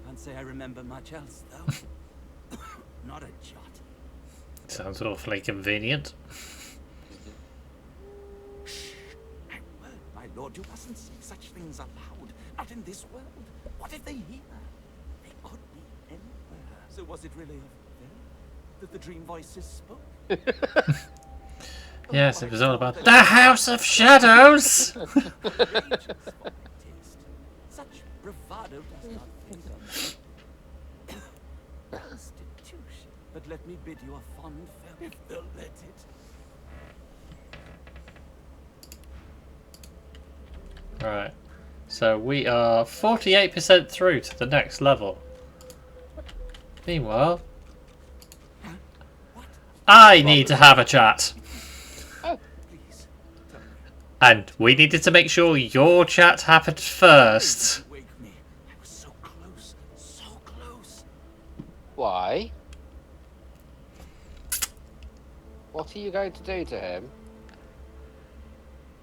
Speaker 12: Can't say I remember much else, though. Not a jot.
Speaker 1: Sounds awfully convenient.
Speaker 12: Shh. My lord, you mustn't say such things aloud. Not in this world. What if they hear? They could be anywhere. So was it really of them that the dream voices spoke?
Speaker 1: Yes, it was all about the House of Shadows.
Speaker 12: Such bravado does not faze on Constitution. But let me bid you a fond farewell if they'll let it.
Speaker 1: Right, so we are 48% through to the next level. Meanwhile, I need to have a chat. And we needed to make sure your chat happened first.
Speaker 12: Wake me. I was so close. So close.
Speaker 2: Why? What are you going to do to him?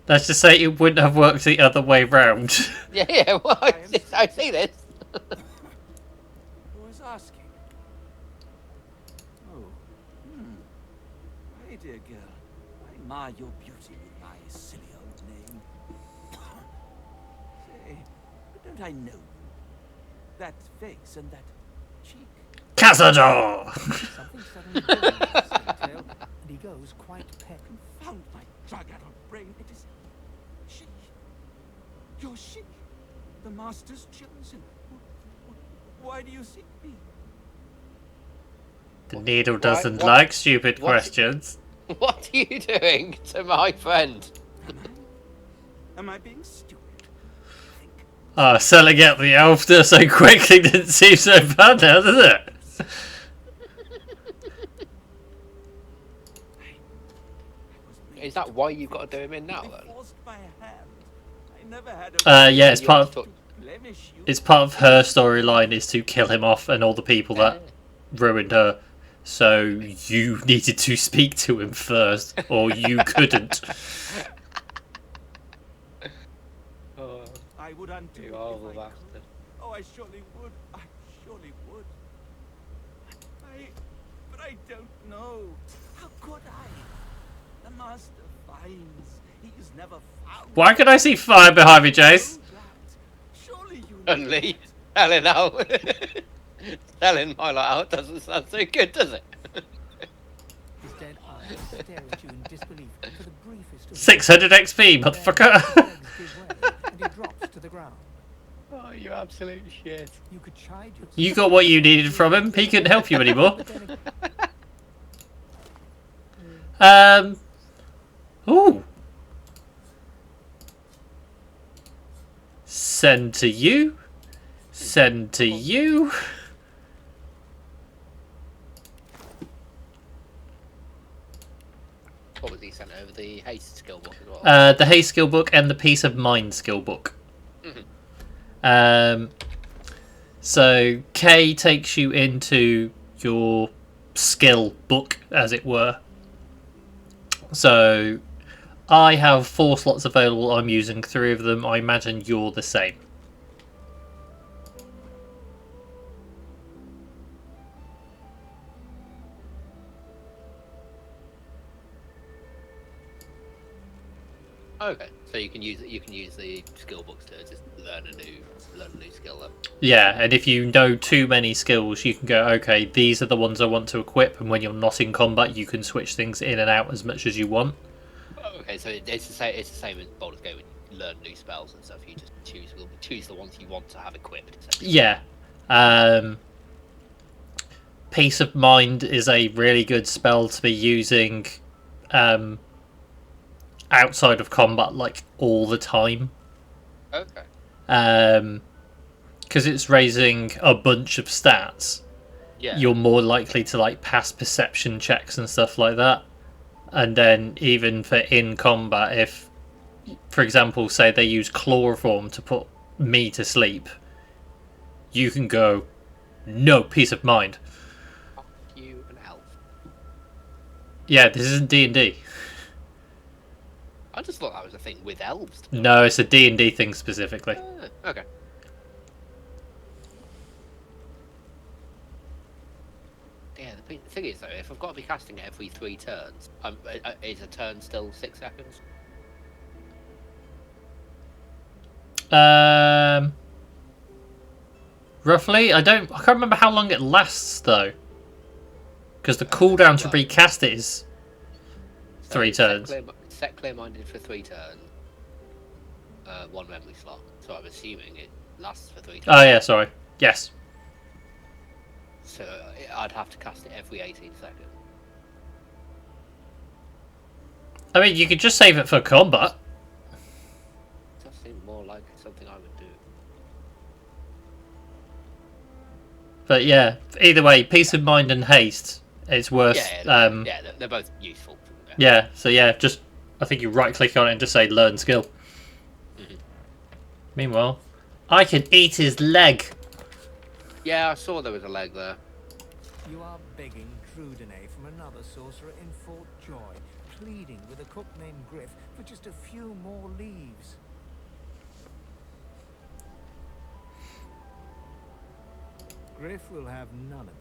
Speaker 1: Let's just say it wouldn't have worked the other way round.
Speaker 2: Yeah, well, I see this.
Speaker 12: Who is asking? Oh. Hey, dear girl. I admire your beauty with my silly old name. Say, but don't I know you? That face and that cheek.
Speaker 1: Cazador!
Speaker 6: Something suddenly burns Stingtail, and he goes quite pet.
Speaker 12: Confound my drug-addled brain. It is she. You're she. The master's chosen. Why do you seek me?
Speaker 1: The needle doesn't like stupid questions.
Speaker 2: What are you doing to my friend?
Speaker 12: Am I being stupid? Think
Speaker 1: Selling out the elf so quickly didn't seem so bad now, does it?
Speaker 2: Is that why you've got to do him in now then?
Speaker 1: Yeah, it's part of her storyline is to kill him off and all the people that ruined her. So you needed to speak to him first, or you couldn't.
Speaker 12: I would undo
Speaker 2: You are
Speaker 12: if
Speaker 2: the
Speaker 12: I
Speaker 2: bastard.
Speaker 12: could. Oh, I surely would. I surely would. But I don't know. How could I? The master finds. He is never found.
Speaker 1: Why can I see fire behind me, Jace?
Speaker 12: Surely you
Speaker 2: Only selling out. Selling my lot out doesn't sound so good, does it?
Speaker 6: His dead eyes stare at you in disbelief for the briefest of
Speaker 1: 600 XP, motherfucker.
Speaker 6: and he drops to the ground.
Speaker 2: Oh, you absolute shit.
Speaker 6: You could chide yourself.
Speaker 1: You got what you needed from him. He couldn't help you anymore. Ooh. Send to you. Send to you.
Speaker 2: What was he sent over? The haste skill book as well?
Speaker 1: The haste skill book and the peace of mind skill book. So K takes you into your skill book, as it were. So I have 4 slots available. I'm using 3 of them. I imagine you're the same.
Speaker 2: Okay, so you can use the skill books to just learn a new skill then.
Speaker 1: Yeah, and if you know too many skills, you can go, okay, these are the ones I want to equip, and when you're not in combat, you can switch things in and out as much as you want.
Speaker 2: Okay, so it's the same. It's the same as Baldur's Gate when you learn new spells and stuff. You just choose the ones you want to have equipped.
Speaker 1: Yeah. Peace of mind is a really good spell to be using outside of combat, like all the time.
Speaker 2: Okay.
Speaker 1: Because it's raising a bunch of stats.
Speaker 2: Yeah.
Speaker 1: You're more likely to like pass perception checks and stuff like that. And then even for in combat, if, for example, say they use chloroform to put me to sleep, you can go, no, peace of mind.
Speaker 2: You an elf.
Speaker 1: Yeah, this isn't D&D.
Speaker 2: I just thought that was a thing with elves.
Speaker 1: No, it's a D&D thing specifically.
Speaker 2: Okay. Yeah, the thing is though, if I've got to be casting it every 3 turns, is a turn still 6 seconds?
Speaker 1: Roughly, I can't remember how long it lasts though, because the cooldown to recast it is 3 turns.
Speaker 2: Set clear-minded for 3 turns. 1 memory slot. So I'm assuming it lasts for 3 turns.
Speaker 1: Oh yeah, sorry. Yes.
Speaker 2: So I'd have to cast it every 18 seconds.
Speaker 1: I mean, you could just save it for combat.
Speaker 2: It does seem more like something I would do.
Speaker 1: But yeah, either way, peace of mind and haste, it's worth.
Speaker 2: Yeah, they're both useful.
Speaker 1: Yeah, so yeah, just I think you right click on it and just say learn skill. Meanwhile, I can eat his leg.
Speaker 2: Yeah, I saw there was a leg there.
Speaker 6: You are begging Trudene from another sorcerer in Fort Joy, pleading with a cook named Griff for just a few more leaves. Griff will have none of it.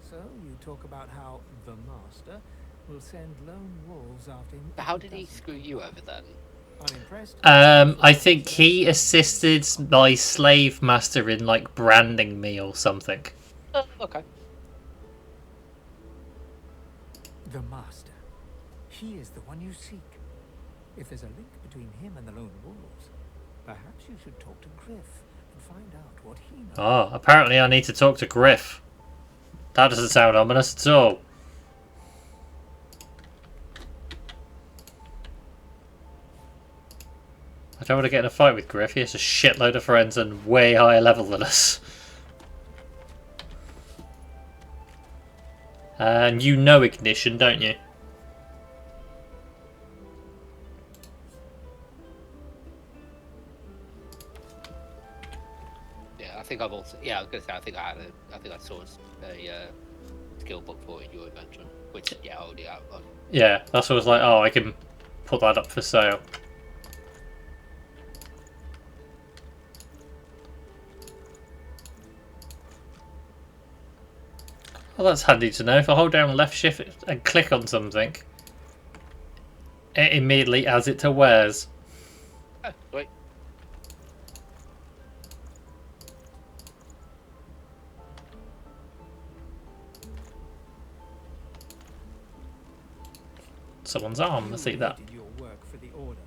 Speaker 6: So you talk about how the master will send lone wolves after him.
Speaker 2: But how did he screw you over then?
Speaker 6: Unimpressed?
Speaker 1: I think he assisted my slave master in like branding me or something.
Speaker 2: Okay.
Speaker 6: The master. He is the one you seek. If there's a link between him and the lone wolves, perhaps you should talk to Griff and find out what he knows.
Speaker 1: Oh, apparently I need to talk to Griff. That doesn't sound ominous at all. don't want to get in a fight with Griff. He has a shitload of friends and way higher level than us. And you know Ignition, don't you?
Speaker 2: Yeah, I think I've also. Yeah, I was gonna say I think I saw a skill book for it in your adventure, which yeah, I already have.
Speaker 1: Yeah, that's what I was like. Oh, I can put that up for sale. Well, that's handy to know. If I hold down left shift and click on something, it immediately adds it to wares.
Speaker 2: Oh, wait.
Speaker 1: Someone's arm. Let's see that.
Speaker 6: You hated your work for the Order.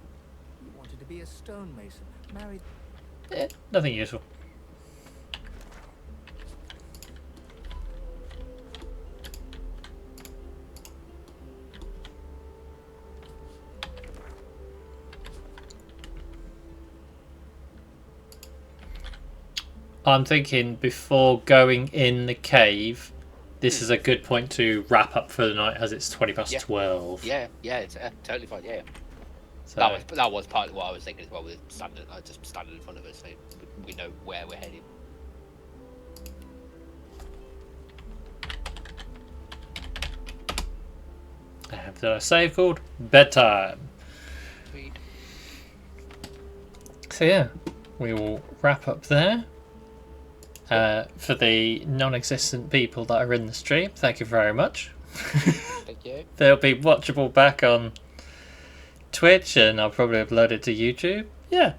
Speaker 6: You wanted to be a stonemason, married.
Speaker 1: Nothing useful. I'm thinking before going in the cave, this is a good point to wrap up for the night as it's 20 past 12.
Speaker 2: Yeah, it's totally fine. Yeah.
Speaker 1: So,
Speaker 2: That was partly what I was thinking as well. With standing, just standing in front of us, so we know where we're heading.
Speaker 1: and did I save called bedtime?
Speaker 2: Sweet.
Speaker 1: So yeah, we will wrap up there. For the non-existent people that are in the stream, thank you very much.
Speaker 2: Thank you.
Speaker 1: They'll be watchable back on Twitch, and I'll probably upload it to YouTube. Yeah,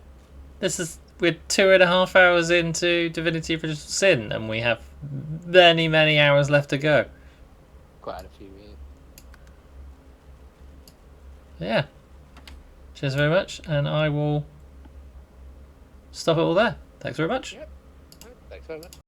Speaker 1: we're 2.5 hours into Divinity Original Sin, and we have many hours left to go.
Speaker 2: Quite a few.
Speaker 1: Yeah. Cheers very much, and I will stop it all there. Thanks very much.
Speaker 2: Yep. Thanks very much.